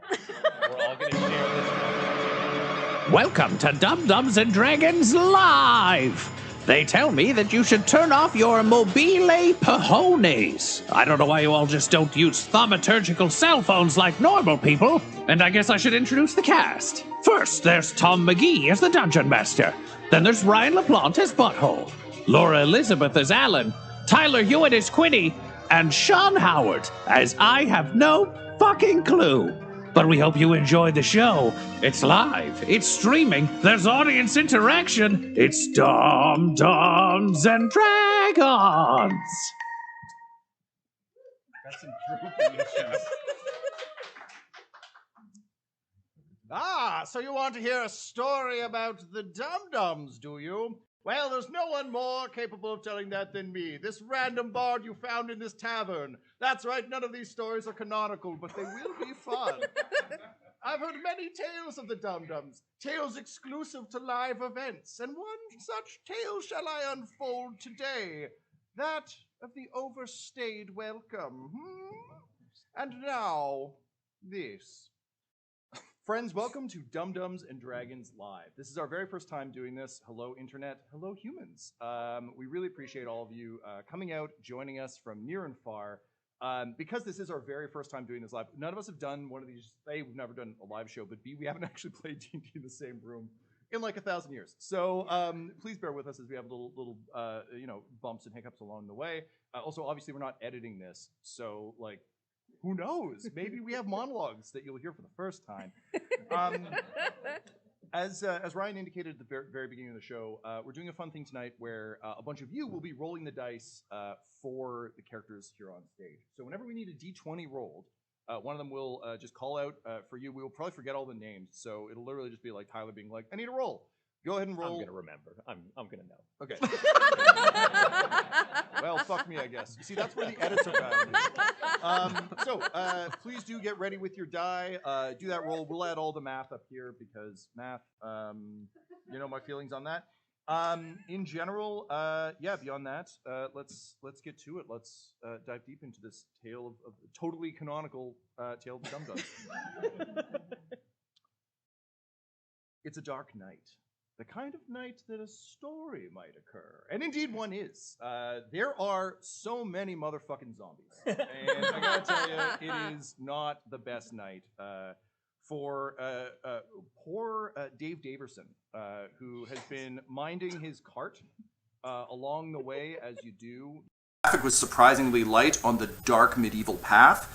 We're all going to share this. Welcome to Dum-Dums and Dragons Live! They tell me that you should turn off your mobile pajones. I don't know why you all just don't use thaumaturgical cell phones like normal people. And I guess I should introduce the cast. First, there's Tom McGee as the Dungeon Master. Then there's Ryan LaPlante as Butthole. Laura Elizabeth as Alan. Tyler Hewitt as Quinny. And Sean Howard as I have no fucking clue. But we hope you enjoy the show. It's live. It's streaming. There's audience interaction. It's Dum-Dums and Dragons. That's some droopy issues. So you want to hear a story about the Dum-Dums, do you? Well, there's no one more capable of telling that than me. This random bard you found in this tavern. That's right, none of these stories are canonical, but they will be fun. I've heard many tales of the Dum-Dums, tales exclusive to live events, and one such tale shall I unfold today, that of the overstayed welcome. And now, this. Friends, welcome to Dum-Dums and Dragons Live. This is our very first time doing this. Hello, Internet. Hello, humans. We really appreciate all of you coming out, joining us from near and far. Because this is our very first time doing this live, none of us have done one of these. A, we've never done a live show, but B, we haven't actually played D&D in the same room in like 1,000 years. So please bear with us as we have little bumps and hiccups along the way. Also, obviously, we're not editing this, so like, who knows? Maybe we have monologues that you'll hear for the first time. As Ryan indicated at the very beginning of the show, we're doing a fun thing tonight where a bunch of you will be rolling the dice for the characters here on stage. So whenever we need a D20 rolled, one of them will just call out for you. We will probably forget all the names, so it'll literally just be like Tyler being like, I need a roll. Go ahead and roll. I'm going to remember. I'm going to know. Okay. Well, fuck me, I guess. You see, that's where the edits are bad. So please do get ready with your die. Do that roll. We'll add all the math up here because math, you know my feelings on that. In general, beyond that, let's get to it. Let's dive deep into this tale of totally canonical tale of the Dum-Dums. It's a dark night. The kind of night that a story might occur. And indeed one is. There are so many motherfucking zombies. And I gotta tell you, it is not the best night for poor Dave Daverson, who has been minding his cart along the way, as you do. Traffic was surprisingly light on the dark medieval path.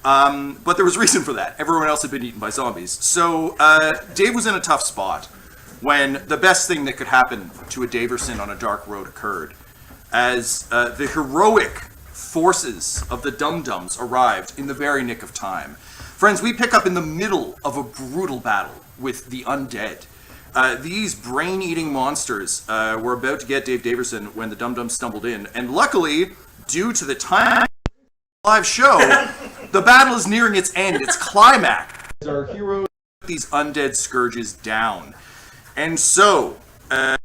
But there was reason for that. Everyone else had been eaten by zombies. So Dave was in a tough spot when the best thing that could happen to a Daverson on a dark road occurred, as the heroic forces of the Dum-Dums arrived in the very nick of time. Friends, we pick up in the middle of a brutal battle with the undead. These brain-eating monsters were about to get Dave Daverson when the Dum-Dums stumbled in, and luckily, due to the time of the live show, the battle is nearing its end, its climax. Our heroes put these undead scourges down. And so,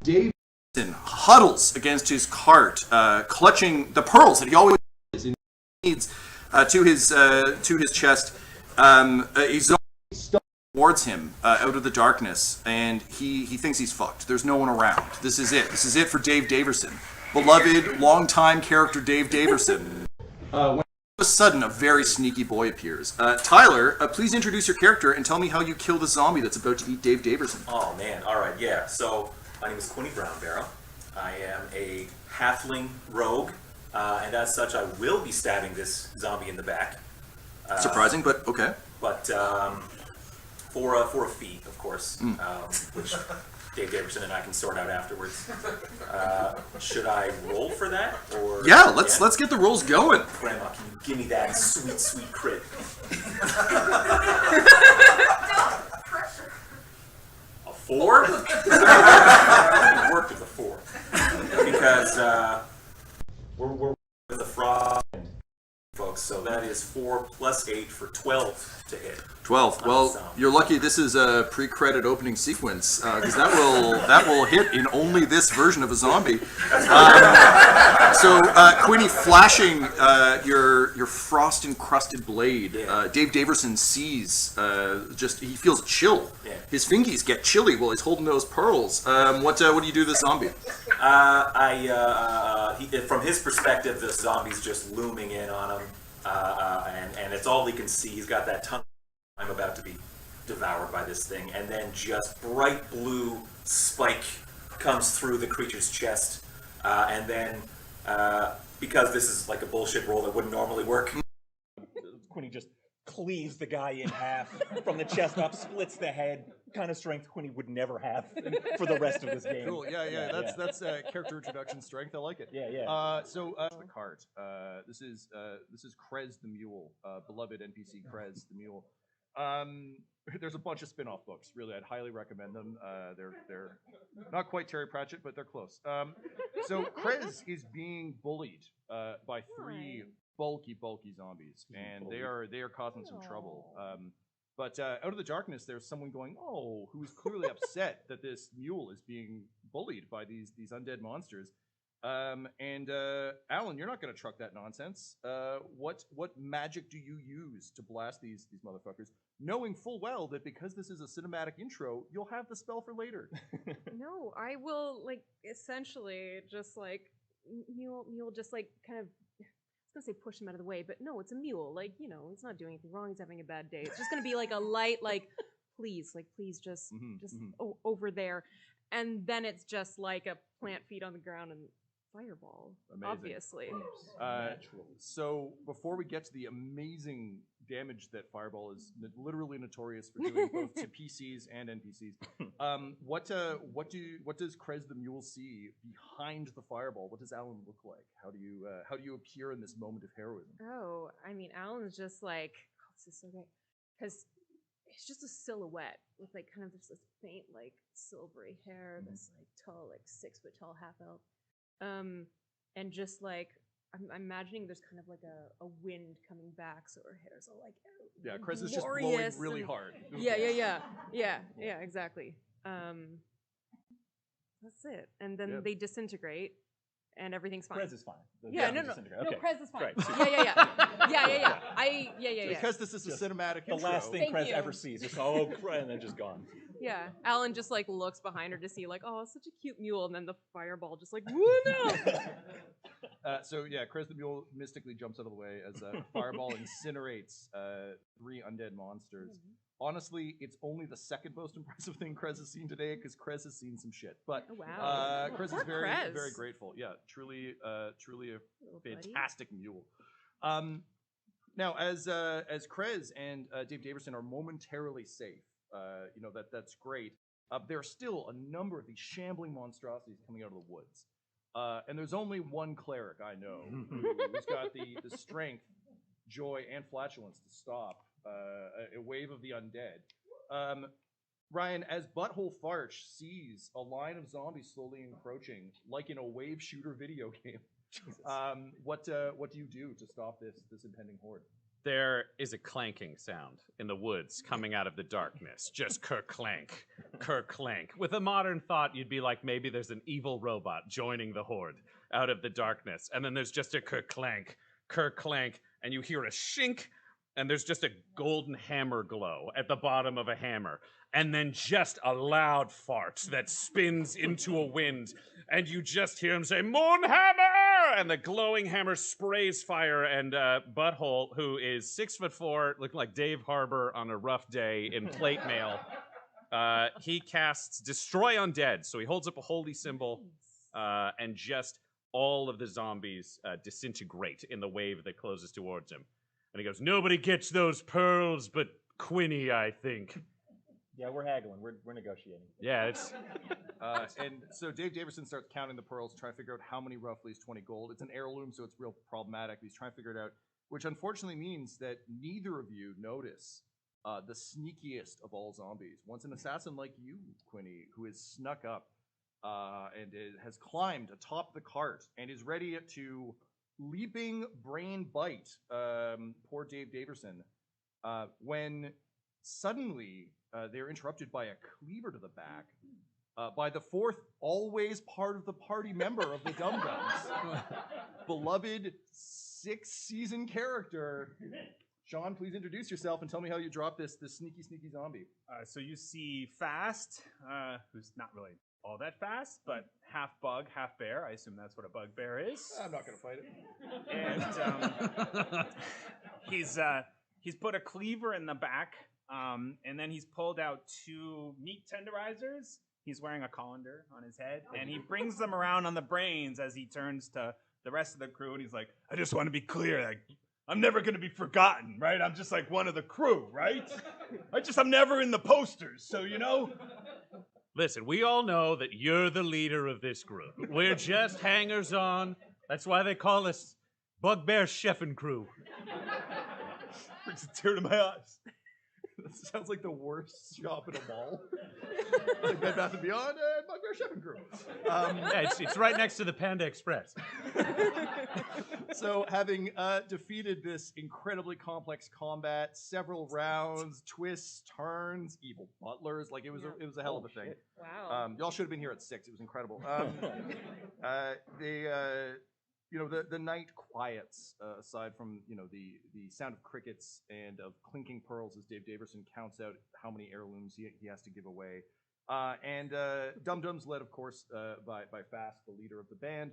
Dave huddles against his cart, clutching the pearls that he always needs to his chest. He's towards him out of the darkness, and he thinks he's fucked. There's no one around. This is it. This is it for Dave Daverson, beloved, longtime character Dave Daverson. When all of a sudden, a very sneaky boy appears. Tyler, please introduce your character and tell me how you kill the zombie that's about to eat Dave Daverson. Oh man, alright, yeah. So, my name is Quinny Brownbarrow. I am a halfling rogue, and as such I will be stabbing this zombie in the back. Surprising, but okay. But for a fee, of course, which Dave Daverson and I can sort out afterwards. Should I roll for that, or? Yeah, let's get the rolls going. Grandma, can you give me that sweet crit? A 4? It worked with a 4 because we're with the frog, folks. So that is 4 plus 8 for 12 to hit. 12. Well, you're lucky this is a pre-credit opening sequence, because that will hit in only this version of a zombie. So, Queenie, flashing your frost-encrusted blade, Dave Daverson sees, he feels a chill. Yeah. His fingies get chilly while he's holding those pearls. What do you do to this zombie? From his perspective, the zombie's just looming in on him, and it's all he can see. He's got that tongue. I'm about to be devoured by this thing, and then just bright blue spike comes through the creature's chest, and then because this is like a bullshit roll that wouldn't normally work. Quinny just cleaves the guy in half from the chest up, splits the head. Kind of strength Quinny would never have for the rest of this game. Cool. Yeah. That's character introduction strength. I like it. Yeah. So the cart. This is Krez the Mule, beloved NPC Krez the Mule. There's a bunch of spin-off books. Really, I'd highly recommend them. They're not quite Terry Pratchett, but they're close. So Krez is being bullied by 3 bulky zombies, and they are causing some trouble. But out of the darkness, there's someone going, "Oh," who is clearly upset that this mule is being bullied by these undead monsters. And Alan, you're not going to truck that nonsense. What magic do you use to blast these motherfuckers, knowing full well that because this is a cinematic intro, you'll have the spell for later? No, I will essentially just mule just kind of. I was gonna say push him out of the way, but no, it's a mule. It's not doing anything wrong. He's having a bad day. It's just gonna be a light, please just over there, and then it's just like a plant feet on the ground and fireball. Amazing. Obviously. So before we get to the amazing damage that fireball is literally notorious for doing, both to PCs and NPCs, what does Krez the Mule see behind the fireball? What does Alan look like? How do you appear in this moment of heroism? Oh, I mean, Alan's just this is so great, because it's just a silhouette with kind of this faint silvery hair, this tall 6 foot tall half elf. And just I'm imagining there's kind of a wind coming back, so her hair's all yeah, Krez is just blowing really hard. Yeah, exactly. That's it. And then they disintegrate, and everything's fine. Krez is fine. No, Okay. Krez is fine. Great. Yeah. Because this is a cinematic intro. The last thing Krez ever sees is and then just gone. Yeah, Alan just looks behind her to see oh, such a cute mule, and then the fireball just woo no. Krez the Mule mystically jumps out of the way as a fireball incinerates 3 undead monsters. Honestly, it's only the second most impressive thing Krez has seen today, because Krez has seen some shit. But Krez is very grateful. Yeah, truly a fantastic mule. Now, as Krez and Dave Daverson are momentarily safe, that's great. There are still a number of these shambling monstrosities coming out of the woods. And there's only one cleric I know who's got the strength, joy, and flatulence to stop a wave of the undead. Ryan, as Butthole Farch sees a line of zombies slowly encroaching, like in a wave shooter video game, what do you do to stop this impending horde? There is a clanking sound in the woods coming out of the darkness. Just kerclank, kerclank. With a modern thought, you'd be like, maybe there's an evil robot joining the horde out of the darkness. And then there's just a kerclank, kerclank, and you hear a shink, and there's just a golden hammer glow at the bottom of a hammer. And then just a loud fart that spins into a wind, and you just hear him say, "Moonhammer!" And the glowing hammer sprays fire, and Butthole, who is 6'4", looking like Dave Harbour on a rough day in plate mail, he casts Destroy Undead. So he holds up a holy symbol, and just all of the zombies disintegrate in the wave that closes towards him. And he goes, "Nobody gets those pearls but Quinny, I think." Yeah, we're haggling. We're negotiating. Yeah, it's... And so Dave Daverson starts counting the pearls to try to figure out how many roughly is 20 gold. It's an heirloom, so it's real problematic. He's trying to figure it out, which unfortunately means that neither of you notice the sneakiest of all zombies. Once an assassin like you, Quinny, who has snuck up and has climbed atop the cart and is ready to leaping brain bite, poor Dave Daverson, when suddenly they're interrupted by a cleaver to the back by the fourth, always part of the party member of the Dum Dums, beloved 6th-season character. Sean, please introduce yourself and tell me how you dropped this sneaky zombie. So you see Fast, who's not really all that fast, but half bug, half bear. I assume that's what a bugbear is. I'm not going to fight it. And he's put a cleaver in the back, and then he's pulled out 2 meat tenderizers. He's wearing a colander on his head, and he brings them around on the brains as he turns to the rest of the crew, and he's like, I just want to be clear, like, I'm never going to be forgotten, right? I'm just like one of the crew, right? I'm never in the posters, so, you know? Listen, we all know that you're the leader of this group. We're just hangers-on. That's why they call us Bugbear Chefin' Crew. Brings a tear to my eyes. That sounds like the worst shop in a mall. Like Bed Bath & Beyond and Bugbear Chefin' Crew. Yeah, it's right next to the Panda Express. So, having defeated this incredibly complex combat, several rounds, twists, turns, evil butlers, like it was a hell of a thing. Wow. Y'all should have been here at 6. It was incredible. The night quiets, aside from the sound of crickets and of clinking pearls as Dave Daverson counts out how many heirlooms he has to give away. And Dum Dums, led of course by Fast, the leader of the band.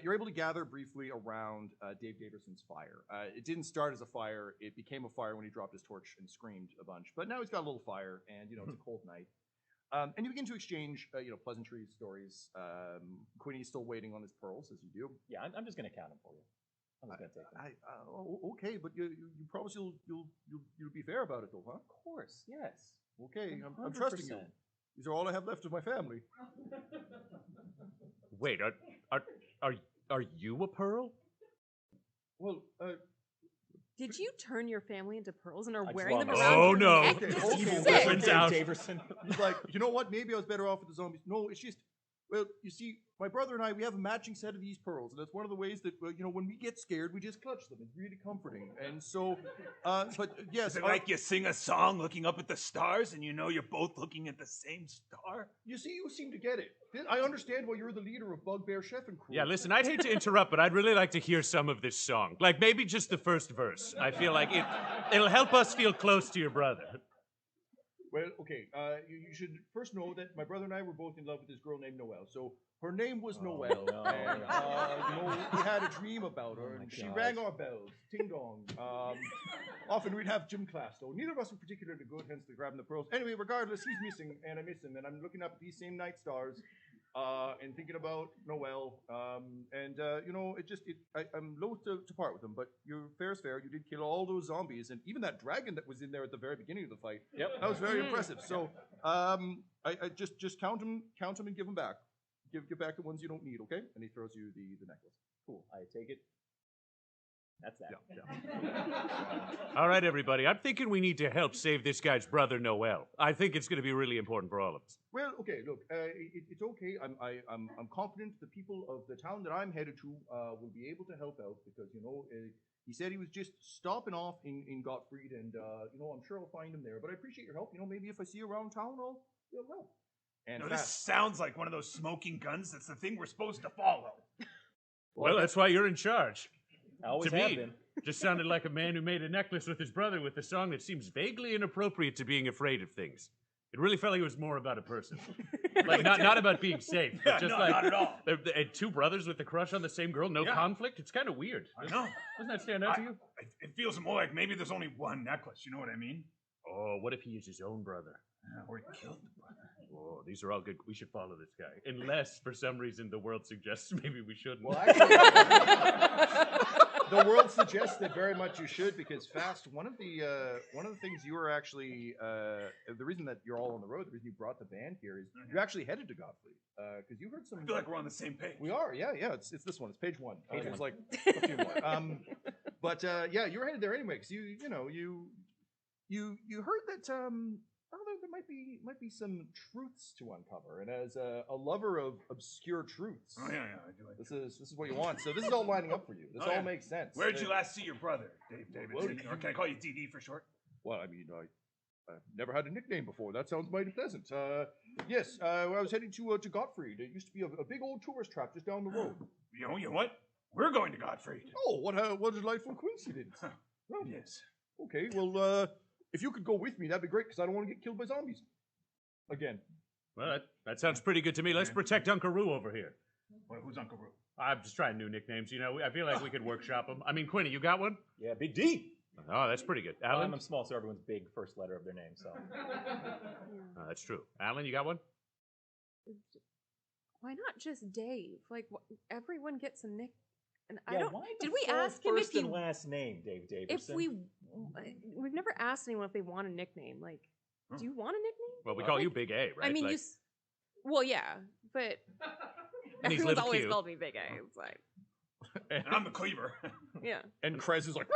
You're able to gather briefly around Dave Daverson's fire. It didn't start as a fire; it became a fire when he dropped his torch and screamed a bunch. But now he's got a little fire, and it's a cold night. And you begin to exchange, pleasantries, stories. Quinny's still waiting on his pearls, as you do. Yeah, I'm just gonna count them for you. I'm just gonna take them. Okay, but you promise you'll be fair about it, though, huh? Of course, yes. Okay, I'm trusting you. These are all I have left of my family. Wait, are you a pearl? Well, Did you turn your family into pearls and are I wearing them draw around my- Oh, your no. neck? Okay, This okay, is okay. sick. Weapons out. Daverson. he's like, you know what? Maybe I was better off with the zombies. No, it's just, well, you see, my brother and I, we have a matching set of these pearls, and that's one of the ways that, when we get scared, we just clutch them. It's really comforting. And so, but yes, Is it like you sing a song looking up at the stars and you're both looking at the same star? you see, you seem to get it. I understand why you're the leader of Bugbear Chefin' Crew. Yeah, listen, I'd hate to interrupt, but I'd really like to hear some of this song. Like, maybe just the first verse. I feel like it'll help us feel close to your brother. Well, okay, you should first know that my brother and I were both in love with this girl named Noelle. So her name was Noelle, no. and we had a dream about her, and she gosh. rang our bells, ting dong. Often we'd have gym class, though neither of us were particularly good, hence the grabbing the pearls. Anyway, regardless, he's missing, and I miss him, and I'm looking up at these same night stars, and thinking about Noelle, I'm loath to part with him, but fair is fair. You did kill all those zombies, and even that dragon that was in there at the very beginning of the fight. Yep. That was very impressive. So, I just count them, and give them back. Give back the ones you don't need, okay? And he throws you the necklace. Cool. I take it. That's that. Yeah. All right, everybody, I'm thinking we need to help save this guy's brother, Noel. I think it's going to be really important for all of us. Well, okay, look, it's okay. I'm confident the people of the town that I'm headed to will be able to help out because, he said he was just stopping off in Gottfried, and, I'm sure I'll find him there. But I appreciate your help. Maybe if I see you around town, I'll help. And This sounds like one of those smoking guns. That's the thing we're supposed to follow. Well, that's why you're in charge. I always To have me, been. just sounded like a man who made a necklace with his brother with a song that seems vaguely inappropriate to being afraid of things. It really felt like it was more about a person. Like, not about being safe, but just like not at all. And 2 brothers with a crush on the same girl, no conflict. It's kind of weird. I know. Doesn't that stand out to you? It feels more like maybe there's only one necklace. You know what I mean? Oh, what if he is his own brother? Or he killed the brother. Oh, these are all good. We should follow this guy. Unless, for some reason, the world suggests maybe we shouldn't. Well, actually, the world suggests that very much you should, because Fast, one of the things you were actually the reason that you're all on the road, the reason you brought the band here is you actually headed to Gottfried because you heard some. I feel like we're on the same page. We are, yeah. It's this one. It's page 1. There's like a few more. But you were headed there anyway because you heard that there might be some truths to uncover. And as a lover of obscure truths, Oh yeah, I do like this is what you want. So this is all lining up for you. This Oh, all yeah. makes sense. Where'd you last see your brother, Dave Davidson? Well, Or can I call you DD for short? Well, I mean, I've never had a nickname before. That sounds mighty pleasant. Yes, I was heading to Gottfried. It used to be a big old tourist trap just down the road. You know what? We're going to Gottfried. Oh, what a delightful coincidence. Well, Yes. okay, well, if you could go with me, that'd be great, because I don't want to get killed by zombies. Again. Well, that sounds pretty good to me. Let's protect Uncle Roo over here. Well, who's Uncle Roo? I'm just trying new nicknames. You know, I feel like we could workshop them. I mean, Quinny, you got one? Yeah, Big D. Oh, that's pretty good. Well, Alan? I'm small, so everyone's big first letter of their name. So Oh, that's true. Alan, you got one? Why not just Dave? Like everyone gets a nick. And I yeah, don't. why Did the we full ask him first if he? and last name, Dave Davidson? We've never asked anyone if they want a nickname. Like, do you want a nickname? Well, we call you Big A, right? I mean, Like, well, yeah, but And he's everyone's little always Q. called me Big A. It's like, And I'm the cleaver. yeah. And Krez is like,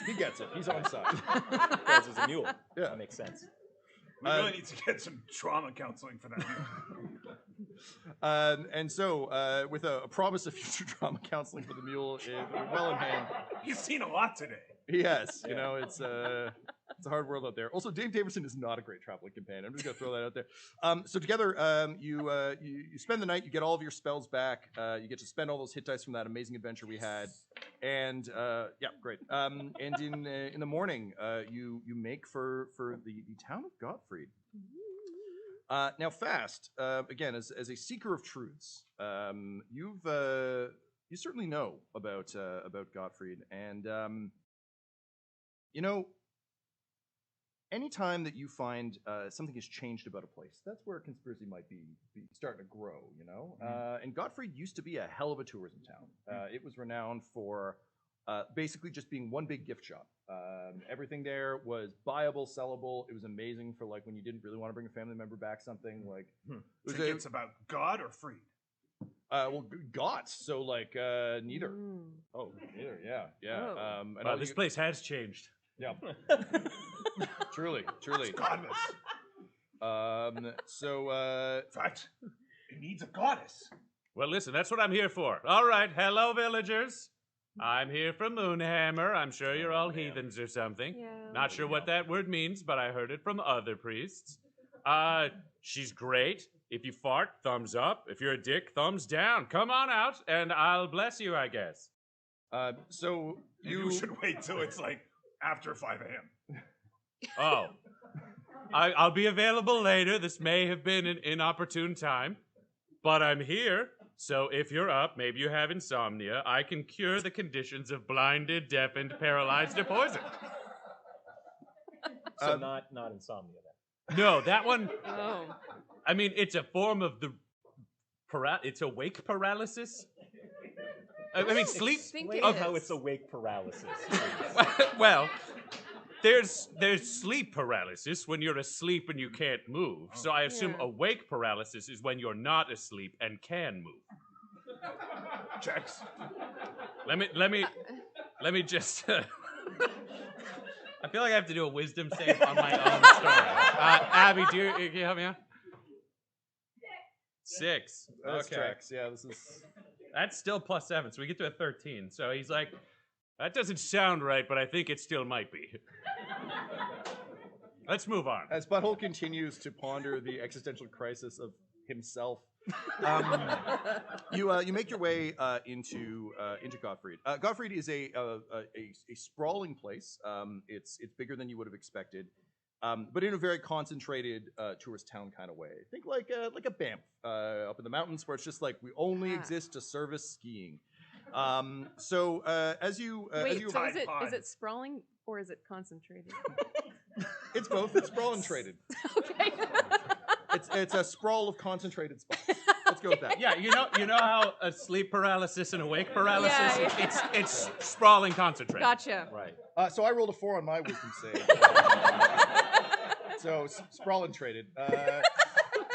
he gets it. He's on side. Because it's a mule. Yeah. That makes sense. We really need to get some trauma counseling for that. And so, with a promise of future trauma counseling for the mule well in hand, He's seen a lot today. yes, you know, it's a hard world out there. Also, Dave Davidson is not a great traveling companion. I'm just gonna throw that out there. So together, you spend the night. You get all of your spells back. You get to spend all those hit dice from that amazing adventure we had. And yeah, great. And in the morning, you make for the town of Gottfried. Now, Fast, again, as a seeker of truths, you certainly know about Gottfried, and you know, anytime that you find something has changed about a place, that's where a conspiracy might be starting to grow. You know, and Gottfried used to be a hell of a tourism town. It was renowned for basically just being one big gift shop. Everything there was buyable, sellable. It was amazing for like when you didn't really want to bring a family member back something. Like, it was Think it's about God or Freed? well, got so like neither. Oh, neither. Yeah, yeah. Oh. And wow, all this you- place has changed. Yeah. truly. Godless. So In fact, it needs a goddess. Well, listen, that's what I'm here for. All right, hello, villagers. I'm here from Moonhammer. I'm sure you're all heathens or something. Yeah. Not sure what that word means, but I heard it from other priests. She's great. If you fart, thumbs up. If you're a dick, thumbs down. Come on out, and I'll bless you, I guess. so You should wait till it's like after 5 a.m. Oh. I'll be available later. This may have been an inopportune time, but I'm here. So if you're up, maybe you have insomnia, I can cure the conditions of blinded, deafened, paralyzed, or poisoned. So not insomnia then. No, that one, Oh. I mean, it's a form of the, it's awake paralysis. I mean, sleep. think Explain it how is. it's awake paralysis. Well, there's sleep paralysis when you're asleep and you can't move. So I assume Yeah. awake paralysis is when you're not asleep and can move. Checks. Let me just. I feel like I have to do a wisdom save on my own story. Abby, can you help me out? 6. that's Okay. tracks. Yeah, this is. That's still +7, so we get to a 13. So he's like, that doesn't sound right, but I think it still might be. Let's move on. As Butthole continues to ponder the existential crisis of himself, you make your way into Gottfried. Gottfried is a sprawling place. It's bigger than you would have expected, but in a very concentrated tourist town kind of way. Think like a Banff up in the mountains, where it's just like we only exist to service skiing. So as you Wait, so Tide is Pod. it sprawling or is it concentrated? it's both. It's sprawl and traded. Okay. It's a sprawl of concentrated spots. Let's go with that. Yeah, you know how a sleep paralysis and awake paralysis, Yeah. it's sprawling concentrate. Gotcha. Right. So I rolled a 4 on my wisdom save. So sprawl and traded.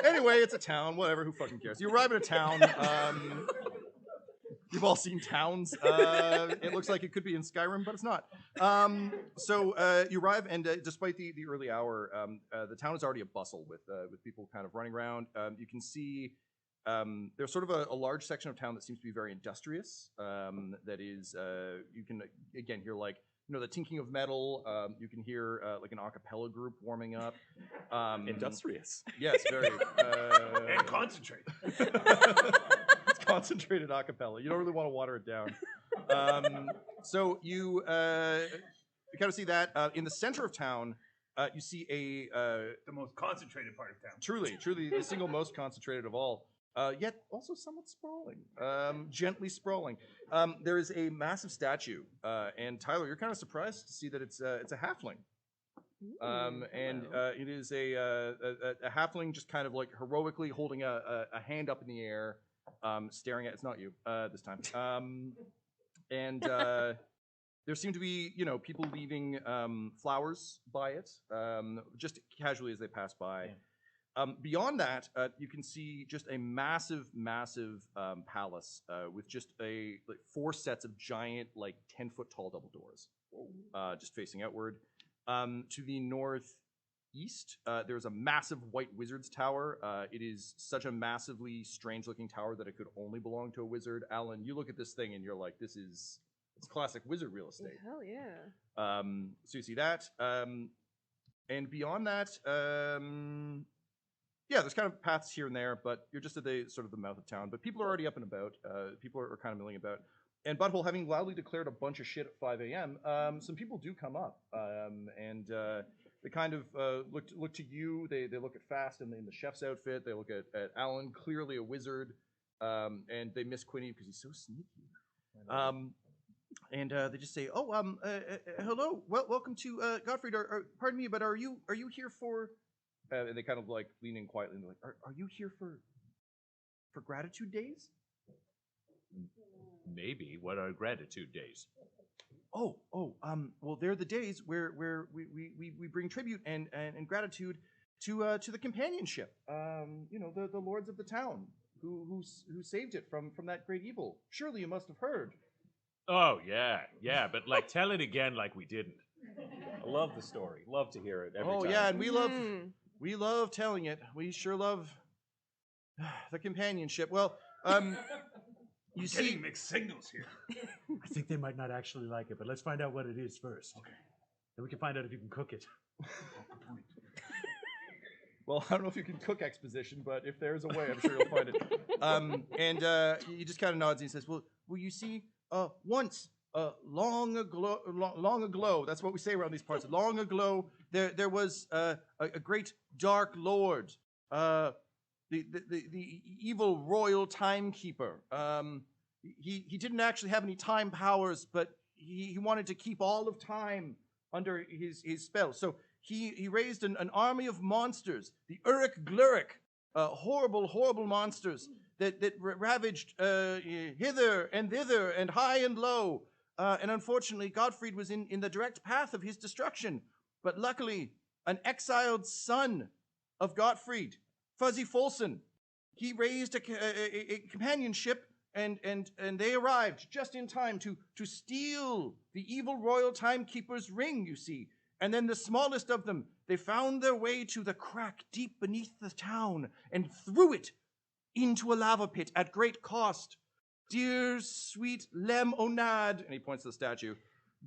Anyway, it's a town. Whatever. Who fucking cares? You arrive at a town. You've all seen towns. It looks like it could be in Skyrim, but it's not. So you arrive, and despite the early hour, the town is already a bustle with people kind of running around. You can see there's sort of a large section of town that seems to be very industrious. That is, you can again hear like the tinking of metal. You can hear like an a cappella group warming up. Industrious. Yes, very. And concentrate. It's concentrated a cappella. You don't really want to water it down. So you kind of see that in the center of town. You see The most concentrated part of town. truly the single most concentrated of all. Yet also somewhat sprawling, gently sprawling. There is a massive statue, and Tyler, you're kind of surprised to see that it's a halfling. And it is a halfling just kind of like heroically holding a hand up in the air, staring at. It's not you this time. And there seem to be people leaving flowers by it, just casually as they pass by. Yeah. Beyond that, you can see just a massive palace with just like 4 sets of giant, like 10-foot tall double doors, just facing outward. To the northeast, there's a massive white wizard's tower. It is such a massively strange-looking tower that it could only belong to a wizard. Alan, you look at this thing and you're like, it's classic wizard real estate. Hell yeah. So you see that, and beyond that. Yeah, there's kind of paths here and there, but you're just at the sort of the mouth of town. But people are already up and about. People are kind of milling about. And Butthole, having loudly declared a bunch of shit at 5 a.m., some people do come up. And they kind of look to you. They look at Fast in the chef's outfit. They look at Alan, clearly a wizard. And they miss Quinny because he's so sneaky. And they just say, hello, welcome to Gottfried. Pardon me, but are you here for... and they kind of like lean in quietly and they're like, are you here for gratitude days? Maybe. What are gratitude days? Well, they're the days where we bring tribute and gratitude to the companionship. The lords of the town who saved it from that great evil. Surely you must have heard. Oh yeah, but like tell it again like we didn't. I love the story. Love to hear it every time. Oh yeah, and we love telling it. We sure love the companionship. Well, you see, getting mixed signals here. I think they might not actually like it, but let's find out what it is first. Okay. Then we can find out if you can cook it. Well, I don't know if you can cook exposition, but if there's a way, I'm sure you'll find it. And he just kind of nods and he says, well, you see, once, long ago, that's what we say around these parts. Long ago, there was a great dark lord, the evil royal timekeeper. He didn't actually have any time powers, but he wanted to keep all of time under his spell. So he raised an army of monsters, the Uruk Gluruk, horrible monsters that ravaged hither and thither and high and low. And unfortunately, Gottfried was in the direct path of his destruction. But luckily, an exiled son of Gottfried, Fuzzy Folson, he raised a companionship, and they arrived just in time to steal the evil royal timekeeper's ring, you see. And then the smallest of them, they found their way to the crack deep beneath the town and threw it into a lava pit at great cost. Dear sweet Lem Onad, and he points to the statue,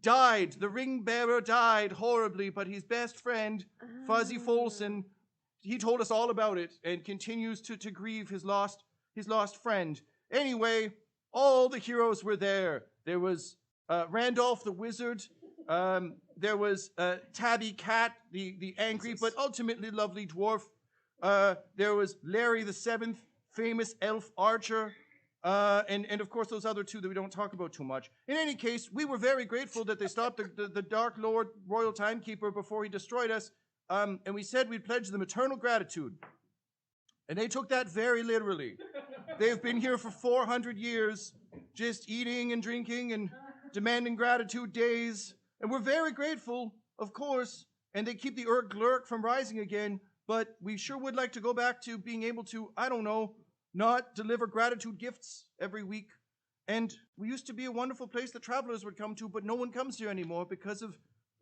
died. The ring bearer died horribly, but his best friend, Fuzzy Folson, he told us all about it and continues to grieve his lost friend. Anyway, all the heroes were there. There was Randolph the wizard. There was Tabby Cat, the angry but ultimately lovely dwarf. There was Larry the Seventh, famous elf archer. And of course those other two that we don't talk about too much. In any case, we were very grateful that they stopped the Dark Lord Royal Timekeeper before he destroyed us. And we said we'd pledge them eternal gratitude. And they took that very literally. They've been here for 400 years, just eating and drinking and demanding gratitude days. And we're very grateful, of course. And they keep the Uruk Gluruk from rising again. But we sure would like to go back to being able to, I don't know, not deliver gratitude gifts every week. And we used to be a wonderful place that travelers would come to, but no one comes here anymore because of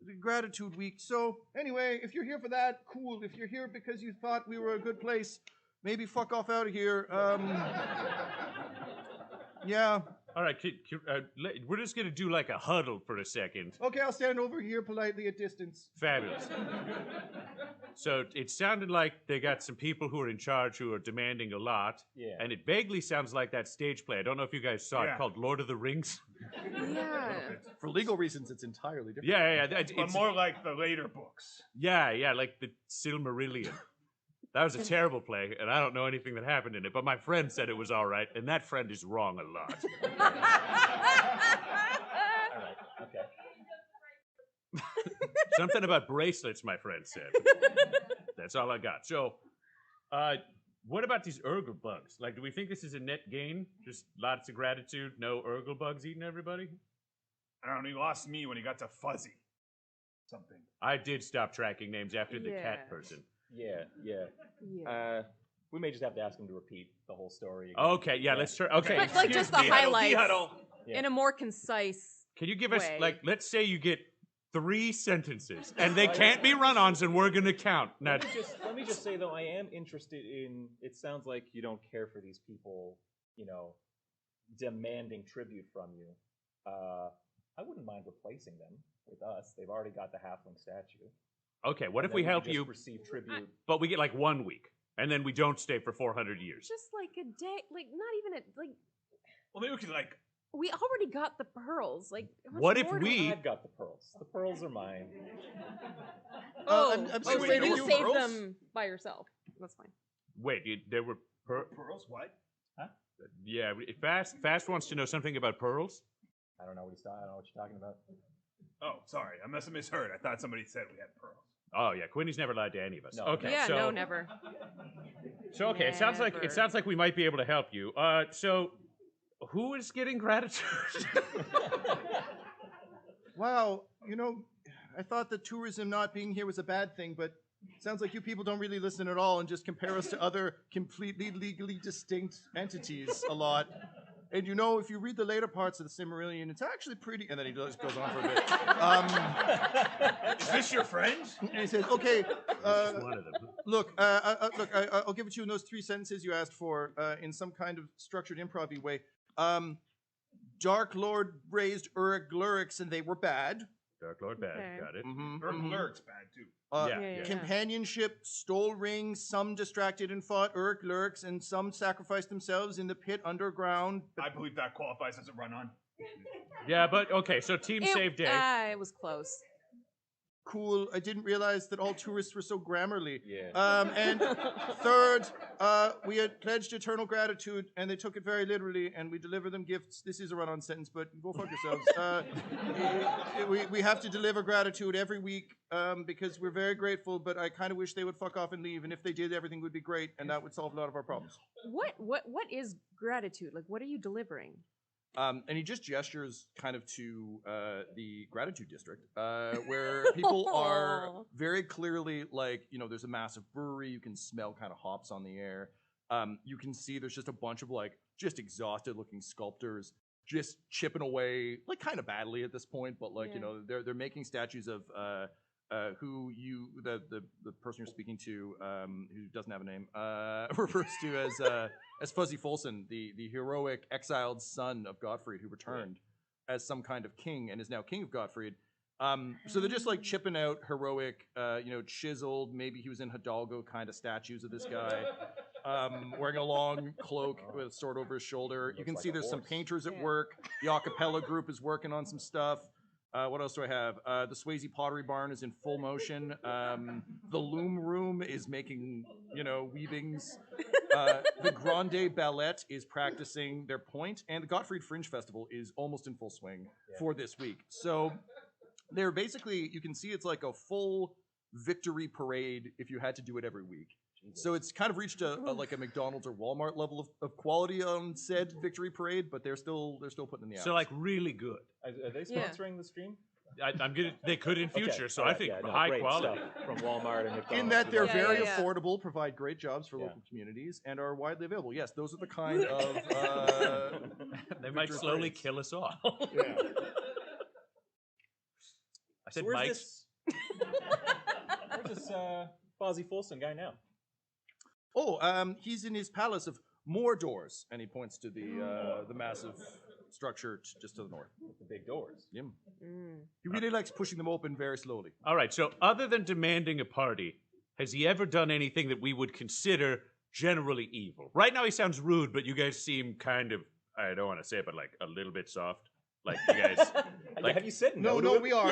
the Gratitude Week. So anyway, if you're here for that, cool. If you're here because you thought we were a good place, maybe fuck off out of here. Yeah. All right, we're just gonna do like a huddle for a second. Okay, I'll stand over here politely at distance. Fabulous. So it sounded like they got some people who are in charge who are demanding a lot. Yeah. And it vaguely sounds like that stage play. I don't know if you guys saw it, called Lord of the Rings. Yeah. For legal reasons, it's entirely different. Yeah. But It's more like the later books. Yeah, like the Silmarillion. That was a terrible play, and I don't know anything that happened in it, but my friend said it was all right, and that friend is wrong a lot. All right. Okay. Something about bracelets, my friend said. That's all I got. So, what about these Urgle bugs? Like, do we think this is a net gain? Just lots of gratitude, no Urgle bugs eating everybody? I don't know, he lost me when he got to Fuzzy. Something. I did stop tracking names after the Yeah. cat person. Yeah. Yeah. We may just have to ask him to repeat the whole story again. Okay, yeah, let's try. Okay, But like just the Excuse me, huddle, highlights huddle. Yeah. in a more concise. can you give us, way. like, let's say you get 3 sentences, and they can't be run-ons, and we're gonna count. Now, Let me just say though, I am interested in. It sounds like you don't care for these people, demanding tribute from you. I wouldn't mind replacing them with us. They've already got the halfling statue. okay, what if And we then could help just you, receive tribute? but we get like 1 week, and then we don't stay for 400 years? Just like a day, like not even a like. Well, maybe we could like. We already got the pearls. Like, how much What if more do we- I've got the pearls. The pearls are mine. Oh, I'm so sorry, you no saved pearls? them by yourself. That's fine. Wait, there were Pearls? What? yeah. Fast wants to know something about pearls. I don't know what you're talking about. Oh, sorry. I must have misheard. I thought somebody said we had pearls. Oh yeah, Quinny's never lied to any of us. No. Okay, Yeah, so no, never. so okay, it sounds like we might be able to help you. So who is getting gratitude? Wow, I thought that tourism not being here was a bad thing, but it sounds like you people don't really listen at all and just compare us to other completely legally distinct entities a lot. And if you read the later parts of the Silmarillion, it's actually pretty. And then he just goes on for a bit. Is this your friend? And he says, "Okay, One of them. look, I'll give it to you in those 3 sentences you asked for in some kind of structured improv-y way. Dark Lord raised Glurix, and they were bad. Dark Lord bad, Okay. got it. Lurk's bad too. Yeah. Companionship stole rings, some distracted and fought Glurix, and some sacrificed themselves in the pit underground. I believe that qualifies as a run-on. Yeah, but okay, so team save day. It was close. Cool. I didn't realize that all tourists were so grammarly. Yeah. And third, we had pledged eternal gratitude, and they took it very literally, and we deliver them gifts. This is a run-on sentence, but go fuck yourselves. We have to deliver gratitude every week because we're very grateful, but I kind of wish they would fuck off and leave, and if they did, everything would be great, and that would solve a lot of our problems. What is gratitude? Like, what are you delivering? And he just gestures kind of to the Gratitude District, where people are very clearly like, there's a massive brewery. You can smell kind of hops on the air. You can see there's just a bunch of like just exhausted looking sculptors just chipping away like kind of badly at this point, but like, they're making statues of who the person you're speaking to, who doesn't have a name, refers to as Fuzzy Folson, the heroic exiled son of Gottfried who returned as some kind of king and is now king of Gottfried. So they're just like chipping out heroic, chiseled, maybe he was in Hidalgo kind of statues of this guy, wearing a long cloak with a sword over his shoulder. You can see there's some painters at work. The a cappella group is working on some stuff. What else do I have? The Swayze Pottery Barn is in full motion. The Loom Room is making, weavings. The Grande Ballet is practicing their point, and the Gottfried Fringe Festival is almost in full swing for this week. So they're basically, you can see it's like a full victory parade if you had to do it every week. So it's kind of reached a like a McDonald's or Walmart level of quality on said victory parade, but they're still putting in the hours. So like really good. Are they sponsoring the stream? They could in future, so I alright, think yeah, no, high great quality. stuff from Walmart and McDonald's. In that they're Yeah, very yeah, yeah. affordable, provide great jobs for Yeah. local communities, and are widely available. Yes, those are the kind of. They might Victor's slowly grades. kill us all. Yeah. I said where's Mike's. Where's this Fozzie Folsom guy now? Oh, he's in his palace of Mordors, and he points to the massive structure just to the north. The big doors. Yeah. Mm. He really likes pushing them open very slowly. All right, so other than demanding a party, has he ever done anything that we would consider generally evil? Right now he sounds rude, but you guys seem kind of, I don't want to say it, but like a little bit soft. Like you guys, like, have you said No, no? to him? we are.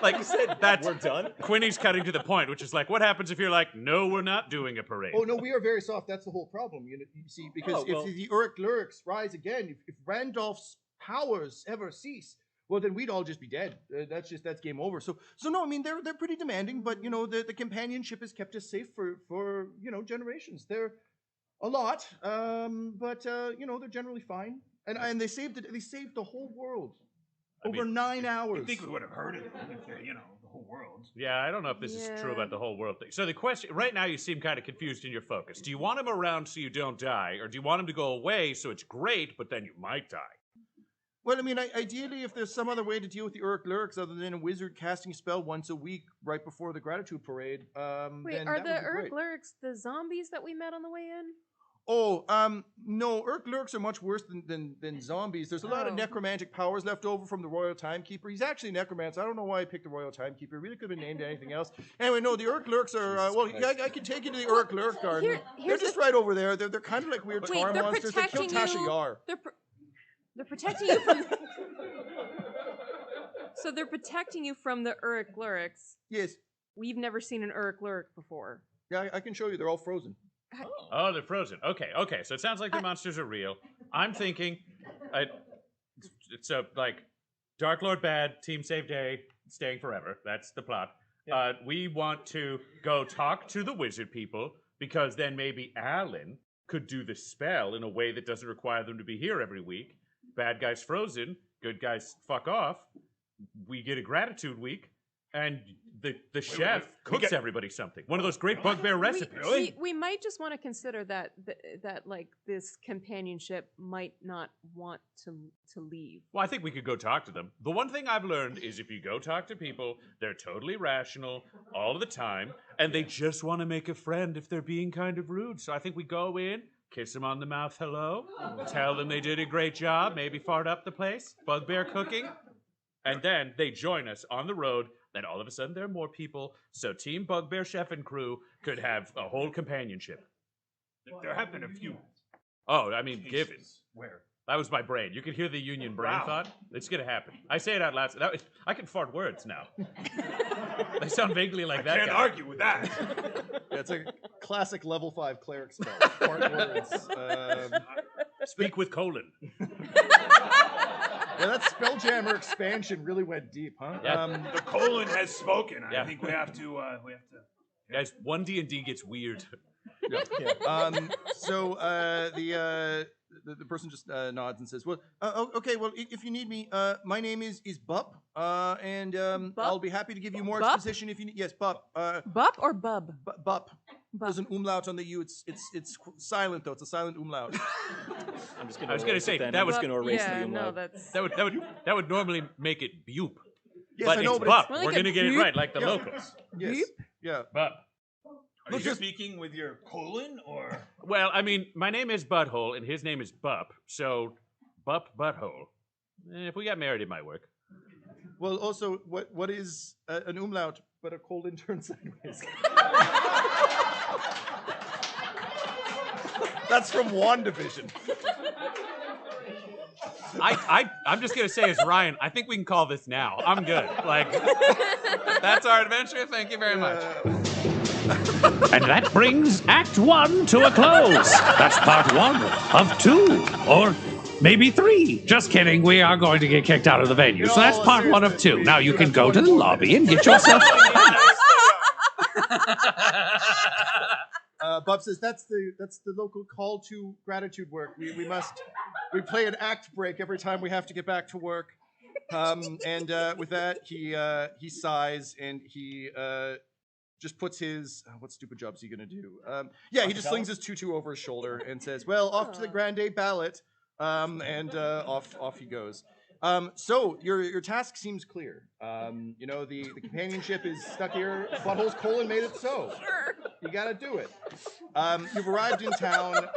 like You said that's we're done. Quinny's cutting to the point, which is like, what happens if you're like, no, we're not doing a parade? Oh no, we are very soft. That's the whole problem. You see, because Oh, well- if the Uruk lyrics rise again, if Randolph's powers ever cease, well, then we'd all just be dead. That's game over. So no, I mean they're pretty demanding, but you know the companionship has kept us safe for generations. They're a lot, but you know they're generally fine, and they saved the whole world over 9 hours. I think we would have heard of them if they're, the whole world. Yeah, I don't know if this is true Yeah. about the whole world thing. So the question, right now you seem kind of confused in your focus. Do you want him around so you don't die, or do you want him to go away so it's great, but then you might die? Well, I mean, ideally, if there's some other way to deal with the Uruk lyrics other than a wizard casting a spell once a week right before the gratitude parade, Wait, then are that the would be Uruk great. lyrics the zombies that we met on the way in? Oh, no, Uruk lyrics are much worse than zombies. There's a lot of Oh. necromantic powers left over from the Royal Timekeeper. He's actually a necromancer. I don't know why I picked the Royal Timekeeper. He really could have been named anything else. Anyway, no, the Uruk lyrics are, well, yeah, I can take you to the Uruk lyric garden. They're here's just the- right over there. They're kind of like weird Wait, tar they're monsters. They kill protecting Tasha you. Yar. They're protecting you from. So they're protecting you from the Uruk lyrics. Yes. We've never seen an Uruk lyric before. Yeah, I can show you. They're all frozen. Oh, they're frozen. Okay. So it sounds like the monsters are real. I'm thinking, it's a like Dark Lord bad, Team Save Day, staying forever. That's the plot. We want to go talk to the wizard people because then maybe Alan could do the spell in a way that doesn't require them to be here every week. Bad guys frozen, good guys fuck off. We get a gratitude week, and the chef cooks everybody something. One of those great bugbear recipes. We might just want to consider that like this companionship might not want to leave. Well, I think we could go talk to them. The one thing I've learned is if you go talk to people, they're totally rational all of the time, and they just want to make a friend if they're being kind of rude. So I think we go in, kiss them on the mouth, hello, tell them they did a great job, maybe fart up the place, bugbear cooking, and then they join us on the road. Then all of a sudden there are more people, so Team Bugbear Chef and crew could have a whole companionship. There have been a few. Oh, I mean, given. Where? That was my brain. You could hear the union brain thought. It's gonna happen. I say it out loud. I can fart words now. They sound vaguely like that. Can't guy. argue with that. Yeah, it's a classic level 5 cleric spell. Fart words. Speak with colon. Yeah, that Spelljammer expansion really went deep, huh? Yeah. The colon has spoken. Yeah. I think we have to. Guys, 1D&D gets weird. So the person just nods and says, "Well, okay. Well, if you need me, my name is Bup, and Bup? I'll be happy to give you more Bup? exposition if you need." Yes, Bup. Bup or bub? Bup. Bup. There's an umlaut on the U. It's silent though. It's a silent umlaut. I'm just gonna I was gonna erase say, it then. that I'm was- just gonna erase yeah, the no, umlaut. that's That would normally make it Bupe. Yes, But I know, it's but Bup. More We're like gonna a get it Bupe. right, like the Yeah. locals. yes, yeah. Bup. Are you speaking with your colon or? Well, I mean, my name is Butthole, and his name is Bup, so Bup Butthole. If we got married, it might work. Well, also, what is an umlaut but a colon turned sideways? That's from WandaVision. I'm just gonna say, as Ryan, I think we can call this now. I'm good. Like, that's our adventure. Thank you very much. And that brings Act 1 to a close. That's part 1 of 2, or maybe 3. Just kidding, we are going to get kicked out of the venue. So that's part 1 of 2. Now you can go to the lobby and get yourself... Bub says that's the local call to gratitude work. We play an act break every time we have to get back to work. And with that, he sighs and he just puts his what stupid job is he gonna do? He just slings his tutu over his shoulder and says, "Well, off to the grande ballot," and off he goes. So your task seems clear. The companionship is stuck here. Butthole's colon made it so. Sure. You gotta do it. You've arrived in town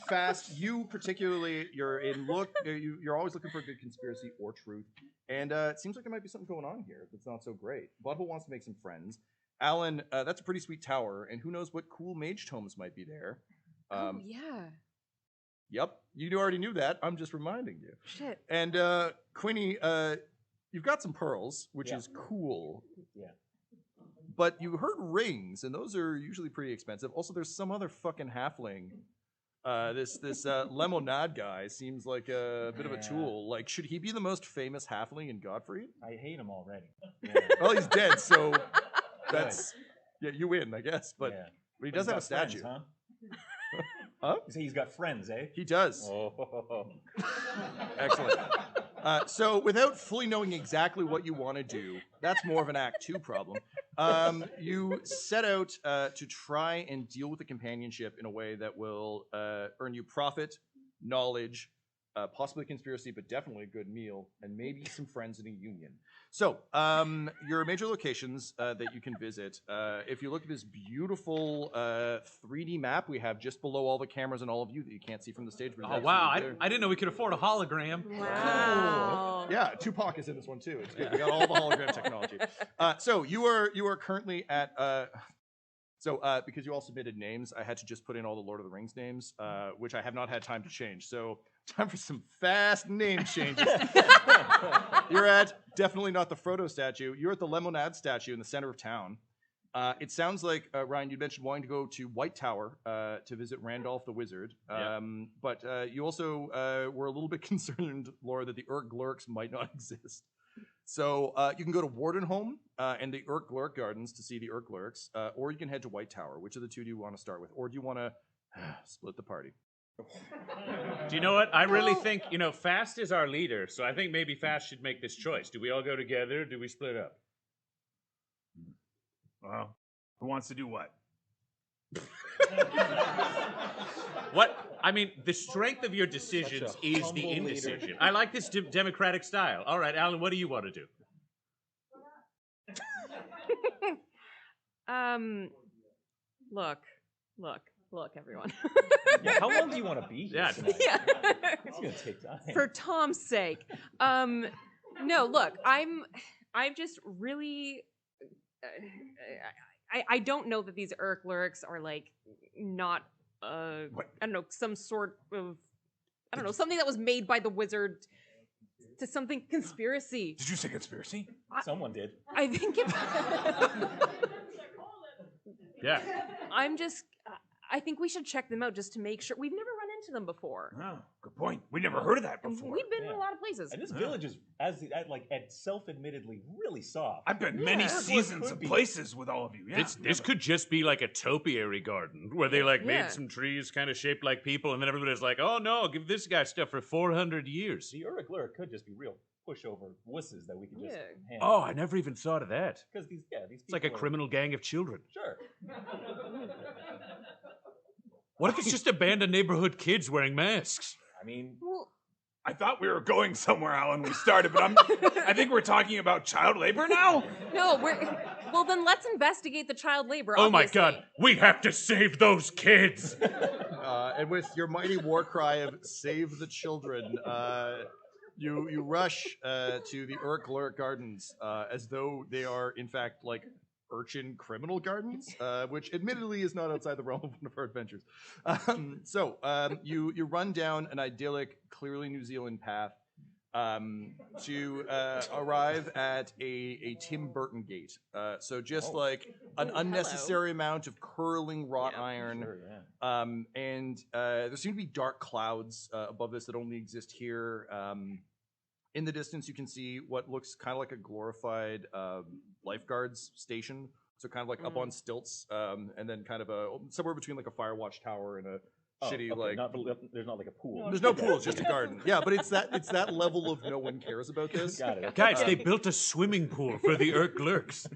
fast. You particularly, you're always looking for a good conspiracy or truth. And it seems like there might be something going on here that's not so great. Butthole wants to make some friends. Alan, that's a pretty sweet tower, and who knows what cool mage tomes might be there. Yeah. Yep, you already knew that. I'm just reminding you. Shit. And Quinny, you've got some pearls, which is cool. Yeah. But you heard rings, and those are usually pretty expensive. Also, there's some other fucking halfling. This Lemonade guy seems like a bit of a tool. Like, should he be the most famous halfling in Godfrey? I hate him already. Well, he's dead, so that's you win, I guess. But he does have a statue. Friends, huh? Huh? You say he's got friends, eh? He does. Oh. Excellent. So without fully knowing exactly what you want to do, that's more of an Act 2 problem. You set out to try and deal with the companionship in a way that will earn you profit, knowledge, possibly conspiracy, but definitely a good meal, and maybe some friends in a union. So, your major locations that you can visit. If you look at this beautiful 3D map we have just below all the cameras and all of you that you can't see from the stage. But Oh, wow. I didn't know we could afford a hologram. Wow. Yeah, Tupac is in this one too. It's good. We got all the hologram technology. So you are currently at because you all submitted names, I had to just put in all the Lord of the Rings names, which I have not had time to change. So time for some fast name changes. You're at definitely not the Frodo statue. You're at the Lemonade statue in the center of town. It sounds like Ryan, you mentioned wanting to go to White Tower to visit Randolph the Wizard, but you also were a little bit concerned, Laura, that the Glurks might not exist. So you can go to Wardenholm and the Glurk Gardens to see the Glurks, or you can head to White Tower. Which of the two do you want to start with, or do you want to split the party? Do you know what? I really think, Fast is our leader, so I think maybe Fast should make this choice. Do we all go together, or do we split up? Well, who wants to do what? What? I mean, the strength of your decisions is the indecision. leader. I like this democratic style. All right, Alan, what do you want to do? Look, everyone. Yeah, how long do you want to be here tonight? Yeah. It's gonna take time. For Tom's sake. No, look, I'm just really I don't know that these lyrics are like not I don't know, some sort of something that was made by the wizard to something conspiracy. Did you say conspiracy? Someone did. I think it Yeah. I think we should check them out just to make sure. We've never run into them before. Oh, good point. We never heard of that before. We've been in a lot of places. And this village is, self-admittedly, really soft. I've been many That's what seasons could of be. places with all of you. Yeah. This could just be like a topiary garden where they Yeah. made some trees kind of shaped like people, and then everybody's like, "Oh no, give this guy stuff for 400 years." The Uruk could just be real pushover wusses that we could just hand. Oh, I never even thought of that. Because these It's like a people are- criminal gang of children. Sure. What if it's just abandoned neighborhood kids wearing masks? I mean, Well, I thought we were going somewhere, Alan, when we started, but I think we're talking about child labor now. no, well then let's investigate the child labor. Oh my obviously. god, we have to save those kids! And with your mighty war cry of "Save the children," you rush to the Glurk Gardens as though they are, in fact, like urchin criminal gardens, which admittedly is not outside the realm of one of our adventures. You run down an idyllic, clearly New Zealand path to arrive at a Tim Burton gate. So just like an unnecessary amount of curling wrought iron. sure, yeah. And there seem to be dark clouds above this that only exist here. In the distance, you can see what looks kind of like a glorified lifeguards station. So kind of like up on stilts, and then kind of somewhere between like a fire watch tower and shitty okay. like. There's not like a pool. There's no pool, it's just a garden. Yeah, but it's that level of no one cares about this. Got it. Okay. Guys, they built a swimming pool for the Urk Lurks,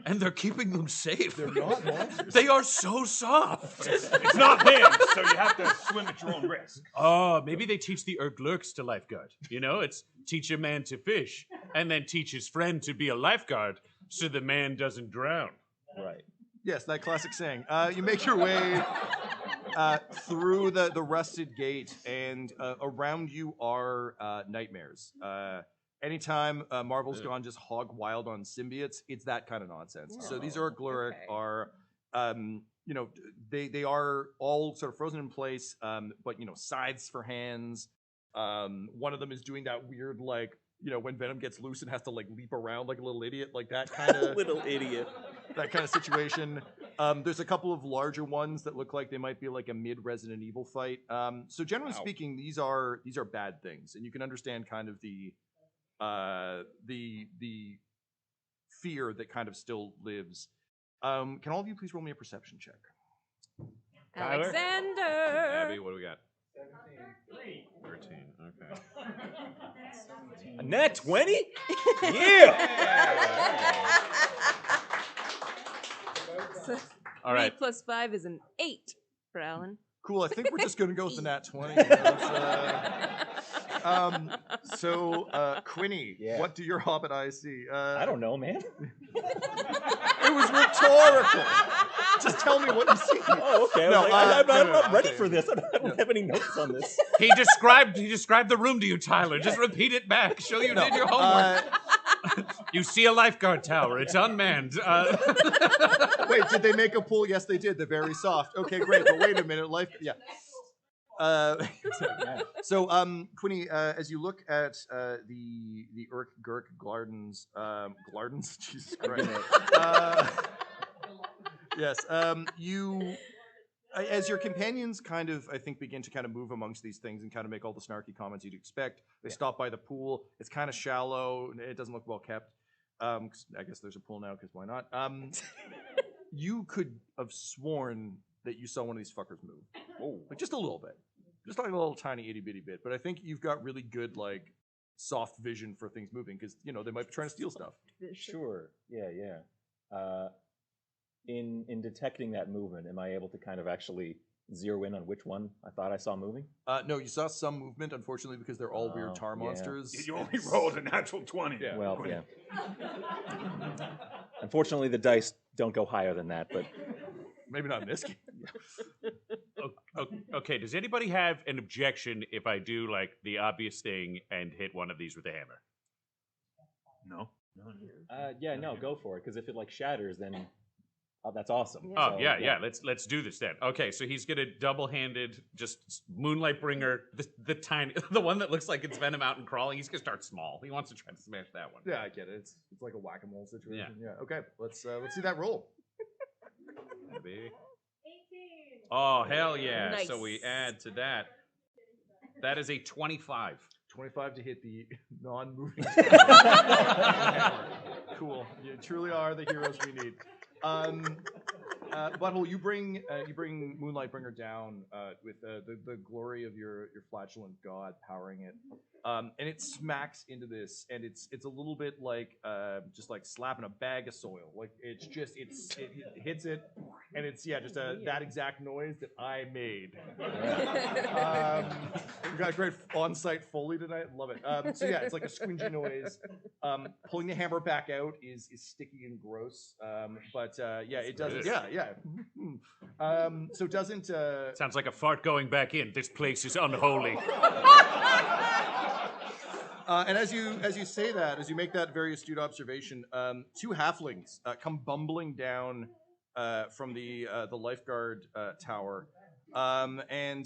and they're keeping them safe. They're not monsters. They are so soft. It's not them, so you have to swim at your own risk. Oh, maybe they teach the Urk Lurks to lifeguard. You know, it's teach a man to fish, and then teach his friend to be a lifeguard, so the man doesn't drown. Right. Yes, that classic saying. You make your way through the rusted gate, and around you are nightmares. Anytime Marvel's gone just hog wild on symbiotes, it's that kind of nonsense. So these Urk Lurk are, they are all sort of frozen in place, but scythes for hands. One of them is doing that weird when Venom gets loose and has to leap around like a little idiot, like that kind of Little idiot. that kind of situation. There's a couple of larger ones that look like they might be like a mid-Resident Evil fight. So generally speaking, these are bad things, and you can understand kind of the fear that kind of still lives. Can all of you please roll me a perception check? Tyler? Alexander. Abby, what do we got? 13. Okay. A nat 20? Yeah. So All right. 3 plus 5 is an 8 for Alan. Cool. I think we're just gonna go with the nat 20. Quinny, Yeah. what do your hobbit eyes see? I don't know, man. It was rhetorical. Just tell me what you see. Oh, okay. No, I'm not ready okay. for this. I don't have any notes on this. He described the room to you, Tyler. Just repeat it back. Show you did your homework. You see a lifeguard tower. It's unmanned. Wait, did they make a pool? Yes, they did. They're very soft. Okay, great. But wait a minute. So, Quinny, as you look at the Urk Gurk Gardens, Jesus Christ. Yes, as your companions kind of, I think, begin to kind of move amongst these things and kind of make all the snarky comments you'd expect. They stop by the pool. It's kind of shallow. It doesn't look well kept. 'Cause I guess there's a pool now, because why not? You could have sworn that you saw one of these fuckers move. Oh, like just a little bit. Just like a little tiny itty bitty bit. But I think you've got really good, soft vision for things moving, because, they might be trying to steal stuff. Sure. Yeah. In detecting that movement, am I able to kind of actually zero in on which one I thought I saw moving? No, you saw some movement, unfortunately, because they're all weird tar yeah. monsters. You only rolled a natural 20. Yeah. Well, yeah. Unfortunately, the dice don't go higher than that, but Maybe not in this game. Okay, does anybody have an objection if I do the obvious thing and hit one of these with a hammer? No. no, go for it. Because if it shatters, then that's awesome. Yeah. Oh, yeah. Let's do this then. Okay, so he's gonna double-handed just Moonlight Bringer, the one that looks like it's Venom out and crawling. He's gonna start small. He wants to try to smash that one. Yeah, I get it. It's like a whack-a-mole situation. Yeah. Okay, let's see that roll. Maybe. 18. Oh, hell yeah. Nice. So we add to that. That is a 25. 25 to hit the non-moving. Cool. You truly are the heroes we need. Butthole, you bring Moonlight Bringer down with the glory of your flatulent god powering it, and it smacks into this, and it's a little bit just like slapping a bag of soil. It hits it, and it's just that exact noise that I made. We've got a great on-site Foley tonight. Love it. It's like a squingy noise. Pulling the hammer back out is sticky and gross. It doesn't. Yeah. So it doesn't. Sounds like a fart going back in. This place is unholy. And as you say that, as you make that very astute observation, two halflings come bumbling down from the lifeguard tower. They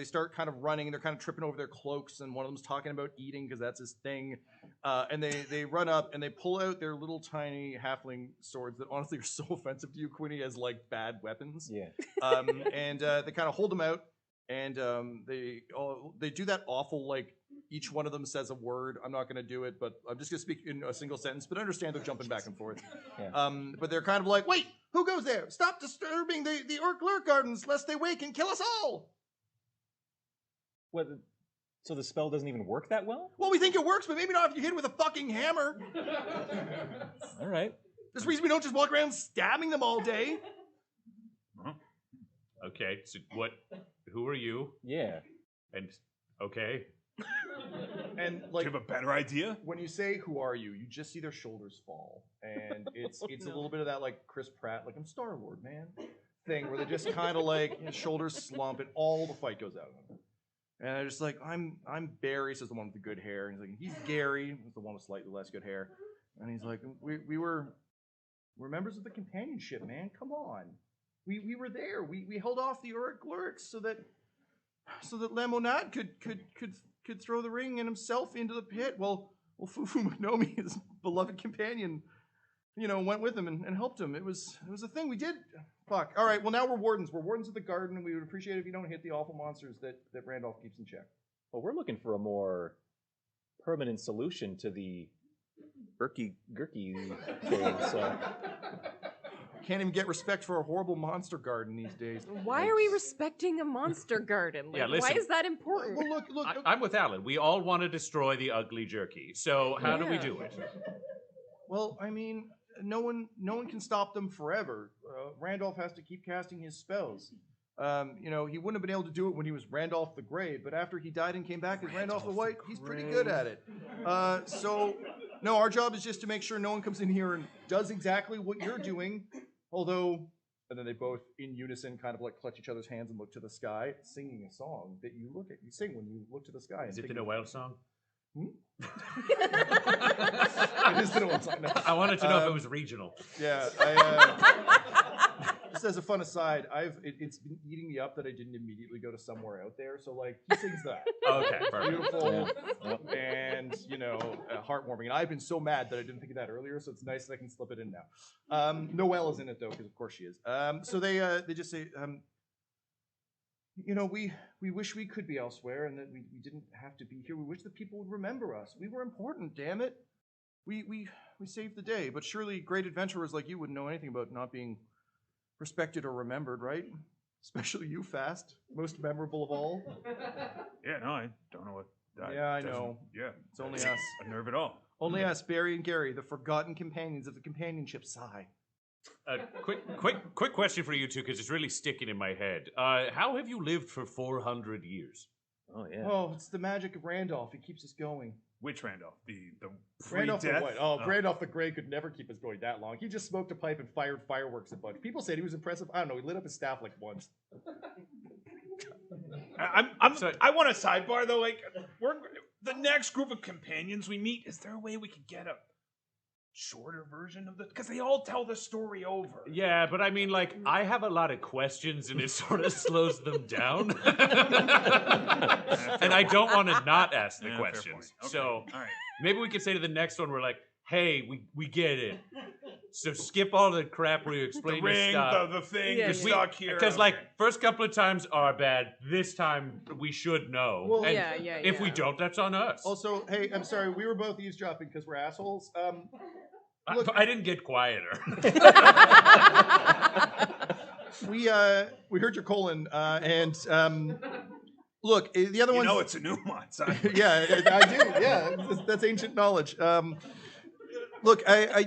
start kind of running, and they're kind of tripping over their cloaks, and one of them's talking about eating because that's his thing. And they run up and they pull out their little tiny halfling swords that honestly are so offensive to you, Quinny, as bad weapons. Yeah. They kind of hold them out, and they do that awful each one of them says a word. I'm not going to do it, but I'm just going to speak in a single sentence. But understand they're jumping back and forth. Yeah. But they're kind of like, wait, who goes there? Stop disturbing the Orc Lurk Gardens, lest they wake and kill us all. So the spell doesn't even work that well? Well, we think it works, but maybe not if you hit it with a fucking hammer. All right. There's a reason we don't just walk around stabbing them all day. Okay, so who are you? Yeah. And, okay. And Do like, you have a better idea? when you say "Who are you?" you just see their shoulders fall, and it's a little bit of that like Chris Pratt, like I'm Star-Lord, man, thing where they just kind of like shoulders slump, and all the fight goes out of them. And they're just like, I'm Barry, says the one with the good hair, and he's like, he's Gary, who's the one with slightly less good hair, and he's like, we're members of the companionship, man. Come on, we were there. We held off the Uruk Lurks so that Lemonade could throw the ring and himself into the pit. Well, Fufu Magnomi, his beloved companion, went with him and helped him. It was a thing we did. Fuck. All right. Well, now we're wardens. We're wardens of the garden, and we would appreciate it if you don't hit the awful monsters that Randolph keeps in check. Well, we're looking for a more permanent solution to the gurky thing. So Can't even get respect for a horrible monster garden these days. Why are we respecting a monster garden? Like, Yeah, listen. why is that important? Well, look. I'm with Alan. We all want to destroy the ugly jerky. So how do we do it? Well, I mean, no one can stop them forever. Randolph has to keep casting his spells. He wouldn't have been able to do it when he was Randolph the Grey, but after he died and came back as Randolph the White, he's pretty good at it. No, our job is just to make sure no one comes in here and does exactly what you're doing. Although, and then they both in unison kind of like clutch each other's hands and look to the sky, singing a song that you sing when you look to the sky. Is it the Noel song? It is the Noel song. No. I wanted to know if it was regional. Yeah, just as a fun aside, it's been eating me up that I didn't immediately go to somewhere out there. So like he sings that. Okay, perfect. Beautiful and heartwarming. And I've been so mad that I didn't think of that earlier. So it's nice that I can slip it in now. Noelle is in it though, because of course she is. So they just say, we wish we could be elsewhere and that we didn't have to be here. We wish that people would remember us. We were important, damn it. We saved the day, but surely great adventurers like you wouldn't know anything about not being respected or remembered, right? Especially you, Fast, most memorable of all. Yeah, no, I don't know what that Yeah, I doesn't- know. Yeah. It's only doesn't us. unnerve at all. Only us, Barry and Gary, the forgotten companions of the companionship sigh. Quick question for you two, because it's really sticking in my head. How have you lived for 400 years? Oh yeah. Oh, it's the magic of Randolph. He keeps us going. Which Randolph? The Randolph the pre-death? White. Oh, Randolph the Grey could never keep us going that long. He just smoked a pipe and fired fireworks a bunch. People said he was impressive. I don't know. He lit up his staff like once. I want a sidebar though. Like, the next group of companions we meet. Is there a way we could get a shorter version of this? Because they all tell the story over. Yeah, but I mean, like, I have a lot of questions and it sort of slows them down. And I don't want to not ask the Yeah, fair questions. point. Okay. So All right. maybe we could say to the next one, we're like, hey, we get it. So skip all the crap where you explain The your ring, stuff. the thing, Yeah, the yeah. stuck here. Because, like, Okay. first couple of times are bad. This time, we should know. Well, And Yeah, if we yeah. don't, that's on us. Also, hey, I'm sorry. We were both eavesdropping because we're assholes. Look, I didn't get quieter. we heard your colon, and look, the other You ones. know it's a nuance. Yeah, I do. Yeah, that's ancient knowledge. Look, I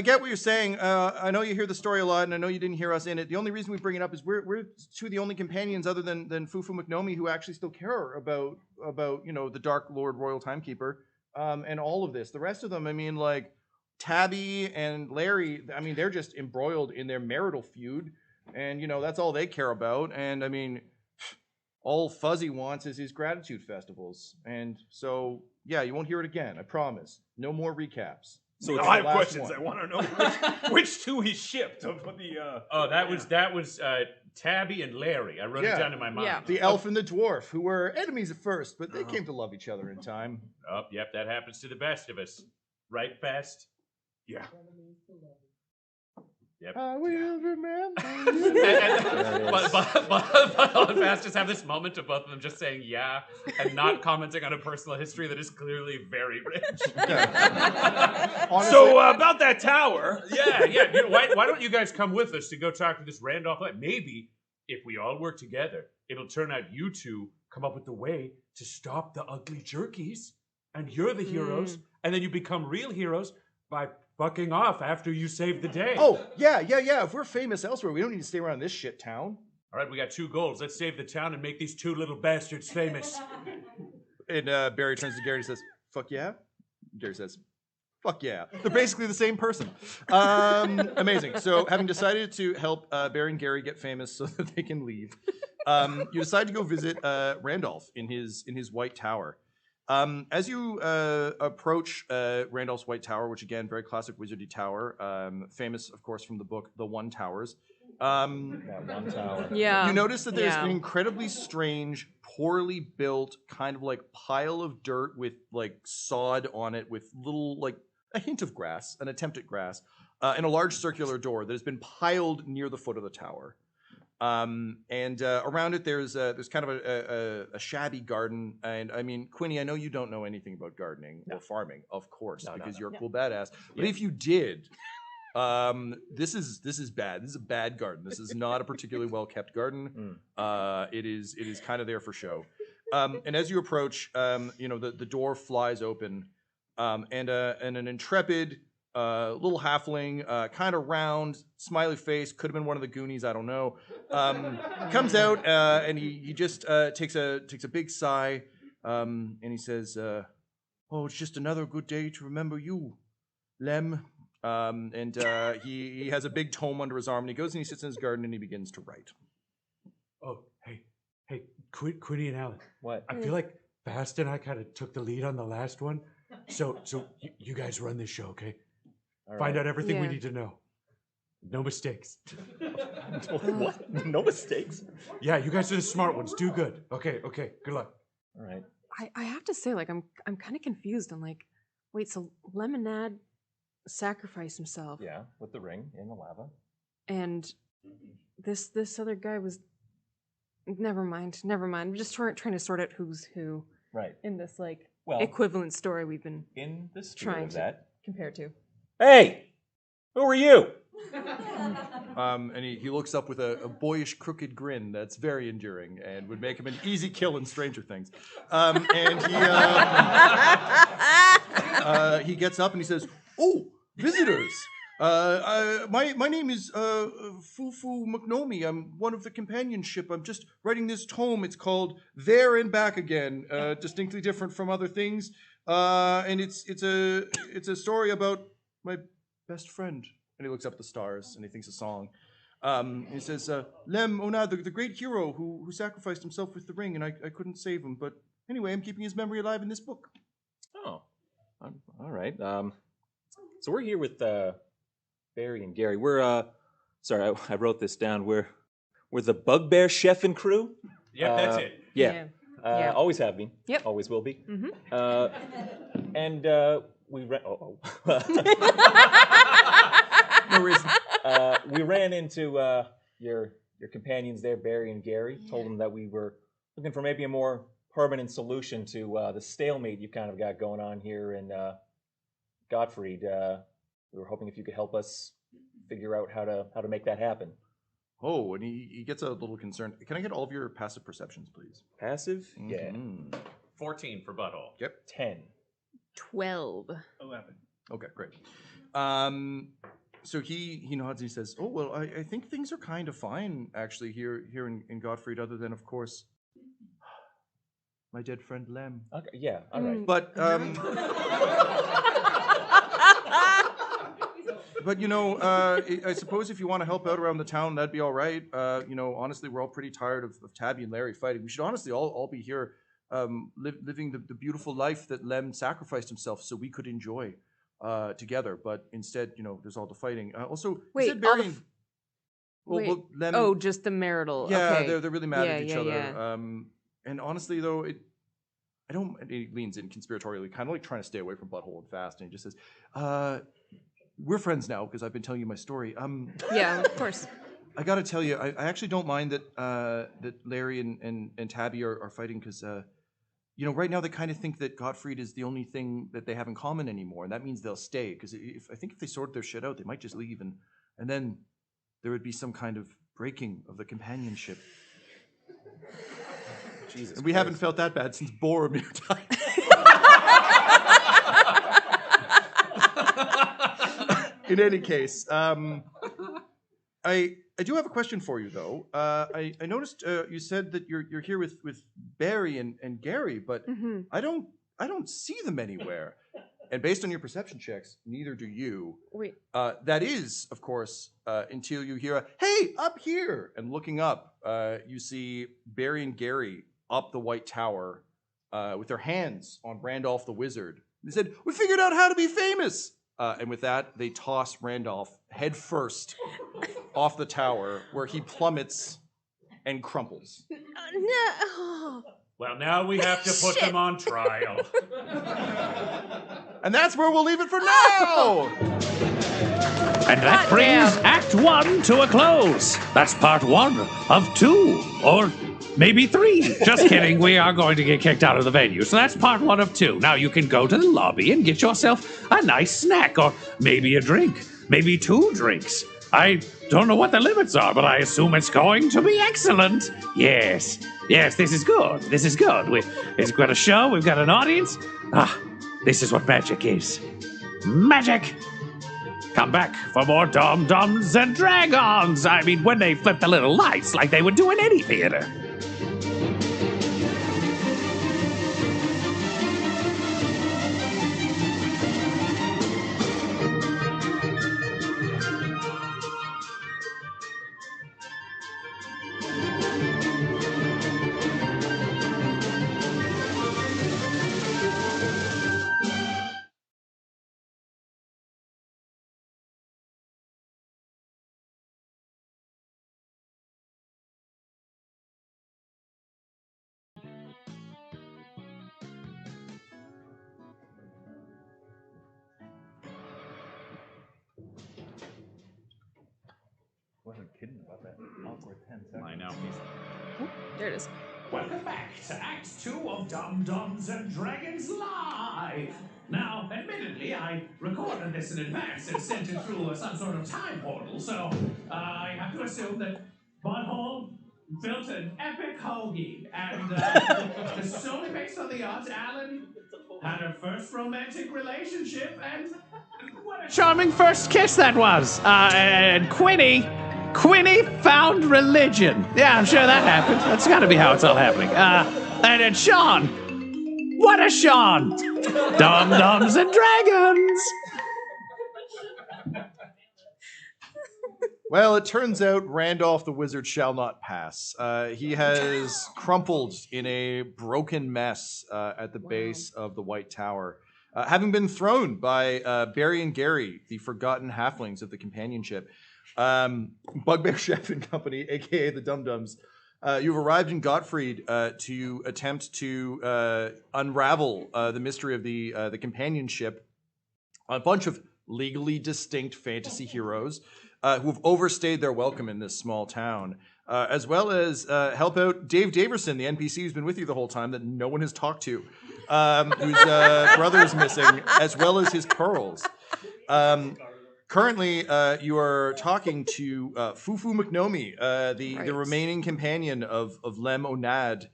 get what you're saying. I know you hear the story a lot, and I know you didn't hear us in it. The only reason we bring it up is we're two of the only companions other than Fufu Magnomi who actually still care about the Dark Lord Royal Timekeeper and all of this. The rest of them, I mean, like Tabby and Larry, I mean, they're just embroiled in their marital feud, and that's all they care about. And I mean, all Fuzzy wants is his gratitude festivals, and so yeah, you won't hear it again. I promise. No more recaps. So it's I the have last questions. one. I want to know which two he shipped of the. Oh, that was Tabby and Larry. I wrote it Yeah. down in my mind. Yeah. The elf and the dwarf, who were enemies at first, but they came to love each other in time. Oh, yep, that happens to the best of us. Right, Fast? Yeah. Yep. I will remember And, you. but and Fast just have this moment of both of them just saying yeah and not commenting on a personal history that is clearly very rich. Honestly, So about that tower. Yeah. You know, why don't you guys come with us to go talk to this Randolph? Maybe if we all work together, it'll turn out you two come up with the way to stop the ugly jerkies, and you're the heroes, and then you become real heroes by fucking off after you save the day. oh, yeah. If we're famous elsewhere, we don't need to stay around this shit town. All right, we got 2 goals. Let's save the town and make these 2 little bastards famous. And Barry turns to Gary and says, fuck yeah? Gary says, fuck yeah. They're basically the same person. Amazing. So having decided to help Barry and Gary get famous so that they can leave, you decide to go visit Randolph in his White Tower. As you approach Randolph's White Tower, which again, very classic wizardy tower, famous, of course, from the book The One Towers. That one tower. Yeah. You notice that there's yeah. an incredibly strange, poorly built kind of like pile of dirt with like sod on it with little like a hint of grass, an attempt at grass, and a large circular door that has been piled near the foot of the tower. And around it, there's kind of a shabby garden. And I mean, Quinny, I know you don't know anything about gardening or farming, of course, because you're a cool badass. But if you did, this is bad. This is a bad garden. This is not a particularly well kept garden. It is kind of there for show. And as you approach, the door flies open, and an intrepid little halfling, kind of round, smiley face, could have been one of the Goonies, I don't know, comes out and he just takes a big sigh, and he says, "Oh, it's just another good day to remember you, Lem." And he has a big tome under his arm, and he goes and he sits in his garden and he begins to write. Oh, hey, Quinny and Alan. What? I feel like Fast and I kind of took the lead on the last one. So you guys run this show, okay? All Find right. out everything we Yeah. need to know. No mistakes. What? No mistakes? Yeah, you guys are the smart ones. Do good. Okay. Good luck. All right. I have to say, like, I'm kind of confused. I'm like, wait, so Lemonade sacrificed himself, Yeah, with the ring in the lava. and this other guy was. Never mind. I'm just trying to sort out who's who Right. in this like Well, equivalent story we've been in the spirit trying of to that. compare to. Hey, who are you? And he looks up with a boyish, crooked grin that's very endearing and would make him an easy kill in Stranger Things. And he gets up and he says, "Oh, visitors! My name is Fufu McNomi. I'm one of the companionship. I'm just writing this tome. It's called There and Back Again, distinctly different from other things. And it's a story about my best friend." And he looks up at the stars and he thinks a song. He says, "Lem Onad, the great hero who sacrificed himself with the ring, and I couldn't save him. But anyway, I'm keeping his memory alive in this book." Oh, all right. So we're here with Barry and Gary. We're sorry, I wrote this down. We're the Bugbear Chef and crew. Yep, that's it. Yeah. Yeah. Always have been. Yep. Always will be. Mhm. And we ran. No reason. We ran into your companions there, Barry and Gary. Told them that we were looking for maybe a more permanent solution to the stalemate you kind of got going on here in Gottfried. We were hoping if you could help us figure out how to make that happen. Oh, and he gets a little concerned. Can I get all of your passive perceptions, please? Passive? Yeah. Mhm. 14 for butthole. Yep. 10. 12. 11. Okay, great. So he nods and he says, "Oh, well, I think things are kind of fine, actually, here in Gottfried, other than, of course, my dead friend Lem. Okay, yeah, all right. But, but I suppose if you want to help out around the town, that'd be all right. Honestly, we're all pretty tired of Tabby and Larry fighting. We should honestly all be here living the beautiful life that Lem sacrificed himself so we could enjoy together. But instead, there's all the fighting. Also, Wait, you said Barry and... Wait. Lem... Oh, just the marital. Yeah, okay. they're really mad Yeah, at each yeah, other. yeah. And honestly, though, he leans in conspiratorially, kind of like trying to stay away from Butthole and Fast, and he just says, we're friends now because I've been telling you my story. Yeah, of course. I got to tell you, I actually don't mind that that Larry and Tabby are fighting because, right now they kind of think that Gottfried is the only thing that they have in common anymore, and that means they'll stay. Because I think if they sort their shit out, they might just leave, and then there would be some kind of breaking of the companionship. Jesus, and we haven't felt that bad since Boromir died. In any case, I do have a question for you, though. I noticed you said that you're here with Barry and Gary, but I don't see them anywhere. And based on your perception checks, neither do you. Wait. That is, of course, until you hear a "Hey, up here!" And looking up, you see Barry and Gary up the White Tower with their hands on Randolph the Wizard. They said, "We figured out how to be famous." And with that, they toss Randolph head first off the tower, where he plummets and crumples. No. Well, now we have to put them on trial. And that's where we'll leave it for now! And that brings Act 1 to a close. That's part 1 of 2, or maybe 3. Just kidding, we are going to get kicked out of the venue. So that's part 1 of 2. Now you can go to the lobby and get yourself a nice snack, or maybe a drink, maybe 2 drinks. I don't know what the limits are, but I assume it's going to be excellent. Yes, this is good. This is good. It's got a show, we've got an audience. This is what magic is. Magic! Come back for more Dum-Dums and Dragons. I mean, when they flip the little lights like they would do in any theater. Wasn't kidding about that awkward 10 seconds. I know. There it is. Welcome back to Act 2 of Dum-Dums and Dragons Live. Now, admittedly, I recorded this in advance and sent it through some sort of time portal, so I have to assume that Butthole built an epic hoagie, and this is only based on the odds. Alan had her first romantic relationship, and what a charming first kiss that was. And Quinny found religion. Yeah, I'm sure that happened. That's got to be how it's all happening. And then Sean. What a Sean! Dum-Dums and Dragons! Well, it turns out Randolph the Wizard shall not pass. He has crumpled in a broken mess at the base of the White Tower, having been thrown by Barry and Gary, the forgotten halflings of the companionship. Bugbear Chef and Company, aka the Dum-Dums, you've arrived in Gottfried to attempt to unravel the mystery of the companionship. A bunch of legally distinct fantasy heroes who have overstayed their welcome in this small town, as well as help out Dave Daverson, the NPC who's been with you the whole time that no one has talked to, whose brother is missing, as well as his pearls. Currently, you are talking to Fufu McNomi, the remaining companion of Lem Onad,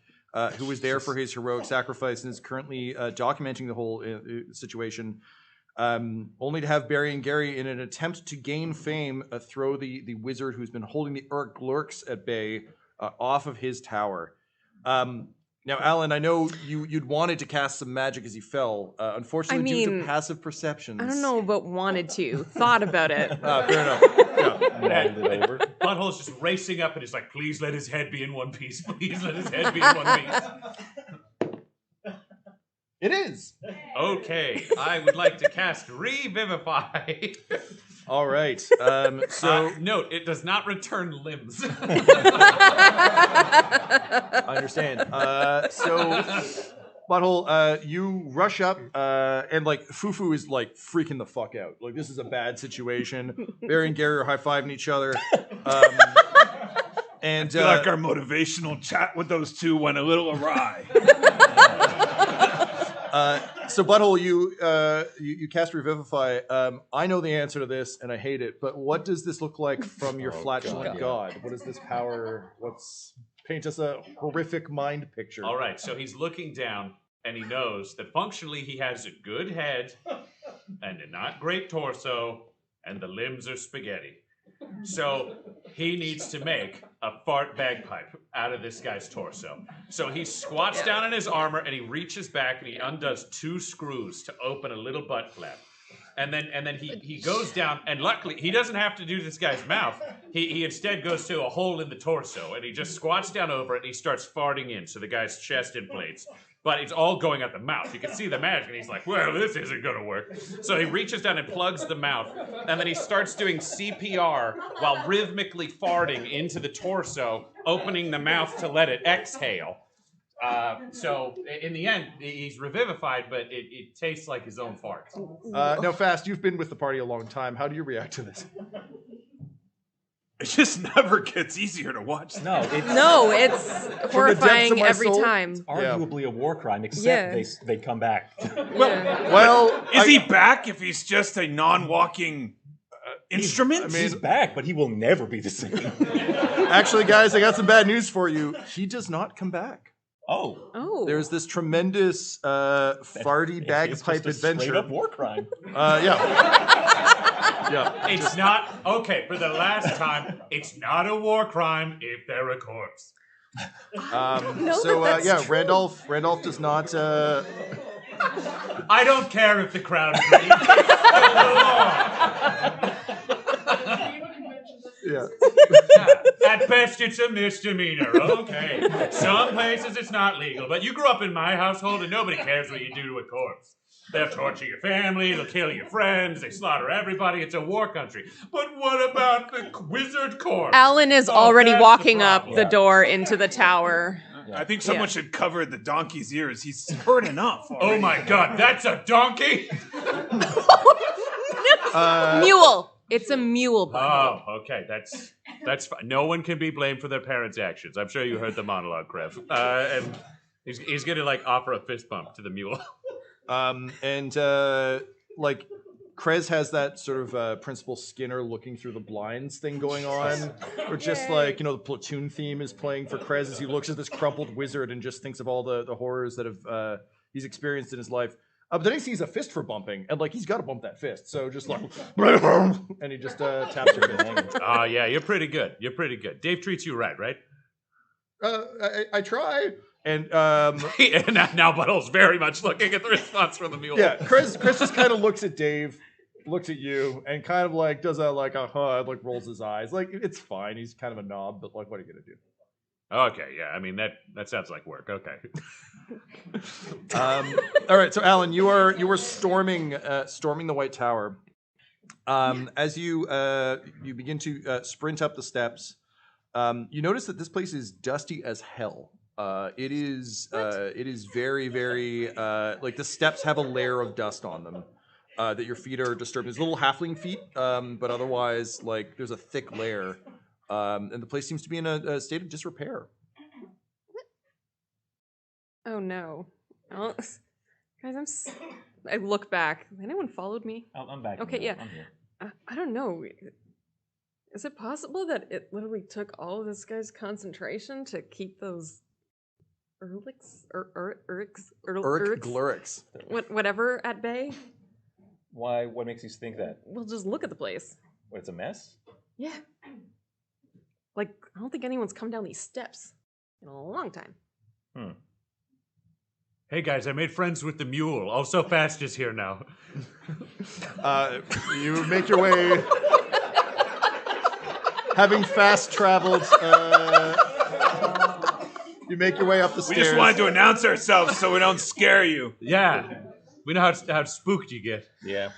who was there for his heroic sacrifice and is currently documenting the whole situation, only to have Barry and Gary, in an attempt to gain fame, throw the wizard who's been holding the Urk-Glurks at bay off of his tower. Now, Alan, I know you'd wanted to cast some magic as he fell. Unfortunately, due to passive perceptions. I don't know about wanted to. Thought about it. Fair enough. Yeah. Butthole's just racing up and he's like, please let his head be in one piece. Please let his head be in one piece. It is. Okay, I would like to cast Revivify. All right. So note, it does not return limbs. I understand. So Butthole, you rush up, and like Fufu is like freaking the fuck out. Like this is a bad situation. Barry and Gary are high-fiving each other. And I feel like our motivational chat with those two went a little awry. So Butthole, you cast Revivify. I know the answer to this, and I hate it. But what does this look like from your flatulent god? What is this power? Paint us a horrific mind picture. All right, so he's looking down, and he knows that functionally he has a good head and a not great torso, and the limbs are spaghetti. So he needs to make a fart bagpipe out of this guy's torso. So he squats down in his armor, and he reaches back, and he undoes 2 screws to open a little butt flap. And then he goes down, and luckily he doesn't have to do this guy's mouth. He instead goes to a hole in the torso, and he just squats down over it, and he starts farting in, so the guy's chest inflates. But it's all going out the mouth. You can see the magic, and he's like, well, this isn't gonna work. So he reaches down and plugs the mouth, and then he starts doing CPR while rhythmically farting into the torso, opening the mouth to let it exhale. So in the end, he's revivified, but it tastes like his own farts. Now, Fast, you've been with the party a long time. How do you react to this? It just never gets easier to watch. No, it's horrifying every soul, time. It's arguably a war crime, except they come back. Well, is he back if he's just a non-walking instrument? He's back, but he will never be the same. Actually, guys, I got some bad news for you. He does not come back. Oh. There's this tremendous farty bagpipe adventure. Straight up war crime. Yeah. It's not, okay, for the last time, it's not a war crime if they're a corpse. Randolph does not. I don't care if the crowd agrees. Yeah. At best, it's a misdemeanor. Okay. Some places it's not legal, but you grew up in my household and nobody cares what you do to a corpse. They'll torture your family, they'll kill your friends, they slaughter everybody. It's a war country. But what about the wizard corpse? Alan is already walking up the door into the tower. I think someone should cover the donkey's ears. He's heard enough already. Oh my god, that's a donkey? Mule. It's a mule, buddy. Oh, okay, that's fine. No one can be blamed for their parents' actions. I'm sure you heard the monologue, Krev. And he's gonna like offer a fist bump to the mule. Like Krez has that sort of Principal Skinner looking through the blinds thing going on, or just like, the platoon theme is playing for Krez as he looks at this crumpled wizard and just thinks of all the horrors that have he's experienced in his life. But then he sees a fist for bumping, and like he's got to bump that fist. So just like, and he just taps your fist. Oh yeah, you're pretty good. Dave treats you right? I try. And now Butthole's very much looking at the response from the mule. Yeah, Chris just kind of looks at Dave, looks at you, and kind of like does like rolls his eyes. Like it's fine. He's kind of a knob, but like, what are you gonna do? Okay, yeah. I mean that sounds like work. Okay. All right. So Alan, you were storming the White Tower. As you begin to sprint up the steps, you notice that this place is dusty as hell. It is very, very like the steps have a layer of dust on them that your feet are disturbed. There's little halfling feet, but otherwise, like there's a thick layer, and the place seems to be in a state of disrepair. Oh no, guys! I look back. Anyone followed me? I'm back. Okay, yeah. I'm here. I don't know. Is it possible that it literally took all of this guy's concentration to keep those Glurix. Whatever at bay? Why? What makes you think that? Well, just look at the place. What, it's a mess? Yeah. Like, I don't think anyone's come down these steps in a long time. Hey guys, I made friends with the mule. Also, Fast is here now. You make your way, having fast traveled. You make your way up the stairs. We just wanted to announce ourselves so we don't scare you. Yeah, we know how spooked you get. Yeah.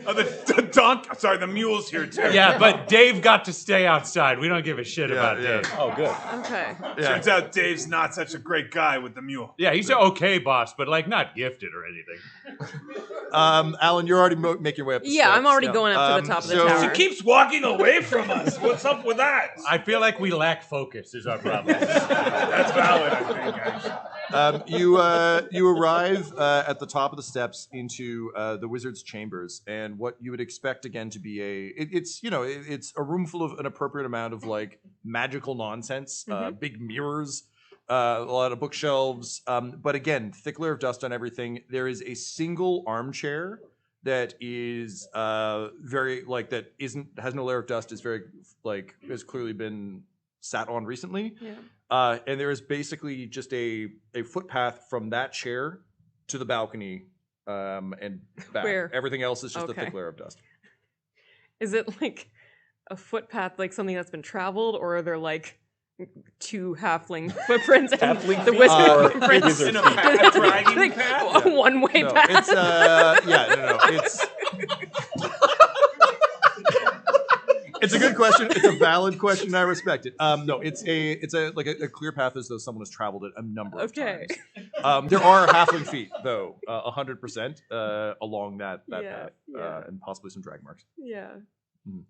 The mule's here too. Yeah, but Dave got to stay outside. We don't give a shit about Dave. Oh, good. Okay. Turns out Dave's not such a great guy with the mule. Yeah, he's an okay boss, but like not gifted or anything. Alan, you're already making your way up the Yeah, steps. I'm already going up to the top of the so- tower. She keeps walking away from us. What's up with that? I feel like we lack focus is our problem. That's valid, I think, actually. You arrive at the top of the steps into the wizard's chambers, and what you would expect again to be it's a room full of an appropriate amount of like magical nonsense, big mirrors, a lot of bookshelves, but again, thick layer of dust on everything. There is a single armchair that is very like has no layer of dust. Is very like has clearly been sat on recently. Yeah. And there is basically just a footpath from that chair to the balcony and back. Where? Everything else is just a Okay. thick layer of dust. Is it like a footpath, like something that's been traveled, or are there like two halfling footprints and Halfling the feet wizard or footprints? wizard In a feet? dragging Like, path? a one-way No, path. it's it's a good question. It's a valid question. I respect it. No, it's a clear path as though someone has traveled it a number of Okay. times. There are halfling feet though, 100% along that Yeah, path, yeah. and possibly some drag marks. Yeah. Mm.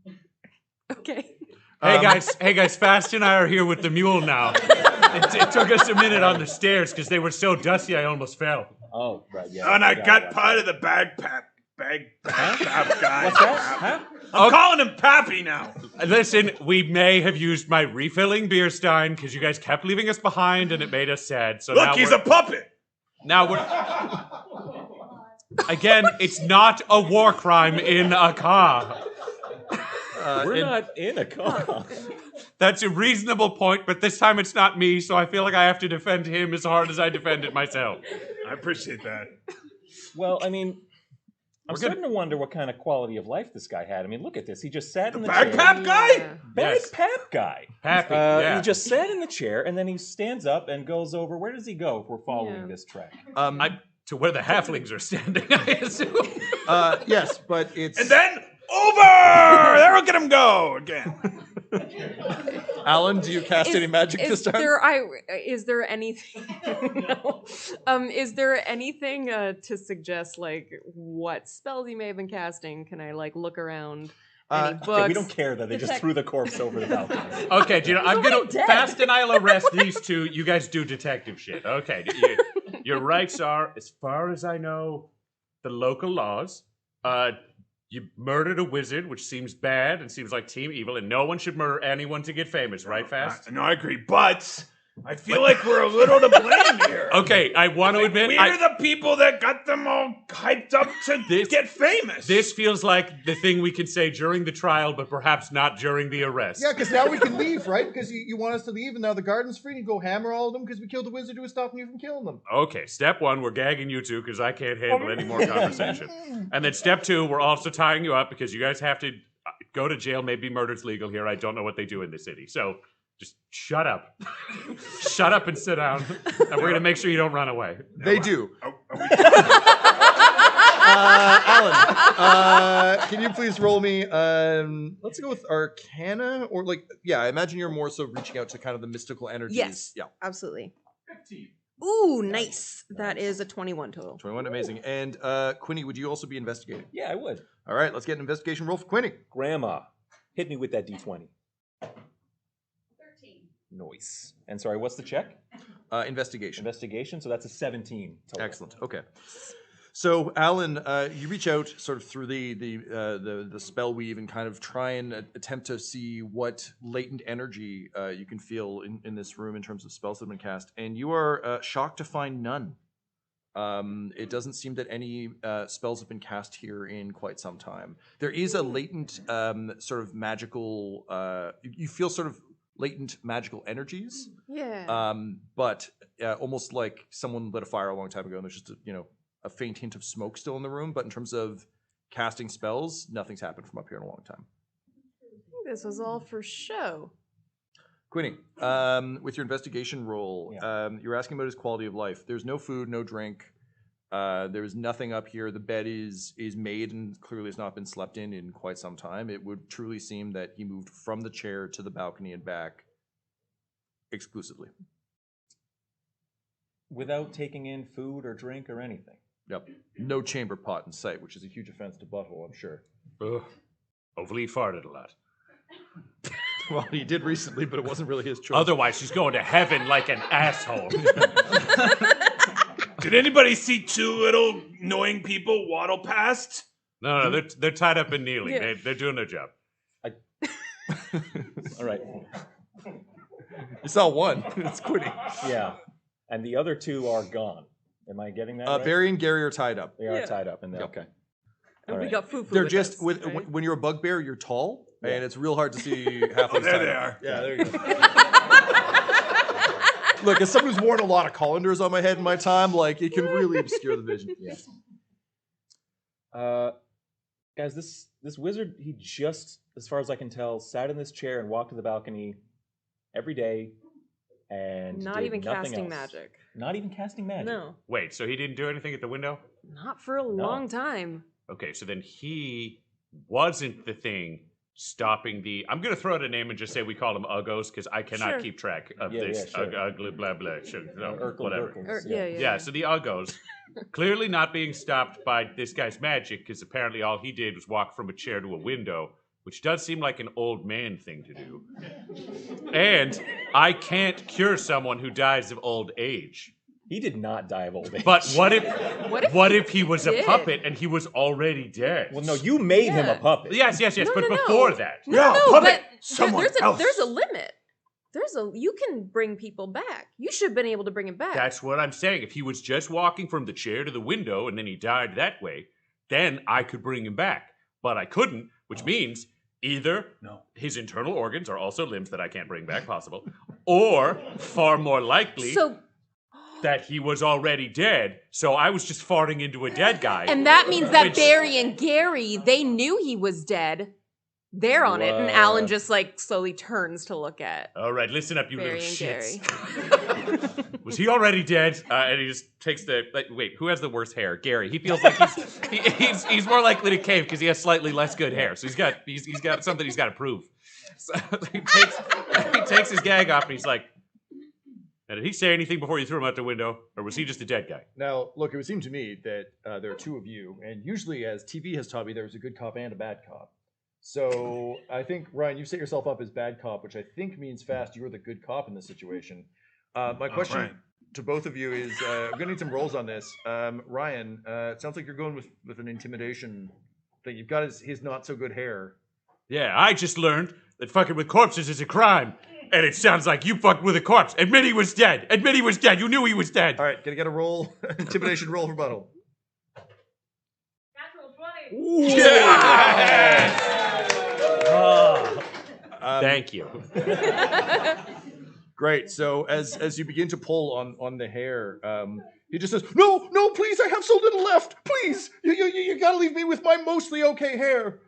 Okay. Hey guys, Fast and I are here with the mule now. It took us a minute on the stairs because they were so dusty I almost fell. Oh, right, yeah. And I got it. part of the bag pap guy. What's that? Huh? I'm calling him Pappy now. Listen, we may have used my refilling beer stein because you guys kept leaving us behind and it made us sad. So now Look, he's a puppet. now we're again. It's not a war crime in a car. We're not in a car. That's a reasonable point, but this time it's not me, so I feel like I have to defend him as hard as I defended myself. I appreciate that. Well, I mean, I'm starting to wonder what kind of quality of life this guy had. I mean, look at this. He just sat in the Bag chair. pap guy? Yeah. Bag Yes. pap guy. Pappy, yeah. He just sat in the chair, and then he stands up and goes over. Where does he go if we're following Yeah. this track? To where the halflings are standing, I assume. Yes, but it's And then over! There, look at him go again. Alan. Do you cast any magic this time? Is there anything? No. Is there anything to suggest like what spells he may have been casting? Can I like look around? Any books? Yeah, we don't care that they just threw the corpse over the balcony. Okay, do you know, I'm already gonna dead. Fast and I'll arrest these two. You guys do detective shit. Okay, your rights are, as far as I know, the local laws. You murdered a wizard, which seems bad and seems like team evil, and no one should murder anyone to get famous, right, Fast? No, I agree, but I feel like we're a little to blame here. Okay, I want to admit, We're the people that got them all hyped up to get famous. this feels like the thing we can say during the trial, but perhaps not during the arrest. Yeah, because now we can leave, right? Because you want us to leave, and now the garden's free. You go hammer all of them because we killed the wizard who was stopping you from killing them. Okay, step one, we're gagging you two because I can't handle any more conversation. And then step two, we're also tying you up because you guys have to go to jail. Maybe murder's legal here. I don't know what they do in the city. So just shut up. Shut up and sit down. And we're going to make sure you don't run away. They do. Are we- Alan, can you please roll me? Let's go with Arcana, or like, yeah. I imagine you're more so reaching out to kind of the mystical energies. Yes. Yeah. Absolutely. 15. Ooh, nice. That is a 21 total. 21, amazing. And Quinny, would you also be investigating? Yeah, I would. All right, let's get an investigation roll for Quinny. Grandma, hit me with that D20. 13. Nice. And sorry, what's the check? Investigation. Investigation. So that's a 17 total. Excellent. Okay. So, Alan, you reach out sort of through the spell weave and kind of try and attempt to see what latent energy you can feel in this room in terms of spells that have been cast, and you are shocked to find none. It doesn't seem that any spells have been cast here in quite some time. There is a latent sort of magical. You feel sort of latent magical energies. Yeah. But almost like someone lit a fire a long time ago, and there's just a faint hint of smoke still in the room, but in terms of casting spells, nothing's happened from up here in a long time. This was all for show. Quinny, with your investigation roll, you're asking about his quality of life. There's no food, no drink. There's nothing up here. The bed is made and clearly has not been slept in quite some time. It would truly seem that he moved from the chair to the balcony and back exclusively. Without taking in food or drink or anything. Yep. No chamber pot in sight, which is a huge offense to Butthole, I'm sure. Ugh. Hopefully he farted a lot. Well, he did recently, but it wasn't really his choice. Otherwise, he's going to heaven like an asshole. Did anybody see two little annoying people waddle past? No, they're tied up and kneeling. Yeah. They're doing their job. All right. You saw one. It's quitting. Yeah. And the other two are gone. Am I getting that right? Barry and Gary are tied up. They are tied up. And Yep. okay. And All we right. got foo-foo They're with just, us, with, right? when you're a bugbear, you're tall, and it's real hard to see halfway. Oh, there they are. Yeah, there you go. Look, as someone who's worn a lot of colanders on my head in my time, like, it can really obscure the vision. Yeah. Guys, this wizard, he just, as far as I can tell, sat in this chair and walked to the balcony every day and Not did even nothing casting else. magic. Not even casting magic. No, Wait, so he didn't do anything at the window? not for a long time. Okay, so then he wasn't the thing stopping the... I'm going to throw out a name and just say we call him Uggos, because I cannot Sure. keep track of Yeah, this. yeah, sure. Ugly, blah, blah, sure, no, Urkel, whatever. Urkels, Yeah. So the Uggos, clearly not being stopped by this guy's magic, because apparently all he did was walk from a chair to a window, which does seem like an old man thing to do. And I can't cure someone who dies of old age. He did not die of old age. But what if he he was did? a puppet and he was already dead? Well, no, you made him a puppet. Yes, No, but no, before no. that. No, puppet. but Someone else. there's a limit. You can bring people back. You should have been able to bring him back. That's what I'm saying. If he was just walking from the chair to the window and then he died that way, then I could bring him back. But I couldn't, which means either his internal organs are also limbs that I can't bring back, possible, or far more likely that he was already dead, so I was just farting into a dead guy. And that means that Which- Barry and Gary, they knew he was dead. They're on it, and Alan just like slowly turns to look at All right, listen up, you Barry little and shits. Gary. Was he already dead? And he just takes the... wait, who has the worst hair? Gary. He feels like he's more likely to cave because he has slightly less good hair. So he's got something he's got to prove. So he takes his gag off and he's like, now, did he say anything before you threw him out the window? Or was he just a dead guy? Now, look, it would seem to me that there are two of you, and usually, as TV has taught me, there's a good cop and a bad cop. So I think, Ryan, you set yourself up as bad cop, which I think means fast you're the good cop in this situation. My question to both of you is, I'm going to need some rolls on this. Ryan, it sounds like you're going with an intimidation thing. You've got his not-so-good hair. Yeah, I just learned that fucking with corpses is a crime. And it sounds like you fucked with a corpse. Admit he was dead. Admit he was dead. You knew he was dead. All right, gonna get a roll, intimidation roll for Butthole. Natural 20. Thank you. Great. So as you begin to pull on the hair, he just says, "No, please! I have so little left. Please, you gotta leave me with my mostly okay hair.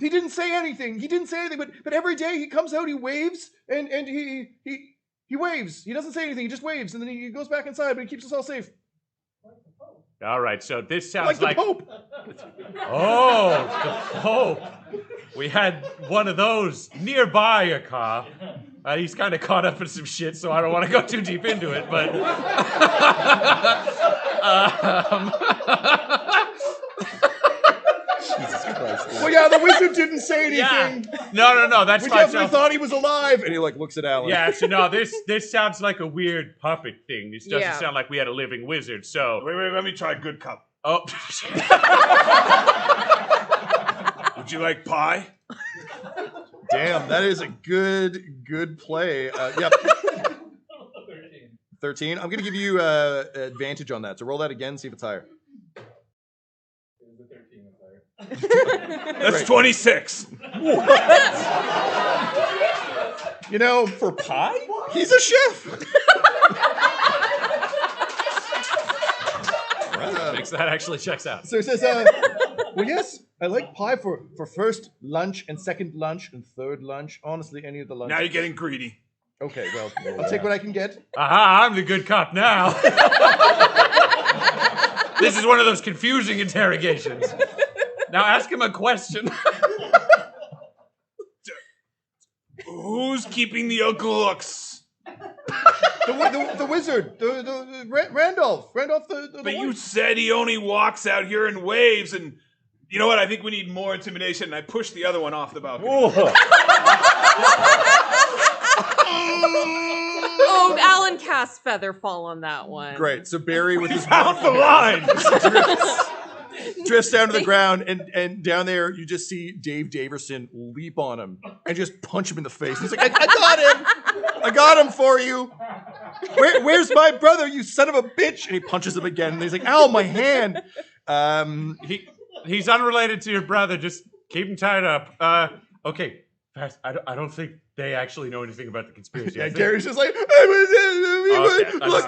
He didn't say anything. But every day he comes out, he waves, and he waves. He doesn't say anything. He just waves, and then he goes back inside, but he keeps us all safe. All right, so this sounds Like the Pope. Oh, the Pope. We had one of those nearby a cop. He's kind of caught up in some shit, so I don't want to go too deep into it, but... Jesus Christ. Well, yeah, the wizard didn't say anything. Yeah. No, that's We fine. definitely thought he was alive. And he looks at Alan. Yeah, so no, this sounds like a weird puppet thing. This doesn't Yeah. sound like we had a living wizard, so... Wait, let me try good cop. Oh. Would you like pie? Damn, that is a good play. Yep. 13. I'm going to give you advantage on that. So roll that again, see if it's higher. That's 26. You know, For pie? he's a chef. Thanks, that actually checks out. So he says, well, yes, I like pie for first lunch and second lunch and third lunch. Honestly, any of the lunches. Now you're getting greedy. Okay, well, I'll take what I can get. Aha, I'm the good cop now. This is one of those confusing interrogations. Now ask him a question. Who's keeping the Uglooks? The wizard, Randolph the But you wife. said he only walks out here in waves, and you know what? I think we need more intimidation, and I pushed the other one off the balcony. Oh, Alan cast Featherfall on that one. Great. So Barry with his Out the line! drifts down to the ground, and down there you just see Dave Daverson leap on him and just punch him in the face. He's like, I got him! I got him for you! Where's my brother, you son of a bitch? And he punches him again, and he's like, ow, my hand! He's unrelated to your brother. Just keep him tied up. Okay, fast. I don't think they actually know anything about the conspiracy. Yeah, Gary's just like, look,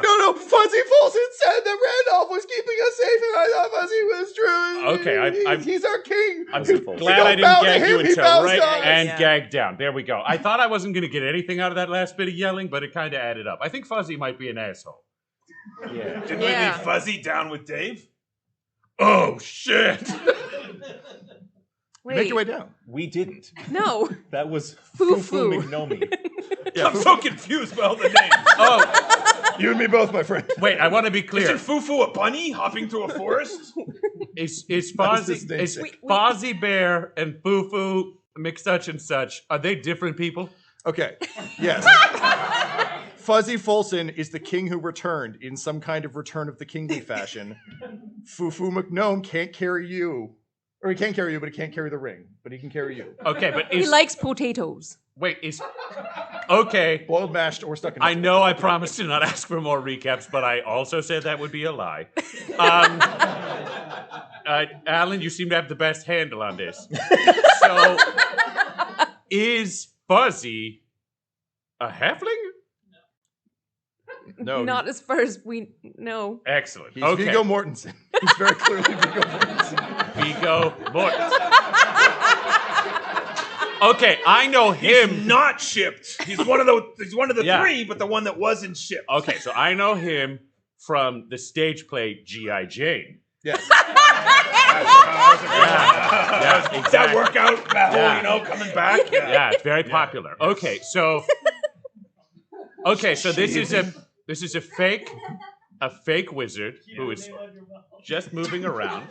no, Fuzzy Folsom said that Randolph was keeping us safe, and I thought Fuzzy was true. Okay, he's our king. I'm glad I didn't gag you until right and gag down. There we go. I thought I wasn't going to get anything out of that last bit of yelling, but it kind of added up. I think Fuzzy might be an asshole. Yeah. Did we leave Fuzzy down with Dave? Oh, shit! Wait. Make your way down. We didn't. No. That was Foo-foo. McNomi. Yeah, I'm so confused by all the names. Oh, you and me both, my friend. wait, I want to be clear. Isn't Foo-Foo a bunny hopping through a forest? Is That is his Fozzie Bear and Foo-Foo McSuch and such, are they different people? Okay, yes. Fuzzy Folsom is the king who returned in some kind of Return of the Kingly fashion. Foo-Foo McNome can't carry you. Or he can carry you, but he can't carry the ring. But he can carry you. Okay, but He likes potatoes. wait, is okay. Boiled, mashed, or stuck in I know I promised to not ask for more recaps, but I also said that would be a lie. Alan, you seem to have the best handle on this. So, is Fuzzy a halfling? No. Not as far as we know. Excellent. He's okay. Viggo Mortensen. He's very clearly Viggo Mortensen. Viggo Mortensen. Okay, I know him. He's not shipped. He's one of the Yeah. three, but the one that wasn't shipped. Okay, so I know him from the stage play G.I. Jane. Yes. Yeah, Did that exactly. work out? That whole, Yeah. coming back? Yeah, it's very popular. Okay, so this is a fake wizard who is just moving around,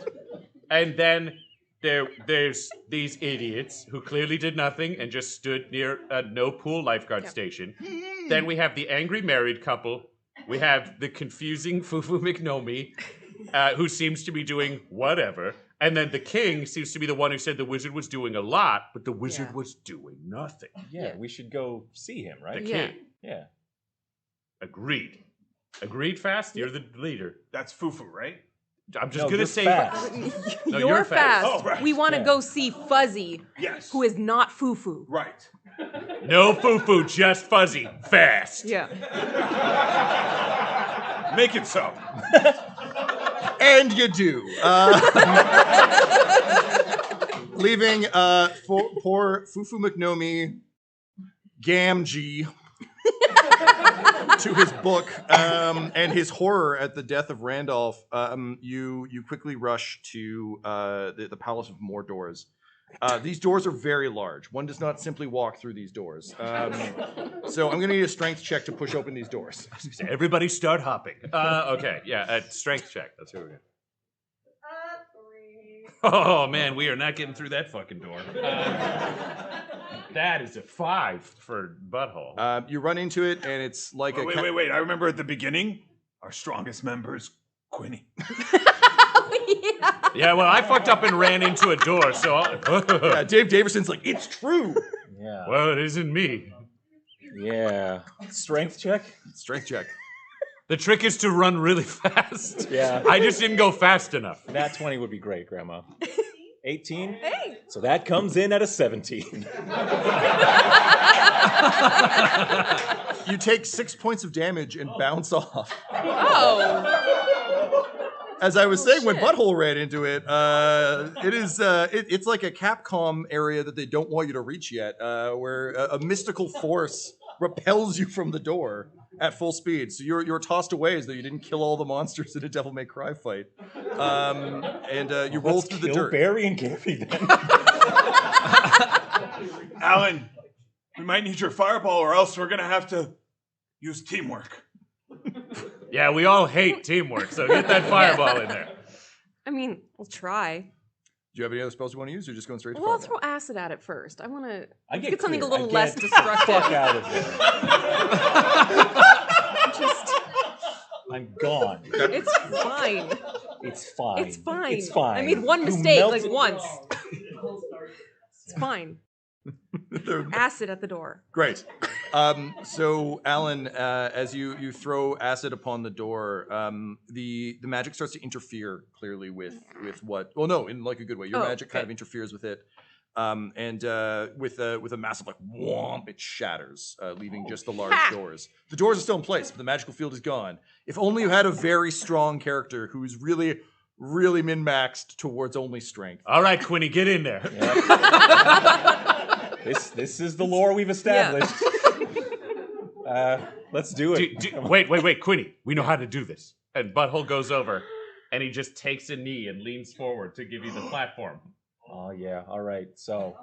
and then there's these idiots who clearly did nothing and just stood near a no pool lifeguard station. Then we have the angry married couple. We have the confusing Foo-Foo McNomi, who seems to be doing whatever. And then the king seems to be the one who said the wizard was doing a lot, but the wizard was doing nothing. Yeah, we should go see him, right? The king. Yeah. Agreed. Agreed fast? You're the leader. That's Foo-Foo, right? I'm just No, going to you're say fast. No, You're you're fast. fast. Oh, right. We want to Yeah. go see Fuzzy, Yes. who is not Foo-Foo. Right. No Foo-Foo, just Fuzzy. Fast. Yeah. Make it so. And you do. Leaving poor Foo-Foo McNomi Gamgee to his book and his horror at the death of Randolph, you quickly rush to the Palace of Mordor's. These doors are very large. One does not simply walk through these doors. So I'm going to need a strength check to push open these doors. Everybody start hopping. Okay, yeah, strength check. That's who we're going. 3. Oh, man, we are not getting through that fucking door. That is a 5 for butthole. You run into it, and it's like Wait. I remember at the beginning, our strongest member is Quinny. Yeah, well, I fucked up and ran into a door, so... Yeah, Dave Daverson's like, it's true. Yeah. Well, it isn't me. Yeah. Strength check? Strength check. The trick is to run really fast. Yeah. I just didn't go fast enough. Nat 20 would be great, Grandma. 18? Hey. So that comes in at a 17. You take 6 points of damage and bounce off. Oh. As I was saying, when Butthole ran into it, it's like a Capcom area that they don't want you to reach yet, where a mystical force repels you from the door, at full speed. So you're tossed away as though you didn't kill all the monsters in a Devil May Cry fight. And you roll through the dirt. Barry and Gary then. Alan, we might need your fireball, or else we're gonna have to use teamwork. Yeah, we all hate teamwork, so get that fireball in there. I mean, we'll try. Do you have any other spells you want to use, or just going straight to Well, I'll fireball? throw acid at it first. I want to get something a clear. little I less get destructive. Fuck out of here. Just, I'm gone. it's fine. It's fine. It's fine. It's fine. I made one You mistake, like melted- once. It's fine. Acid at the door. Great. So, Alan, as you throw acid upon the door, the magic starts to interfere clearly with what? Well, no, in like a good way. Your magic kind of interferes with it, and with a massive like whomp, it shatters, leaving just the large doors. The doors are still in place, but the magical field is gone. If only you had a very strong character who's really min-maxed towards only strength. All right, Quinny, get in there. This is the lore we've established. Let's do it. Wait, Quinny. We know how to do this. And Butthole goes over, and he just takes a knee and leans forward to give you the platform. Oh, yeah. All right. So,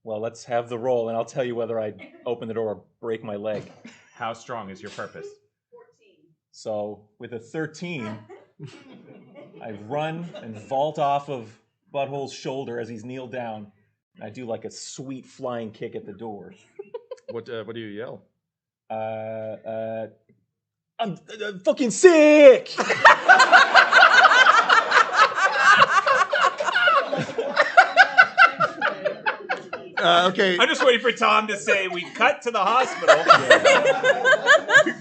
well, let's have the roll, and I'll tell you whether I open the door or break my leg. How strong is your purpose? 14. So, with a 13, I run and vault off of Butthole's shoulder as he's kneeled down. I do like a sweet flying kick at the door. What do you yell? I'm fucking sick! Okay. I'm just waiting for Tom to say, we cut to the hospital.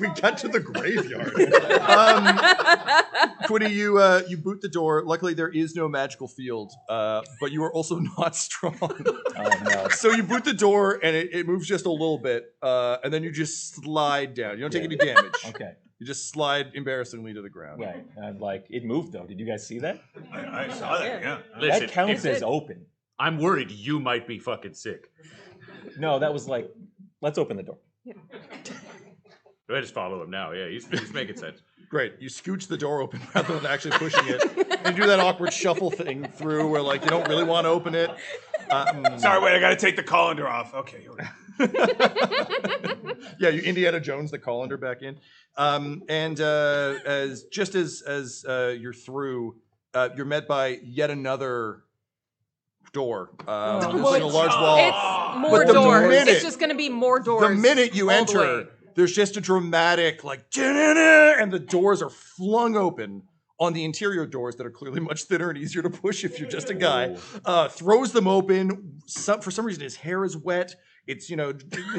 We cut to the graveyard. Quinny, you boot the door. Luckily, there is no magical field, but you are also not strong. Oh, no. So you boot the door, and it moves just a little bit, and then you just slide down. You don't take any damage. Okay. You just slide embarrassingly to the ground. Right. I'm like, it moved, though. Did you guys see that? I saw that, yeah. Listen, That counts as open. I'm worried you might be fucking sick. No, that was like, let's open the door. I just follow him now. Yeah, he's making sense. Great. You scooch the door open rather than actually pushing it. And do that awkward shuffle thing through where, like, you don't really want to open it. Sorry, wait, I gotta take the colander off. Okay, here we go. Yeah, you Indiana Jones the colander back in. And as you're through, you're met by yet another door. Looks like a large wall. It's more the doors. minute- It's just going to be more doors. The minute you all the enter, way. there's just a dramatic like, and the doors are flung open on the interior doors that are clearly much thinner and easier to push if you're just a guy. Throws them open. For some reason, his hair is wet. It's, he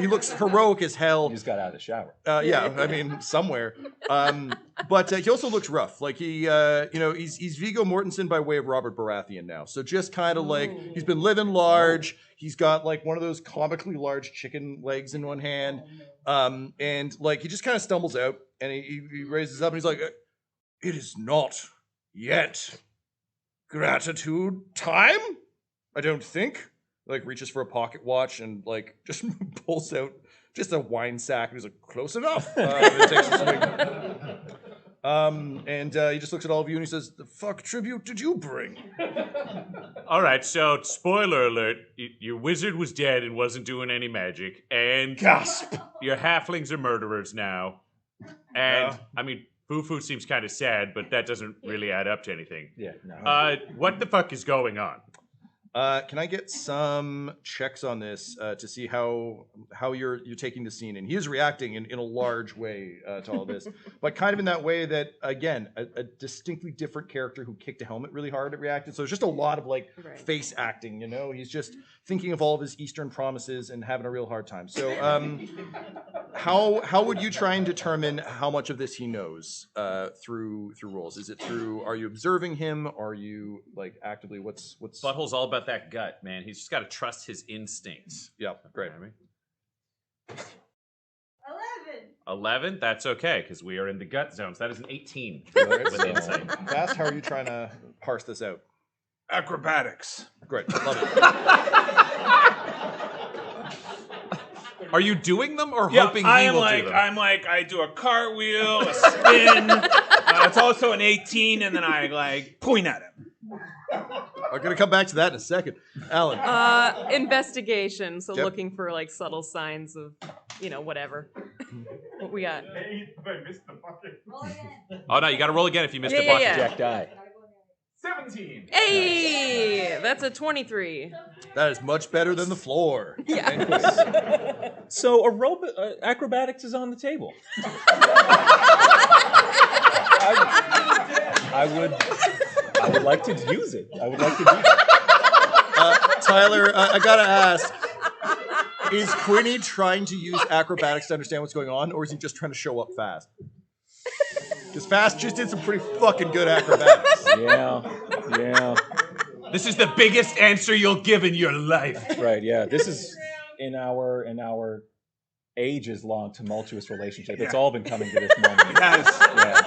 looks heroic as hell. He just got out of the shower. Yeah, I mean, somewhere. But he also looks rough. Like he's Viggo Mortensen by way of Robert Baratheon now. So just kind of like, he's been living large. He's got like one of those comically large chicken legs in one hand. And like, he just kind of stumbles out and he raises up and he's like, it is not yet gratitude time, I don't think. Like reaches for a pocket watch and like just pulls out just a wine sack and he's like, close enough. And takes a swing. And he just looks at all of you and he says, the fuck tribute did you bring? All right, so spoiler alert, your wizard was dead and wasn't doing any magic, and gasp. Your halflings are murderers now. And I mean, Fufu seems kind of sad, but that doesn't really add up to anything. Yeah, no. What the fuck is going on? Can I get some checks on this to see how you're taking the scene? And he is reacting in a large way to all this, but kind of in that way that, again, a distinctly different character who kicked a helmet really hard reacted. So there's just a lot of like face acting, He's just thinking of all of his Eastern promises and having a real hard time. So how would you try and determine how much of this he knows through rolls? Is it through, are you observing him? Are you like actively, what's Butthole's all about that gut, man. He's just got to trust his instincts. Yeah, great. 11? That's okay, because we are in the gut zones. That is an 18 Right, with so, insight. Fast, how are you trying to parse this out? Acrobatics. Great, love it. Are you doing them or Yeah, hoping I he am will like, do them? I do a cartwheel, a spin. It's also an 18, and then I like point at him. We're gonna come back to that in a second. Alan. Investigation. So Yep. looking for like subtle signs of, whatever. What we got? Oh no, you got to roll again if you missed a Yeah, bucket. yeah. Jack die. 17. Hey, that's a 23. That is much better than the floor. Yeah. So acrobatics is on the table. I would like to use it. I would like to do that. Tyler, I gotta ask, is Quinny trying to use acrobatics to understand what's going on, or is he just trying to show up fast? Because Fast just did some pretty fucking good acrobatics. Yeah. This is the biggest answer you'll give in your life. Right, yeah. This is in our ages-long tumultuous relationship. It's all been coming to this moment. Yes. Yeah.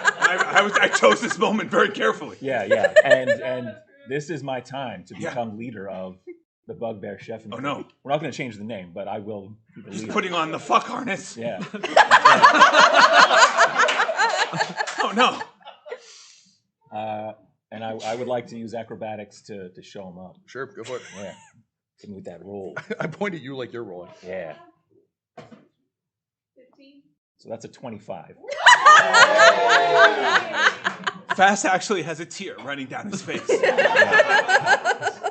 I chose this moment very carefully. Yeah. And this is my time to become leader of the Bugbear Chef. Oh no. We're not going to change the name, but I will be the He's leader. putting on the fuck harness. Yeah. Oh no. And I would like to use acrobatics to show him up. Sure, go for it. Yeah. Hit me with that roll. I point at you like you're rolling. Yeah. 15. So that's a 25. Fast actually has a tear running down his face.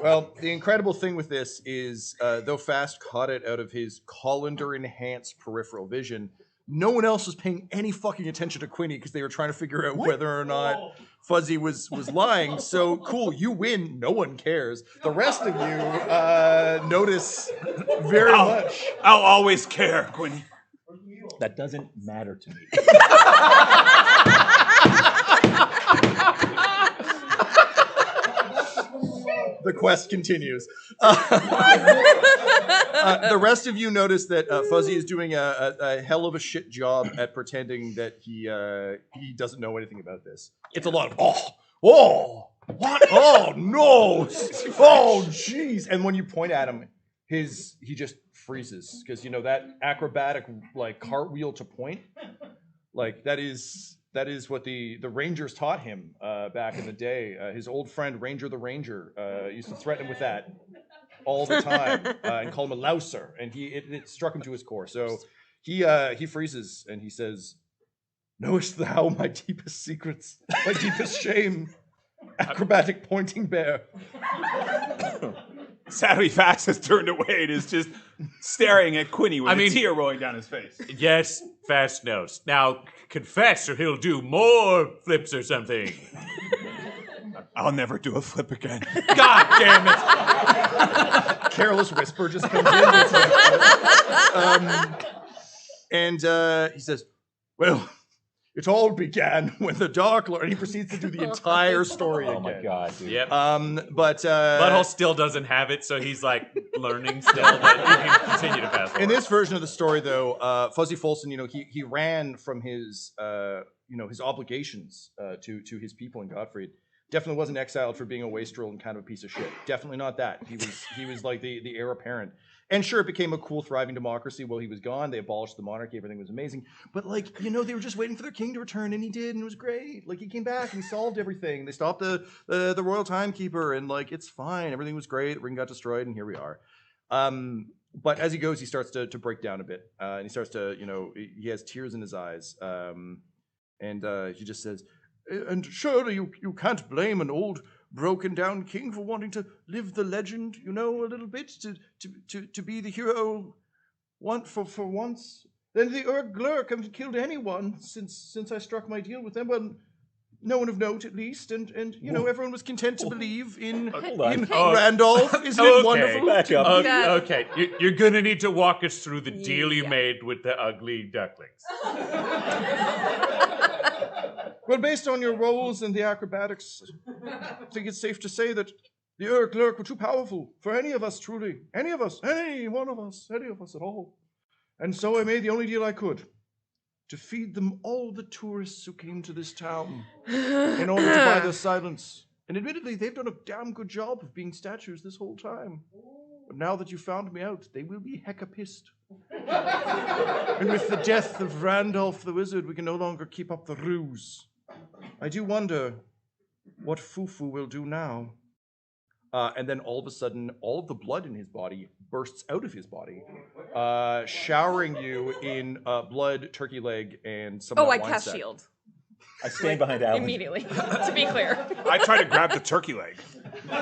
Well, the incredible thing with this is, though Fast caught it out of his colander-enhanced peripheral vision, no one else was paying any fucking attention to Quinny because they were trying to figure out whether or not Fuzzy was lying. So, cool, you win. No one cares. The rest of you notice very much. I'll always care, Quinny. That doesn't matter to me. The quest continues. The rest of you notice that Fuzzy is doing a hell of a shit job at pretending that he doesn't know anything about this. It's a lot of what? Oh no! Oh jeez! And when you point at him, he just freezes because that acrobatic like cartwheel to point, like that is what the Rangers taught him back in the day. His old friend Ranger the Ranger used to threaten him with that all the time and call him a louser, and it struck him to his core. So he freezes and he says, "Knowest thou my deepest secrets, my deepest shame, acrobatic pointing bear?" Sadly, Fast has turned away and is just staring at Quinny with a tear rolling down his face. Yes, Fast knows. Now, confess or he'll do more flips or something. I'll never do a flip again. God damn it. Careless whisper just comes in. And he says, "Well, it all began when the Dark Lord," and he proceeds to do the entire story again. Oh my god, dude. Yep. But Butthole still doesn't have it, so he's like learning still, but you can continue to fast forward. in this version of the story, though, Fuzzy Folsom, he ran from his his obligations to his people in Godfrey. Definitely wasn't exiled for being a wastrel and kind of a piece of shit. Definitely not that. He was like the heir apparent. And sure, it became a cool, thriving democracy while he was gone. They abolished the monarchy. Everything was amazing. But, they were just waiting for their king to return, and he did, and it was great. He came back, and he solved everything. They stopped the royal timekeeper, and, it's fine. Everything was great. The ring got destroyed, and here we are. But as he goes, he starts to break down a bit. And he starts to, he has tears in his eyes. And he just says, "And surely you can't blame an old broken down king for wanting to live the legend, a little bit, to be the hero for once. Then the Glurk haven't killed anyone since I struck my deal with them. Well, no one of note, at least, and everyone was content to believe in Randolph. Isn't it wonderful?" Back up. Okay, you're gonna need to walk us through the deal you made with the ugly ducklings. Well, based on your roles and the acrobatics, I think it's safe to say that the Glurk were too powerful for any of us, truly. Any of us, any one of us, any of us at all. And so I made the only deal I could, to feed them all the tourists who came to this town in order to buy their silence. And admittedly, they've done a damn good job of being statues this whole time. But now that you found me out, they will be hecka pissed. And with the death of Randolph the Wizard, we can no longer keep up the ruse. I do wonder what Fufu will do now. And then all of a sudden, all of the blood in his body bursts out of his body, showering you in blood, turkey leg, and some Oh, of I that wine cast sack. shield. I stand behind Alan. Immediately, to be clear. I try to grab the turkey leg. All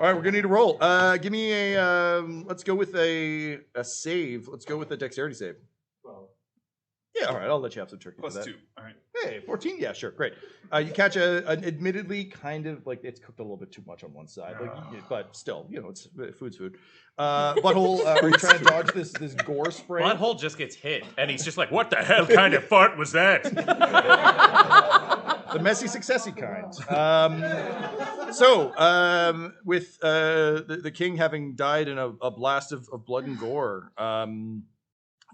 right, we're gonna need a roll. Give me a. Let's go with a save. Let's go with a dexterity save. Yeah, all right. I'll let you have some turkey. Plus for that. 2. All right. Hey, 14. Yeah, sure, great. You catch an admittedly kind of like it's cooked a little bit too much on one side, but still, it's food's food. Butthole, are you trying to dodge this gore spray? Butthole just gets hit, and he's just like, "What the hell kind of fart was that?" The messy, successy kind. With the king having died in a blast of blood and gore,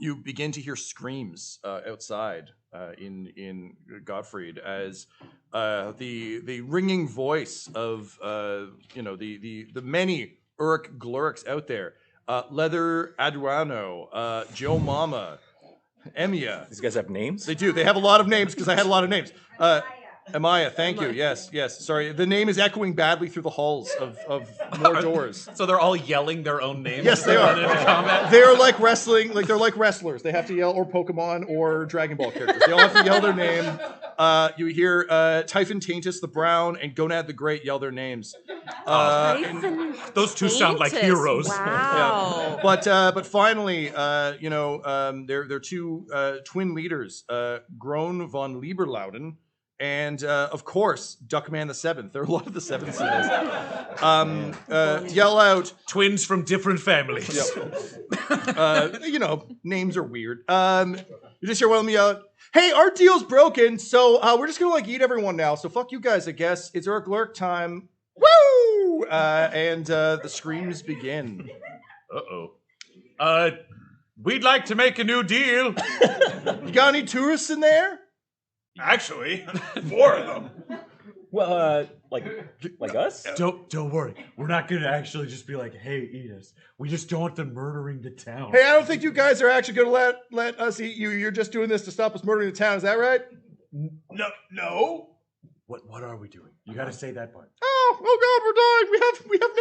you begin to hear screams outside in Gottfried as the ringing voice of the many Uruk Gluriks out there, Leather Aduano, Joe Mama, Emia. These guys have names? They do. They have a lot of names because I had a lot of names. Amaya, thank you. Yes. Sorry, the name is echoing badly through the halls of more doors. So they're all yelling their own names. Yes, they are. Into combat. They're like wrestling, they're like wrestlers. They have to yell, or Pokemon, or Dragon Ball characters. They all have to yell their name. You hear Typhon Taintus the Brown and Gonad the Great yell their names. Those two sound like heroes. Wow. Yeah. But finally, they're two twin leaders, Groen von Lieberlauden. And of course, Duckman the Seventh. There are a lot of the Sevenths in this. Yell out, twins from different families. Yep. Names are weird. You just hear one of them yell out, "Hey, our deal's broken, so we're just gonna eat everyone now. So fuck you guys, I guess. It's Uruk Glurk time. Woo!" And the screams begin. We'd like to make a new deal. You got any tourists in there? Actually, 4 of them. Well, like us? Don't worry. We're not gonna actually just be like, "Hey, eat us." We just don't want them murdering the town. Hey, I don't think you guys are actually gonna let us eat you. You're just doing this to stop us murdering the town. Is that right? No. What are we doing? You gotta say that part. Oh God, we're dying. We have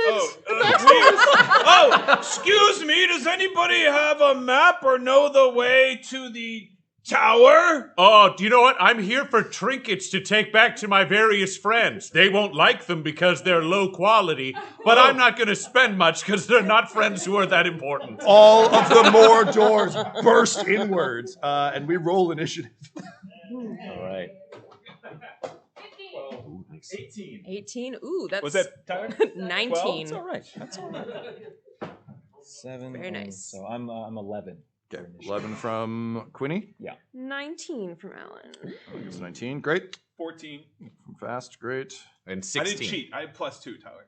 names. Excuse me. Does anybody have a map or know the way to the tower? Oh, do you know what? I'm here for trinkets to take back to my various friends. They won't like them because they're low quality, but I'm not going to spend much because they're not friends who are that important. All of the more doors burst inwards, and we roll initiative. All right. 18. Ooh, that's Was that Tyler? 19. 12? That's all right. That's all right. 7. Very nice. So I'm 11. Okay, 11 from Quinny. Yeah. 19 from Alan. It's 19. Great. 14. From Fast. Great. And I 16. didn't cheat. I had +2, Tyler.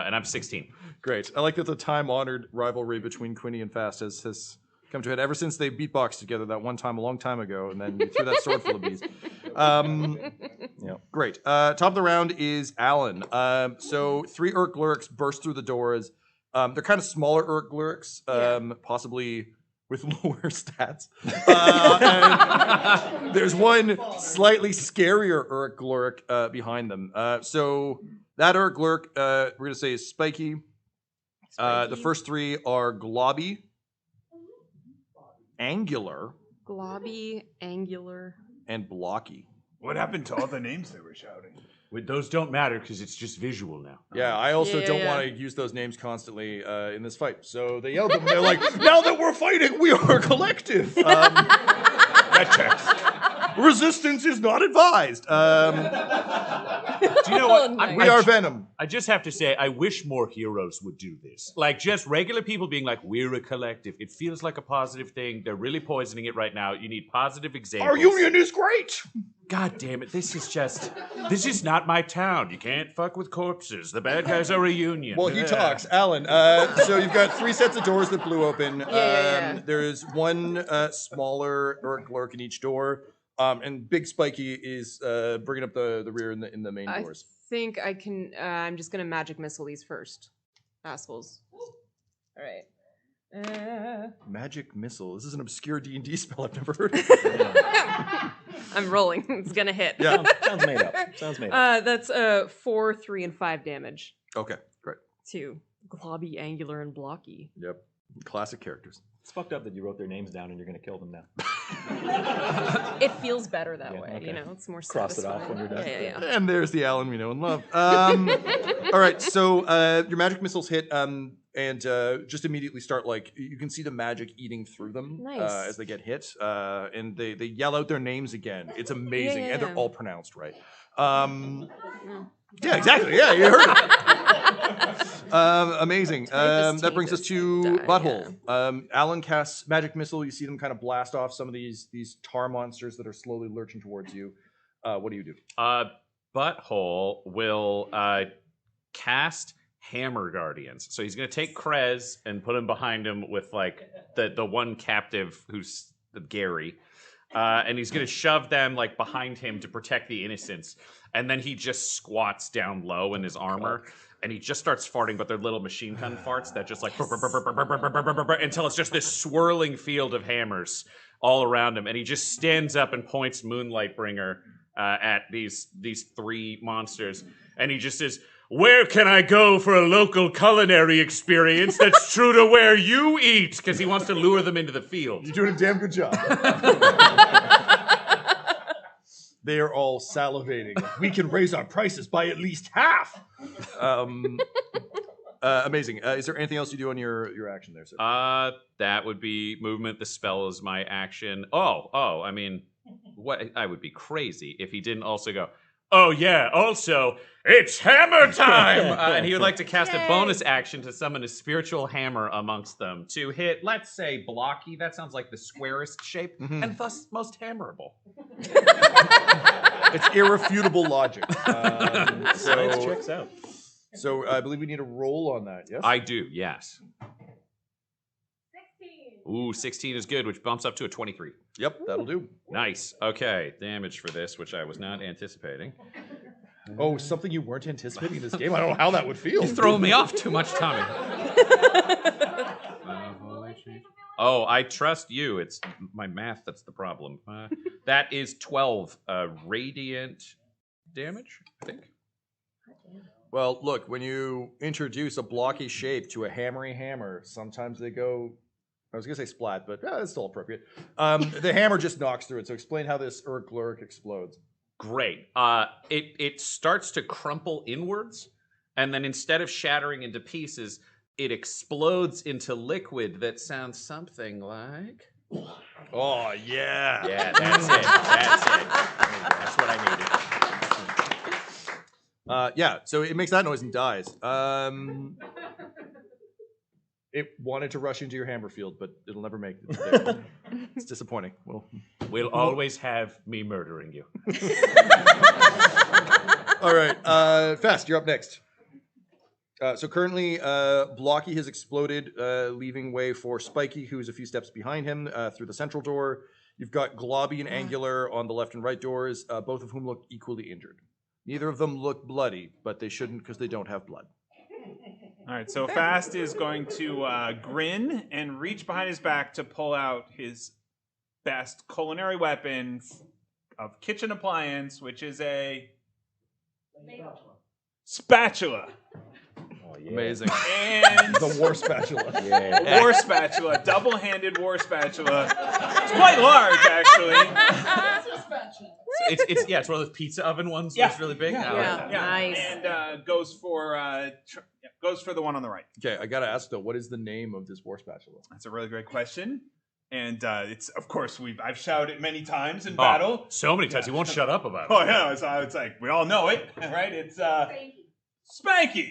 And I'm 16. Great. I like that the time-honored rivalry between Quinny and Fast has come to a head ever since they beatboxed together that one time a long time ago, and then you threw that sword full of bees. Great. Top of the round is Alan. So 3 Uruk Gluriks burst through the doors. They're kind of smaller Uruk Gluriks, possibly with lower stats. And there's one slightly scarier Uruk Glurik behind them. So that Uruk Glurk, we're going to say is Spiky. The first 3 are Globby, Angular, Globby, Angular, and Blocky. What happened to all the names they were shouting? Those don't matter because it's just visual now. Yeah, I also don't want to use those names constantly in this fight. So they yelled them. They're like, "Now that we're fighting, we are a collective." That checks. Resistance is not advised. Do you know what? We are Venom. I just have to say, I wish more heroes would do this. Like, just regular people being like, we're a collective. It feels like a positive thing. They're really poisoning it right now. You need positive examples. Our union is great. God damn it. This is not my town. You can't fuck with corpses. The bad guys are a union. Well, he talks. Alan, so you've got 3 sets of doors that blew open. There's one smaller Uruk Glurk in each door. And Big Spiky is bringing up the rear in the main doors. I think I can. I'm just gonna magic missile these first, assholes. All right. Magic missile. This is an obscure D&D spell I've never heard of. I'm rolling. It's gonna hit. Yeah. Sounds made up. Sounds made up. That's 4, 3, and 5 damage Okay, great. to Globby, Angular, and Blocky. Yep. Classic characters. It's fucked up that you wrote their names down and you're going to kill them now. It feels better that Yeah, way, okay. you know. It's more Cross it off satisfying. when you're done. Yeah. And there's the Alan we know and love. All right, so your magic missiles hit, and just immediately start you can see the magic eating through them Nice. as they get hit, and they yell out their names again. It's amazing, and they're yeah. all pronounced right. Yeah, exactly. Yeah, you heard it. Amazing. That brings us to Butthole. Alan casts magic missile. You see them kind of blast off some of these tar monsters that are slowly lurching towards you. What do you do? Butthole will cast Hammer Guardians. So he's going to take Krez and put him behind him with the one captive who's Gary. And he's going to shove them behind him to protect the innocents. And then he just squats down low in his armor. And he just starts farting, but they're little machine gun farts that just until it's just this swirling field of hammers all around him. And he just stands up and points Moonlight Bringer at these three monsters. And he just says, "Where can I go for a local culinary experience that's true to where you eat?" Because he wants to lure them into the field. You're doing a damn good job. They are all salivating. We can raise our prices by at least half. Amazing. Is there anything else you do on your action there, sir? That would be movement. The spell is my action. I mean, what? I would be crazy if he didn't also go, "Oh yeah, also, it's hammer time!" And he would like to cast a bonus action to summon a spiritual hammer amongst them to hit, let's say, Blocky. That sounds like the squarest shape, and thus most hammerable. It's irrefutable logic. Science checks out. So I believe we need a roll on that, yes? I do, yes. 16. Ooh, 16 is good, which bumps up to a 23. Yep, that'll do. Nice. Okay, damage for this, which I was not anticipating. Oh, something you weren't anticipating in this game? I don't know how that would feel. You're throwing me off too much, Tommy. Oh, I trust you. It's my math that's the problem. That is 12 radiant damage, I think. Well, look, when you introduce a blocky shape to a hammery hammer, sometimes they go, I was going to say splat, but it's still appropriate. The hammer just knocks through it. So explain how this Urk explodes. Great. It starts to crumple inwards, and then instead of shattering into pieces, it explodes into liquid that sounds something like... Oh, yeah. Yeah, that's it. That's what I needed. Yeah, so it makes that noise and dies. It wanted to rush into your hammer field, but it'll never make it there. It's disappointing. We'll always have me murdering you. All right, Fast, you're up next. So currently, Blocky has exploded, leaving way for Spiky, who is a few steps behind him through the central door. You've got Globby and Angular on the left and right doors, both of whom look equally injured. Neither of them look bloody, but they shouldn't because they don't have blood. All right, so Fast is going to grin and reach behind his back to pull out his best culinary weapon of kitchen appliance, which is a spatula. Oh, yeah. Amazing. And the war spatula. Yeah. War spatula, double-handed war spatula. It's quite large, actually. It's one of those pizza oven ones. That's really big. Yeah. Nice. And goes for the one on the right. Okay, I gotta ask though, what is the name of this war spatula? That's a really great question. And it's, of course, I've shouted it many times in battle. So many times, he won't shut up about it. Oh yeah, it's like we all know it, right? It's Spanky.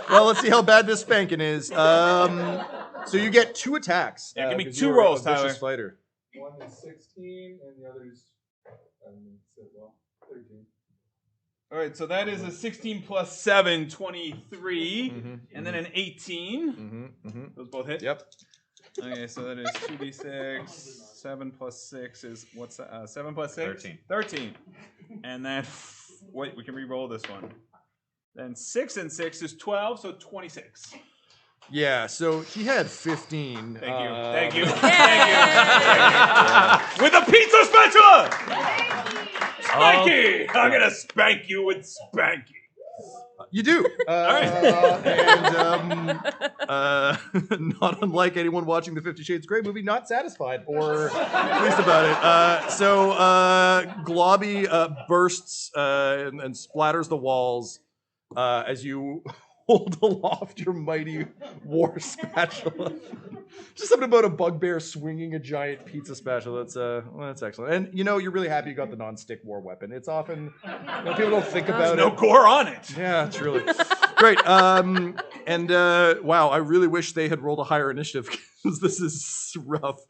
Well, let's see how bad this spanking is. So you get 2 attacks. Yeah, give me 2 rolls, Tyler. Tyler. Fighter. One is 16, and the other is 13. All right, so that is a 16 plus 7, 23, and then an 18. Those both hit? Yep. Okay, so that is 2d6. 7 plus 6 is, what's that? 7 plus 6? 13. 13. And then, wait, we can re-roll this one. Then 6 and 6 is 12, so 26. Yeah, so he had 15. Thank you. Thank you. Thank you. With a pizza spatula! Spanky! I'm going to spank you with Spanky. You do. And not unlike anyone watching the 50 Shades of Grey movie, not satisfied or pleased about it. So Globby bursts and splatters the walls as you hold aloft your mighty war spatula. Just something about a bugbear swinging a giant pizza spatula. That's excellent. And you're really happy you got the non-stick war weapon. It's often people don't think about it. No gore on it. Yeah, truly. Great. And wow, I really wish they had rolled a higher initiative because this is rough.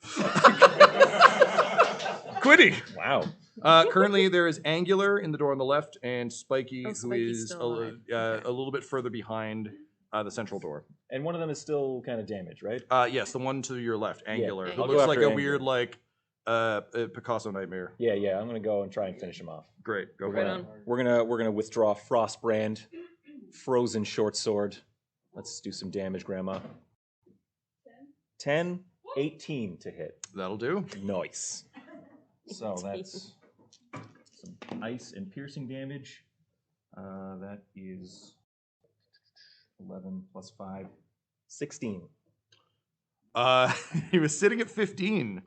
Quiddy. Wow. Currently, there is Angular in the door on the left, and Spiky, who Spiky's is still alive. a little bit further behind the central door. And one of them is still kind of damaged, right? Yes, the one to your left, Angular, who I'll go looks like after a weird, Picasso nightmare. Yeah, I'm gonna go and try and finish him off. Great, go We're for it. gonna, we're gonna withdraw Frostbrand, Frozen Short Sword. Let's do some damage, Grandma. 10, 18 to hit. That'll do. Nice. So that's some ice and piercing damage. That is 11 plus 5, 16. He was sitting at 15.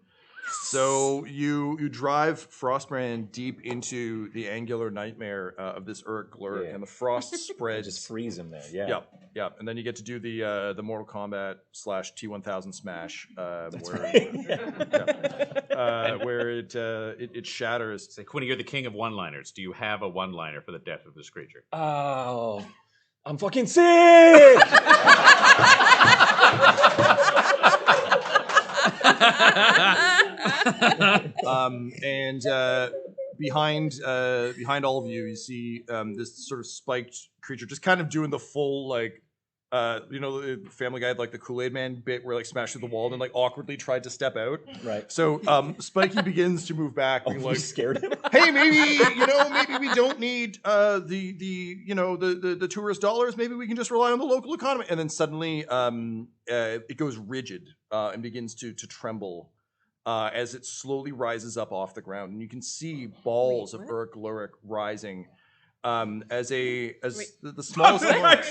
So you drive Frostbrand deep into the angular nightmare of this Urk Glurk, and the frost spreads. Just freeze him there, yeah. Yep. And then you get to do the Mortal Kombat / T1000 smash, where where it shatters. Say, Quinny, you're the king of one-liners. Do you have a one-liner for the death of this creature? Oh, I'm fucking sick! And behind all of you, you see this sort of spiked creature just kind of doing the full the Family Guy had the Kool-Aid Man bit where smashed through the wall and then awkwardly tried to step out. Right. So Spiky begins to move back, being you scared him? Hey, maybe we don't need the tourist dollars. Maybe we can just rely on the local economy. And then suddenly it goes rigid and begins to tremble. As it slowly rises up off the ground, and you can see balls of Urk Glurk rising as the smallest. Wait, what?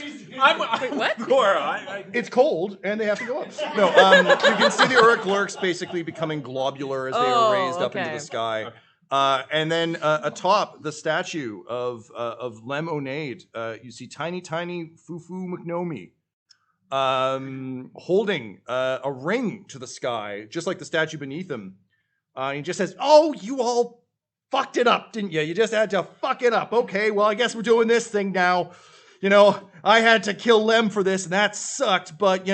It's cold, and they have to go up. No, you can see the Urk Glurks basically becoming globular as they are raised up into the sky. And then atop the statue of Lem Onaid, you see tiny Fufu McNomi. Holding a ring to the sky, just like the statue beneath him. He just says, "Oh, you all fucked it up, didn't you? You just had to fuck it up. Okay, well, I guess we're doing this thing now. I had to kill Lem for this, and that sucked, but,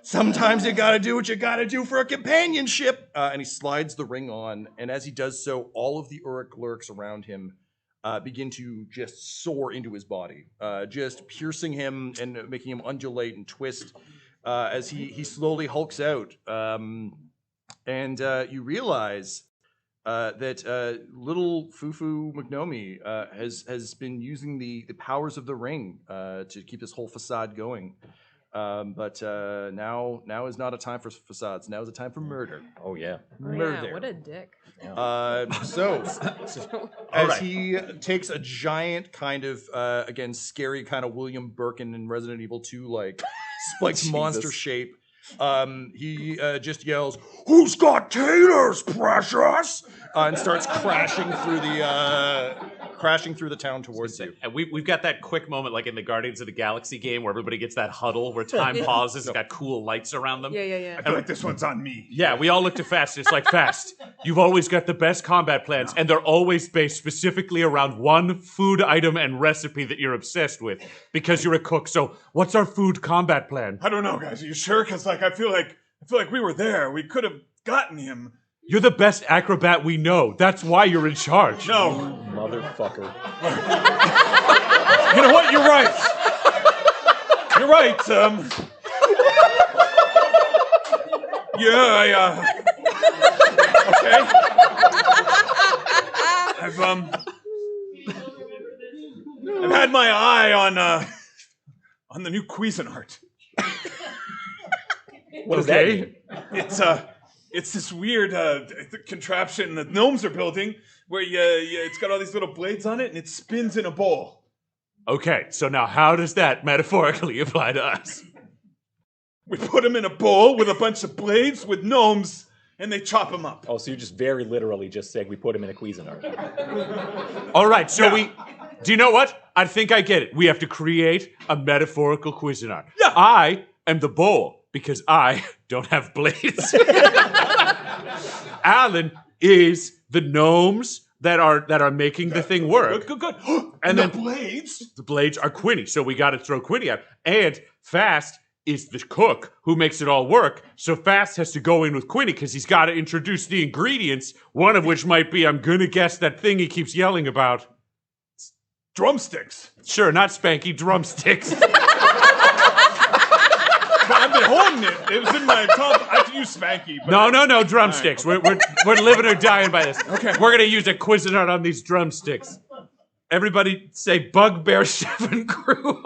sometimes you gotta do what you gotta do for a companionship." And he slides the ring on, and as he does so, all of the Urk Glurks around him begin to just soar into his body, just piercing him and making him undulate and twist as he slowly hulks out. And you realize that little Fufu McNomi has been using the powers of the ring to keep this whole facade going. But now is not a time for facades. Now is a time for murder. Oh, yeah. Murder. Yeah, what a dick. As he takes a giant kind of, again, scary kind of William Birkin in Resident Evil 2, spiked monster shape, he just yells, "Who's got taters, precious?" And starts crashing through the town towards you. And we've got that quick moment like in the Guardians of the Galaxy game where everybody gets that huddle where time pauses, it's got cool lights around them. Yeah. I feel like this one's on me. Yeah, we all look to Fast. It's like, Fast, you've always got the best combat plans, and they're always based specifically around one food item and recipe that you're obsessed with because you're a cook. So what's our food combat plan? I don't know, guys. Are you sure? Because I feel like we were there. We could have gotten him. You're the best acrobat we know. That's why you're in charge. No. Motherfucker. You know what? You're right. You're right. Yeah, okay. I've had my eye on the new Cuisinart. What does that mean? It's this weird contraption that gnomes are building where it's got all these little blades on it and it spins in a bowl. Okay, so now how does that metaphorically apply to us? We put them in a bowl with a bunch of blades with gnomes, and they chop them up. Oh, so you just very literally just said we put him in a Cuisinart. All right, so do you know what? I think I get it. We have to create a metaphorical Cuisinart. Yeah. I am the bowl because I don't have blades. Alan is the gnomes that are making the thing work. Good. And the then blades? The blades are Quinny, so we got to throw Quinny out. And Fast is the cook who makes it all work. So Fast has to go in with Quinny because he's got to introduce the ingredients, one of which might be, I'm going to guess, that thing he keeps yelling about. Drumsticks. Sure, not Spanky, drumsticks. I've been holding it. It was in my top. I can use Spanky. But No, drumsticks. Right. We're living or dying by this. Okay. We're going to use a Cuisinart on these drumsticks. Everybody say Bugbear Chef and Crew.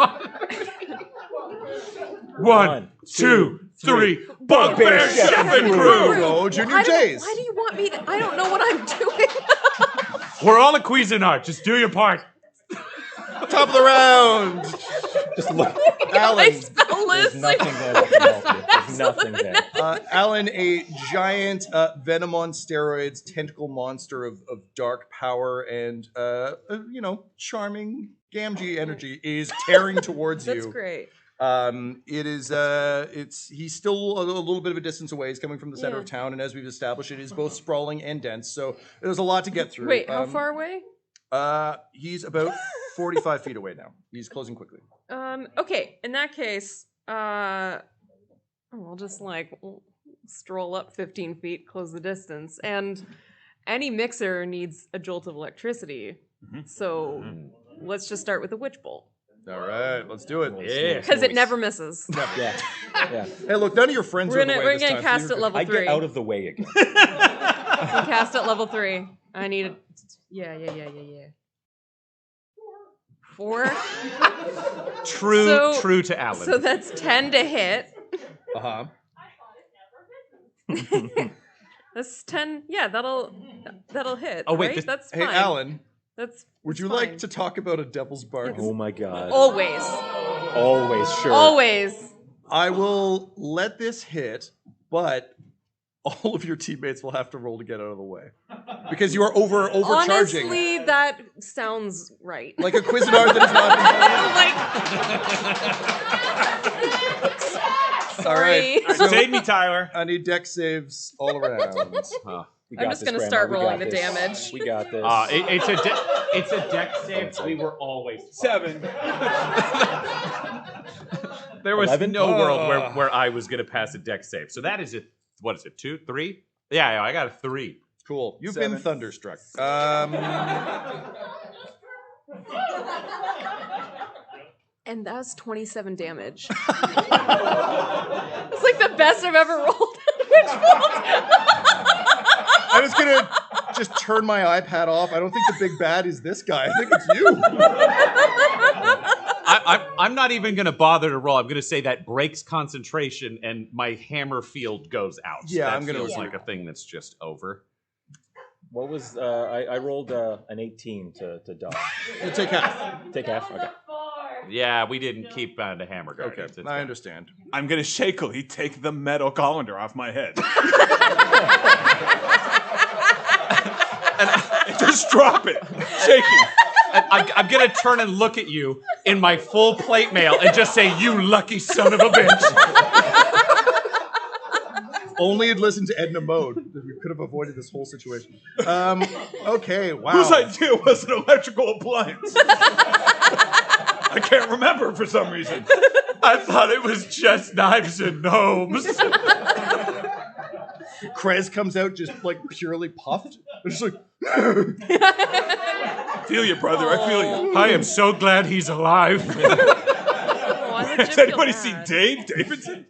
One, two, three. Bugbear Chef and Crew. Go, Junior J's. Why do you want me to? I don't know what I'm doing. We're all a Cuisinart. Just do your part. Top of the round. Just look. Alan. I spell There's this. nothing there that can help you. There's nothing there. Alan, a giant venom on steroids, tentacle monster of dark power and, charming Gamgee energy is tearing towards you. That's great. He's still a little bit of a distance away. He's coming from the center of town, and as we've established, it is both sprawling and dense, so there's a lot to get through. Wait, how far away? He's about 45 feet away now. He's closing quickly. Okay, in that case, I'll just stroll up 15 feet, close the distance, and any mixer needs a jolt of electricity. So let's just start with the witch bolt. All right, let's do it. Yeah. Because it never misses. Yeah. Hey, look, none of your friends are in the way We're this gonna time, so cast you're at good. level I 3. get out of the way again. We cast at level 3. I need it. Yeah. 4. True to Alan. So that's 10 to hit. Uh-huh. That's 10. Yeah, that'll hit. Oh, wait, right? That's Hey, fine. Alan, Would you like to talk about a devil's bargain? Oh my god. Always. Always, sure. Always. I will let this hit, but all of your teammates will have to roll to get out of the way. Because you are overcharging. Honestly, that sounds right. Like a Cuisinart that is not Sorry. All right. So Save me, Tyler. I need deck saves all around. We I'm got just this, gonna Grandma. start We got rolling the this. damage. We got this. It's a deck save. We were always 7. There was 11? no world where I was going to pass a deck save. So that is it. What is it? 2, 3? Yeah, I got a 3. Cool. You've 7. been thunderstruck. And that's 27 damage. It's like the best I've ever rolled. I was gonna just turn my iPad off. I don't think the big bad is this guy. I think it's you. I'm not even going to bother to roll. I'm going to say that breaks concentration and my hammer field goes out. Yeah, that I'm gonna- feels like a thing that's just over. What was I rolled an 18 to dodge. We'll take half. Take half. Okay. Yeah, we didn't keep the hammer guard. Okay, It's I fine. understand. I'm going to shakily take the metal colander off my head. and just drop it. Shaking. I'm going to turn and look at you in my full plate mail and just say, "You lucky son of a bitch." Only had listened to Edna Mode, we could have avoided this whole situation. Okay, wow. Whose idea was an electrical appliance? I can't remember for some reason. I thought it was just knives and gnomes. Krez comes out just like purely puffed. It's just like, Feel you, brother. I feel you. I am so glad he's alive. Has anybody seen Dave Davidson?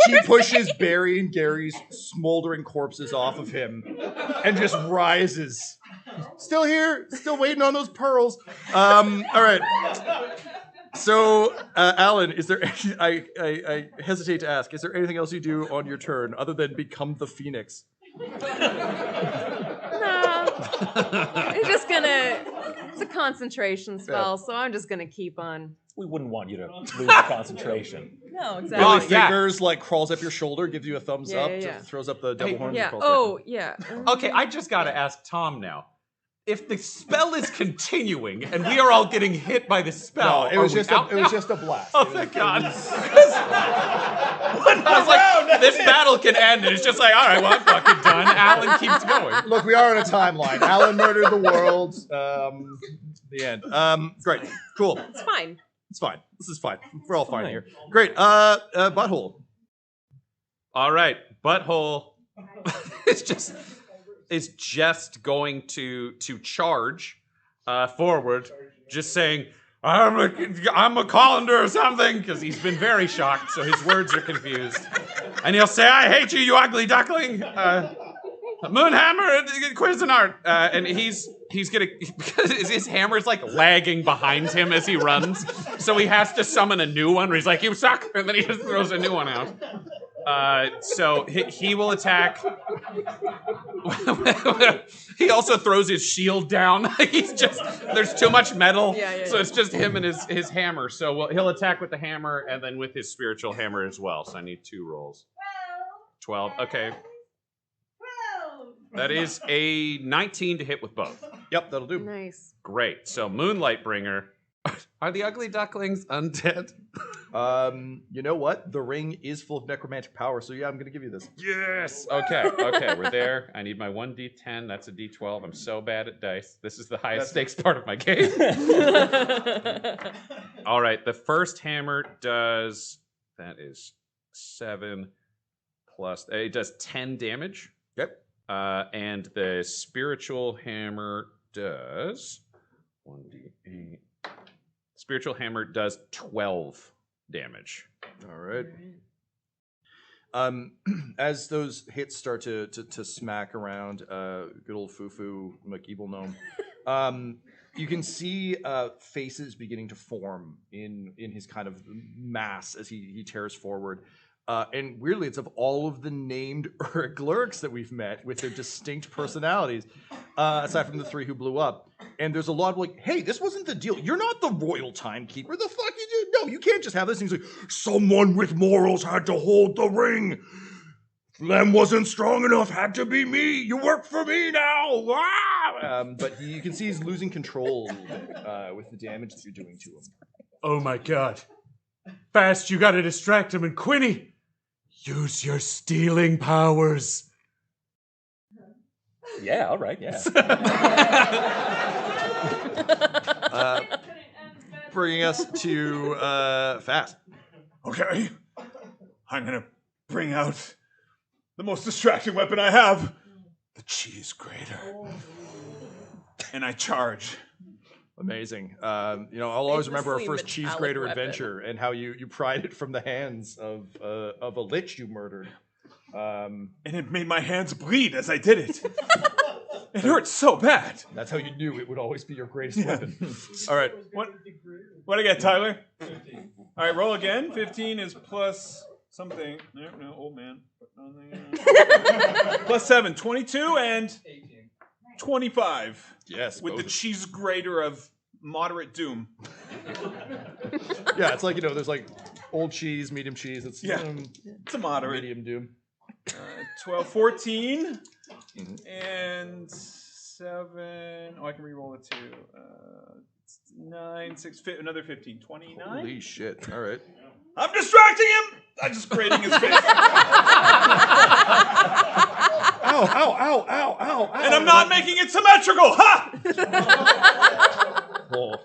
He pushes Barry and Gary's smoldering corpses off of him and just rises Still here, still waiting on those pearls. All right. So, Alan, is there? I hesitate to ask. Is there anything else you do on your turn other than become the Phoenix? No. I'm just gonna. It's a concentration spell, so I'm just gonna keep on. We wouldn't want you to lose the concentration. No, Billy exactly. Fingers like crawls up your shoulder, gives you a thumbs Yeah, up, yeah, yeah. throws up the double horns. Yeah. and crawls back. Oh, yeah. Okay, I just gotta ask Tom now. If the spell is continuing and we are all getting hit by the spell, No, it was are we just out it was now? just a blast. Oh, thank God. I was like, this battle can end, and it's just like, all right, well, I'm fucking done. Alan keeps going. Look, we are on a timeline. Alan murdered the world. The end. Great. Cool. It's fine. It's fine. This is fine. We're all fine here. Great. Butthole. All right, Butthole is just going to charge forward, just saying, I'm a colander or something, because he's been very shocked, so his words are confused. And he'll say, I hate you, you ugly duckling. Moonhammer, Cuisinart. And he's gonna, because his hammer's like lagging behind him as he runs, so he has to summon a new one where he's like, you suck, and then he just throws a new one out. So he will attack. He also throws his shield down. There's too much metal, so it's just him and his hammer. So he'll attack with the hammer and then with his spiritual hammer as well. So I need 2 rolls. 12. Okay. That is a 19 to hit with both. Yep, that'll do. Nice. Great. So Moonlight Bringer. Are the ugly ducklings undead? You know what? The ring is full of necromantic power, so yeah, I'm gonna give you this. Yes. Okay, we're there. I need my 1d10. That's a d12. I'm so bad at dice. This is the highest stakes part of my game. All right, the first hammer does, that is 7 plus, it does 10 damage. Yep. And the spiritual hammer does 1d8. Spiritual hammer does 12 damage. All right. As those hits start to smack around, good old Fufu McEvil Gnome, you can see faces beginning to form in his kind of mass as he tears forward. And weirdly, it's of all of the named Glurks that we've met with their distinct personalities, aside from the 3 who blew up. And there's a lot of like, hey, this wasn't the deal. You're not the royal timekeeper. The fuck you do? No, you can't just have this. And he's like, someone with morals had to hold the ring. Lem wasn't strong enough. Had to be me. You work for me now. Ah! But you can see he's losing control a little bit with the damage that you're doing to him. Oh my God. Fast, you gotta distract him. And Quinny, use your stealing powers. Yeah, all right, yeah. Bringing us to Fast. Okay. I'm gonna bring out the most distracting weapon I have, the cheese grater. And I charge. Amazing. I'll always remember our first cheese metallic grater weapon. adventure and how you pried it from the hands of a lich you murdered. And it made my hands bleed as I did it. It hurt so bad. That's how you knew it would always be your greatest weapon. All right. What I get, Tyler? 15. All right, roll again. 15 is plus something. No, old man. Plus 7, 22 and 18. 25. Yes. With the cheese grater of moderate doom. Yeah, it's like, there's like old cheese, medium cheese. It's it's a moderate. Medium doom. 12, 14, and 7. Oh, I can re-roll it too. 9, 6, another 15, 29. Holy shit! All right. I'm distracting him. I'm just grating his face. Ow! Ow! Ow! Ow! Ow! And I'm not making it symmetrical. Ha! Oh,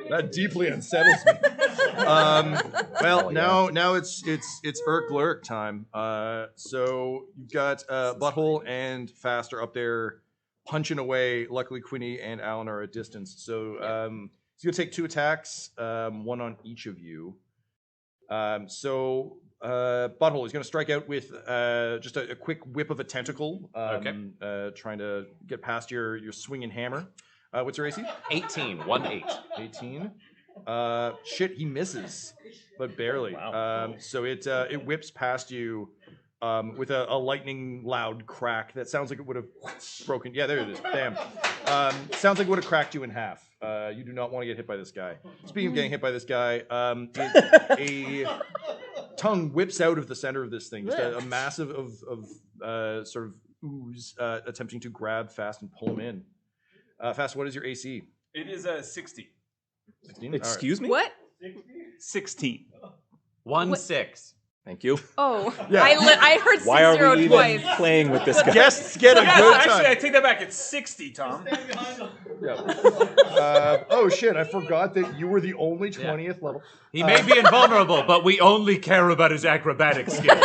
that deeply unsettles me. Now it's Glurk time. So you've got Butthole and Fast are up there punching away. Luckily, Quinny and Alan are at distance. So he's gonna take 2 attacks, 1 on each of you. So Butthole is going to strike out with just a quick whip of a tentacle, trying to get past your swinging hammer. What's your AC? 18. 1-8. 18. Shit, he misses, but barely. Wow. So it whips past you with a lightning loud crack that sounds like it would have broken. Yeah, there it is. Bam. Sounds like it would have cracked you in half. You do not want to get hit by this guy. Speaking of getting hit by this guy, a tongue whips out of the center of this thing. Just a massive of sort of ooze attempting to grab Fast and pull him in. Fast, what is your AC? It is a 60. 16? Excuse me? What? 16. 1-6. Thank you. Oh, Yeah. I heard 6-0 Why are we twice. even playing with this guy? Guests get a Yes, good actually, time. I take that back. It's 60, Tom. Oh shit, I forgot that you were the only 20th level. He may be invulnerable, but we only care about his acrobatic skills.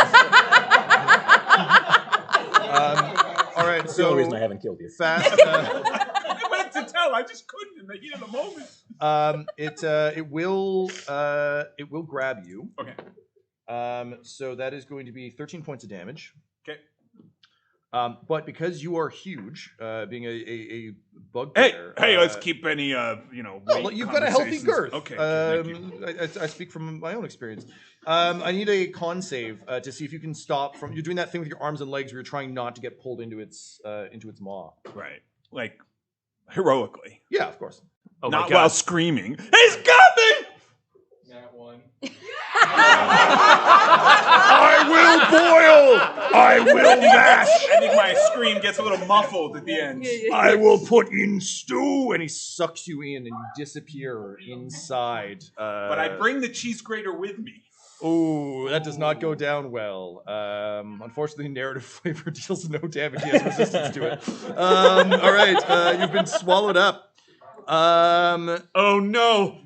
All right, That's the only reason I haven't killed you. Fast. I went to tell. I just couldn't in the heat of the moment. It will grab you. Okay. So that is going to be 13 points of damage. Okay. But because you are huge, being a Hey, bugbear. let's keep any weight You've got a healthy conversations. girth. Okay, thank you. I speak from my own experience. I need a con save to see if you can stop from. You're doing that thing with your arms and legs where you're trying not to get pulled into its maw. Right. Like, heroically. Yeah, of course. Oh my Not God. while screaming, he's got me! Nat 1. I will boil! I will mash! I think my scream gets a little muffled at the end. I will put in stew! And he sucks you in and you disappear inside. But I bring the cheese grater with me. Oh, that does not go down well. Unfortunately, narrative flavor deals no damage. He has resistance to it. All right, you've been swallowed up. Oh no!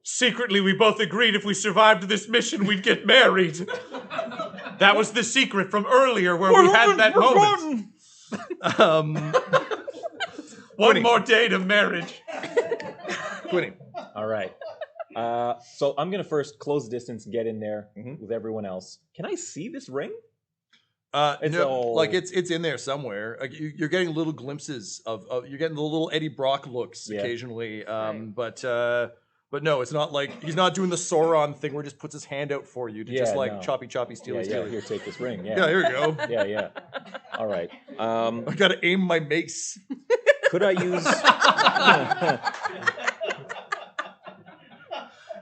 Secretly, we both agreed if we survived this mission, we'd get married. That was the secret from earlier where we had that moment. One more day to marriage. Quitting. All right. So I'm gonna first close the distance, get in there with everyone else. Can I see this ring? It's No, all- like it's in there somewhere. Like you're getting little glimpses of you're getting the little Eddie Brock looks occasionally. But no, it's not like he's not doing the Sauron thing where he just puts his hand out for you to just like choppy steely. Here, take this ring. Yeah, Yeah, here you go. yeah. All right. I gotta aim my mace. Could I use?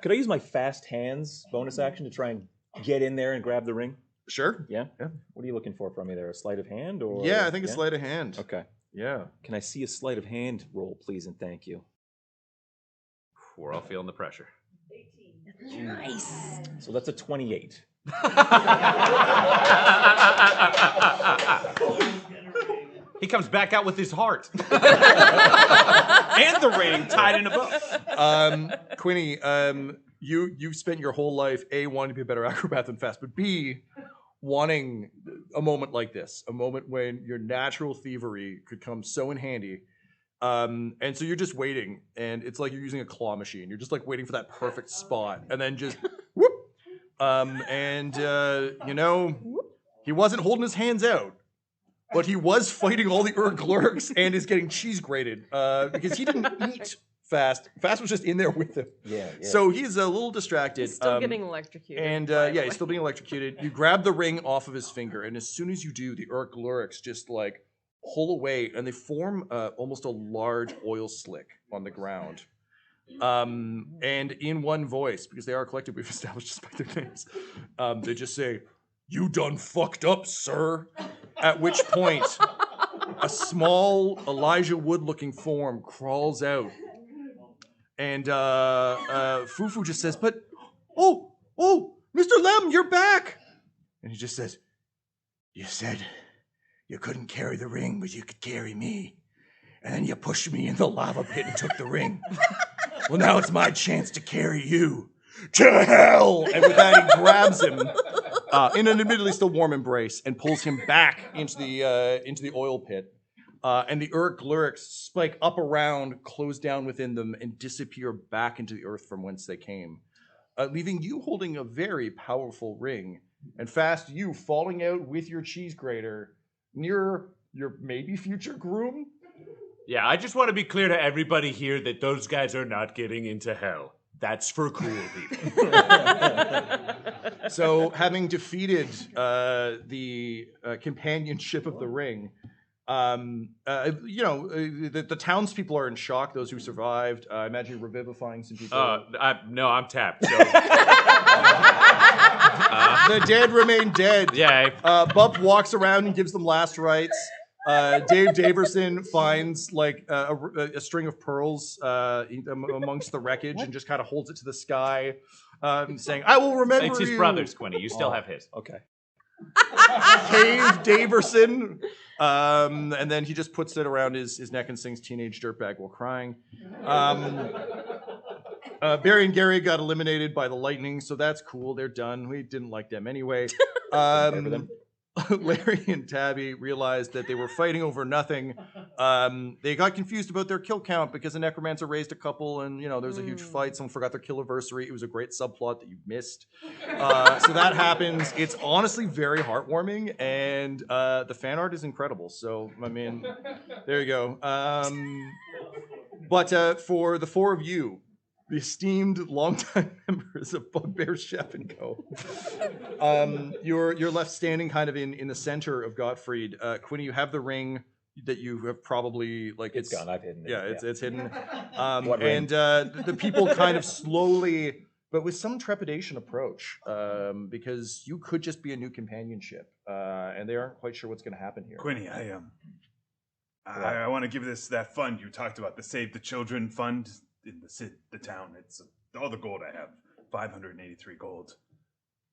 Could I use my fast hands bonus action to try and get in there and grab the ring? Sure. Yeah. What are you looking for from me there? A sleight of hand or? Yeah, I think a sleight of hand. Okay. Yeah. Can I see a sleight of hand roll, please, and thank you? We're all feeling the pressure. Nice. So that's a 28. He comes back out with his heart. And the ring tied in a bow. Quinny, you've spent your whole life A, wanting to be a better acrobat than Fast, but B, wanting a moment like this, a moment when your natural thievery could come so in handy. And so you're just waiting, and it's like you're using a claw machine. You're just like waiting for that perfect spot, and then just whoop. He wasn't holding his hands out, but he was fighting all the Urglurks and is getting cheese grated because he didn't eat Fast. Fast was just in there with him. Yeah. So he's a little distracted. He's still getting electrocuted. And he's still being electrocuted. You grab the ring off of his finger, and as soon as you do, the Urglurks just like pull away, and they form almost a large oil slick on the ground. And in one voice, because they are collective, we've established just by their names, they just say, "You done fucked up, sir." At which point, a small Elijah Wood-looking form crawls out, and Fufu just says, "But, oh, Mr. Lem, you're back!" And he just says, "You said you couldn't carry the ring, but you could carry me. And then you pushed me in the lava pit and took the ring. Well, now it's my chance to carry you to hell." And with that, he grabs him in an admittedly still warm embrace and pulls him back into the oil pit. And the Urglurks spike up around, close down within them, and disappear back into the earth from whence they came. leaving you holding a very powerful ring, and Fast, you falling out with your cheese grater near your maybe future groom. Yeah, I just want to be clear to everybody here that those guys are not getting into hell. That's for cool people. So, having defeated the companionship of the ring, the townspeople are in shock. Those who survived, I imagine you're revivifying some people. No, I'm tapped. So. The dead remain dead. Yeah. Bub walks around and gives them last rites. Dave Daverson finds like a string of pearls amongst the wreckage and just kind of holds it to the sky, saying, "I will remember you." It's his brothers, Quinny. You still have his. Okay. Dave Daverson. And then he just puts it around his neck and sings "Teenage Dirtbag" while crying. Barry and Gary got eliminated by the lightning, so that's cool. They're done. We didn't like them anyway. Larry and Tabby realized that they were fighting over nothing. They got confused about their kill count because the necromancer raised a couple, and there was a huge fight. Someone forgot their killiversary. It was a great subplot that you missed. So that happens. It's honestly very heartwarming, and the fan art is incredible. So I mean, there you go. But for the four of you, the esteemed longtime members of Bugbear Chef & Co. You're left standing kind of in the center of Gottfried. Quinny, you have the ring that you have probably it's gone. I've hidden it. Yeah, it's hidden. What ring? And the people kind of slowly, but with some trepidation, approach because you could just be a new companionship, and they aren't quite sure what's going to happen here. Quinny, I want to give that fund you talked about, the Save the Children fund. In the town, it's all the gold I have, 583 gold.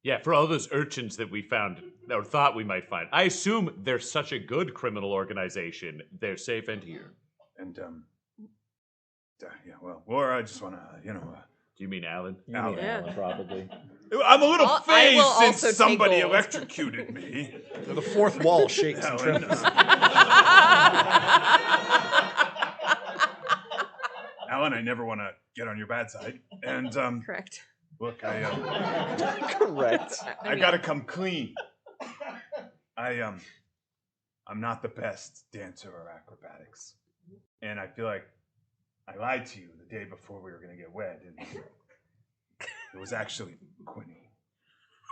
Yeah, for all those urchins that we found or thought we might find. I assume they're such a good criminal organization. They're safe and here. And Laura, I just want to, Do you mean Alan? You mean Alan, probably. I'm a little I will phased also since somebody take gold. electrocuted me. The fourth wall shakes and Alan, trembles. Alan, I never want to get on your bad side. And Correct. look, Correct. I gotta come clean. I'm not the best dancer or acrobatics, and I feel like I lied to you the day before we were gonna get wed, and it was actually Quinny.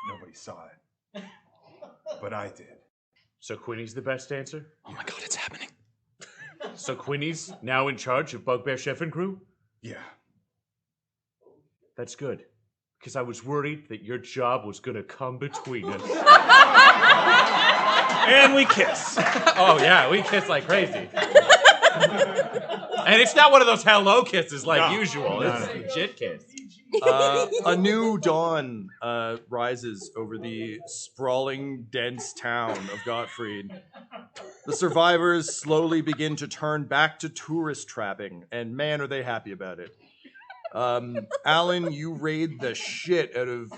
Nobody saw it, but I did. So Quinny's the best dancer? Oh my God, it's happening. So Quinny's now in charge of Bugbear Chef and Crew? Yeah. That's good. Because I was worried that your job was going to come between us. And we kiss. Oh, yeah, we kiss like crazy. And it's not one of those hello kisses like usual. No, It's a legit kiss. A new dawn rises over the sprawling, dense town of Gottfried. The survivors slowly begin to turn back to tourist trapping, and man, are they happy about it. Alan, you raid the shit out of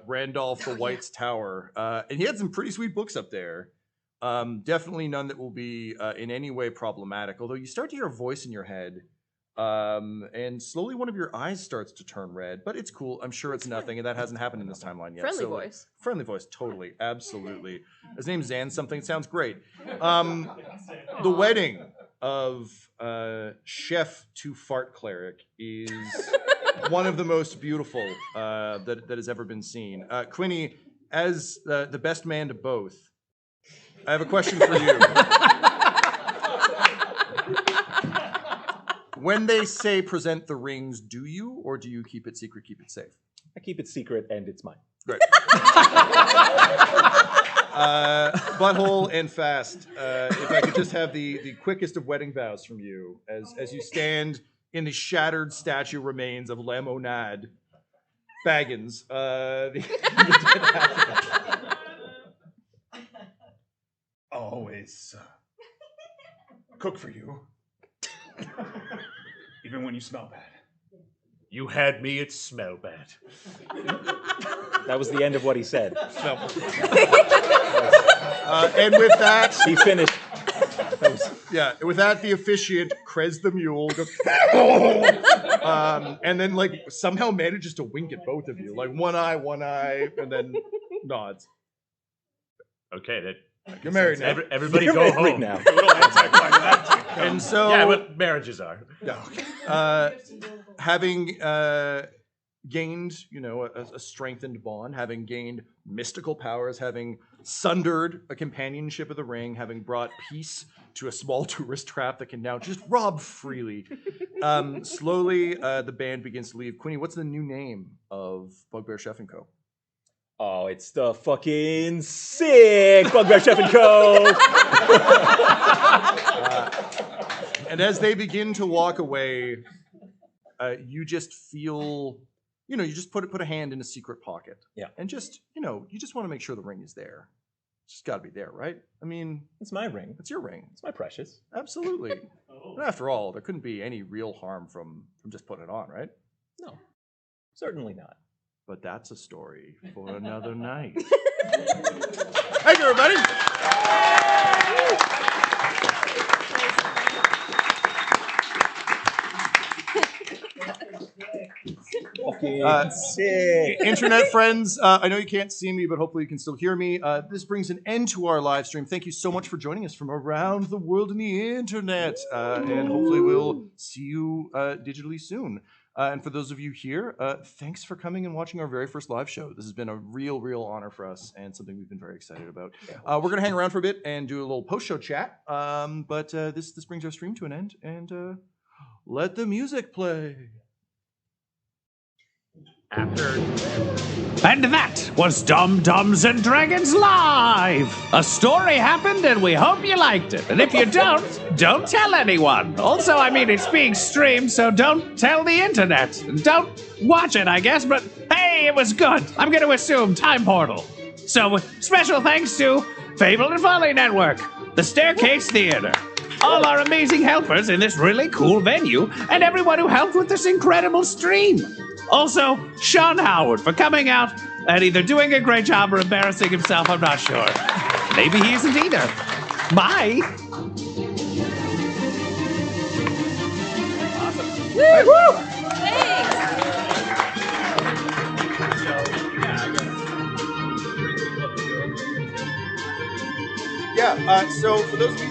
Randolph the White's tower, and he had some pretty sweet books up there. Definitely none that will be in any way problematic, although you start to hear a voice in your head. And slowly one of your eyes starts to turn red, but it's cool. I'm sure it's nothing, and that hasn't happened in this timeline yet. Friendly voice. Friendly voice, totally, absolutely. His name's Zan something. It sounds great. The wedding of Chef to Fart Cleric is one of the most beautiful that has ever been seen. Quinny, as the best man to both, I have a question for you. When they say present the rings, do you or do you keep it secret, keep it safe? I keep it secret, and it's mine. Great. Butthole and Fast, if I could just have the quickest of wedding vows from you as you stand in the shattered statue remains of Lemonade Baggins. Always cook for you. Even when you smell bad. You had me at smell bad. That was the end of what he said. And with that, he finished. Yeah, with that, the officiant, Krez the mule, goes, and then like somehow manages to wink at both of you, like one eye, and then nods. Okay, that. You're married now. Everybody You're go married home. now. A little anticlimactic. And so, Yeah, but marriages are. Having gained, a strengthened bond, having gained mystical powers, having sundered a companionship of the ring, having brought peace to a small tourist trap that can now just rob freely. Slowly, the band begins to leave. Queenie, what's the new name of Bugbear Chef & Co.? Oh, it's the fucking sick Bugbear Chef & Co. And as they begin to walk away, you just feel, you just put a hand in a secret pocket. Yeah. And just, you just want to make sure the ring is there. It's just got to be there, right? I mean, It's my ring. it's your ring. It's my precious. Absolutely. And after all, there couldn't be any real harm from just putting it on, right? No, certainly not. But that's a story for another night. Thank you, everybody. Sick. Internet friends, I know you can't see me, but hopefully you can still hear me. This brings an end to our live stream. Thank you so much for joining us from around the world and the internet. And hopefully we'll see you digitally soon. And for those of you here, thanks for coming and watching our very first live show. This has been a real honor for us and something we've been very excited about. We're going to hang around for a bit and do a little post-show chat. But this brings our stream to an end. And let the music play. And that was Dumbs and Dragons Live! A story happened and we hope you liked it. And if you don't tell anyone. Also, it's being streamed, so don't tell the internet. Don't watch it, I guess, but hey, it was good. I'm going to assume Time Portal. So, special thanks to Fable and Folly Network, the Staircase Theater, all our amazing helpers in this really cool venue, and everyone who helped with this incredible stream. Also, Sean Howard for coming out and either doing a great job or embarrassing himself, I'm not sure. Maybe he isn't either. Bye! Woo! Thanks! Yeah, so for those of you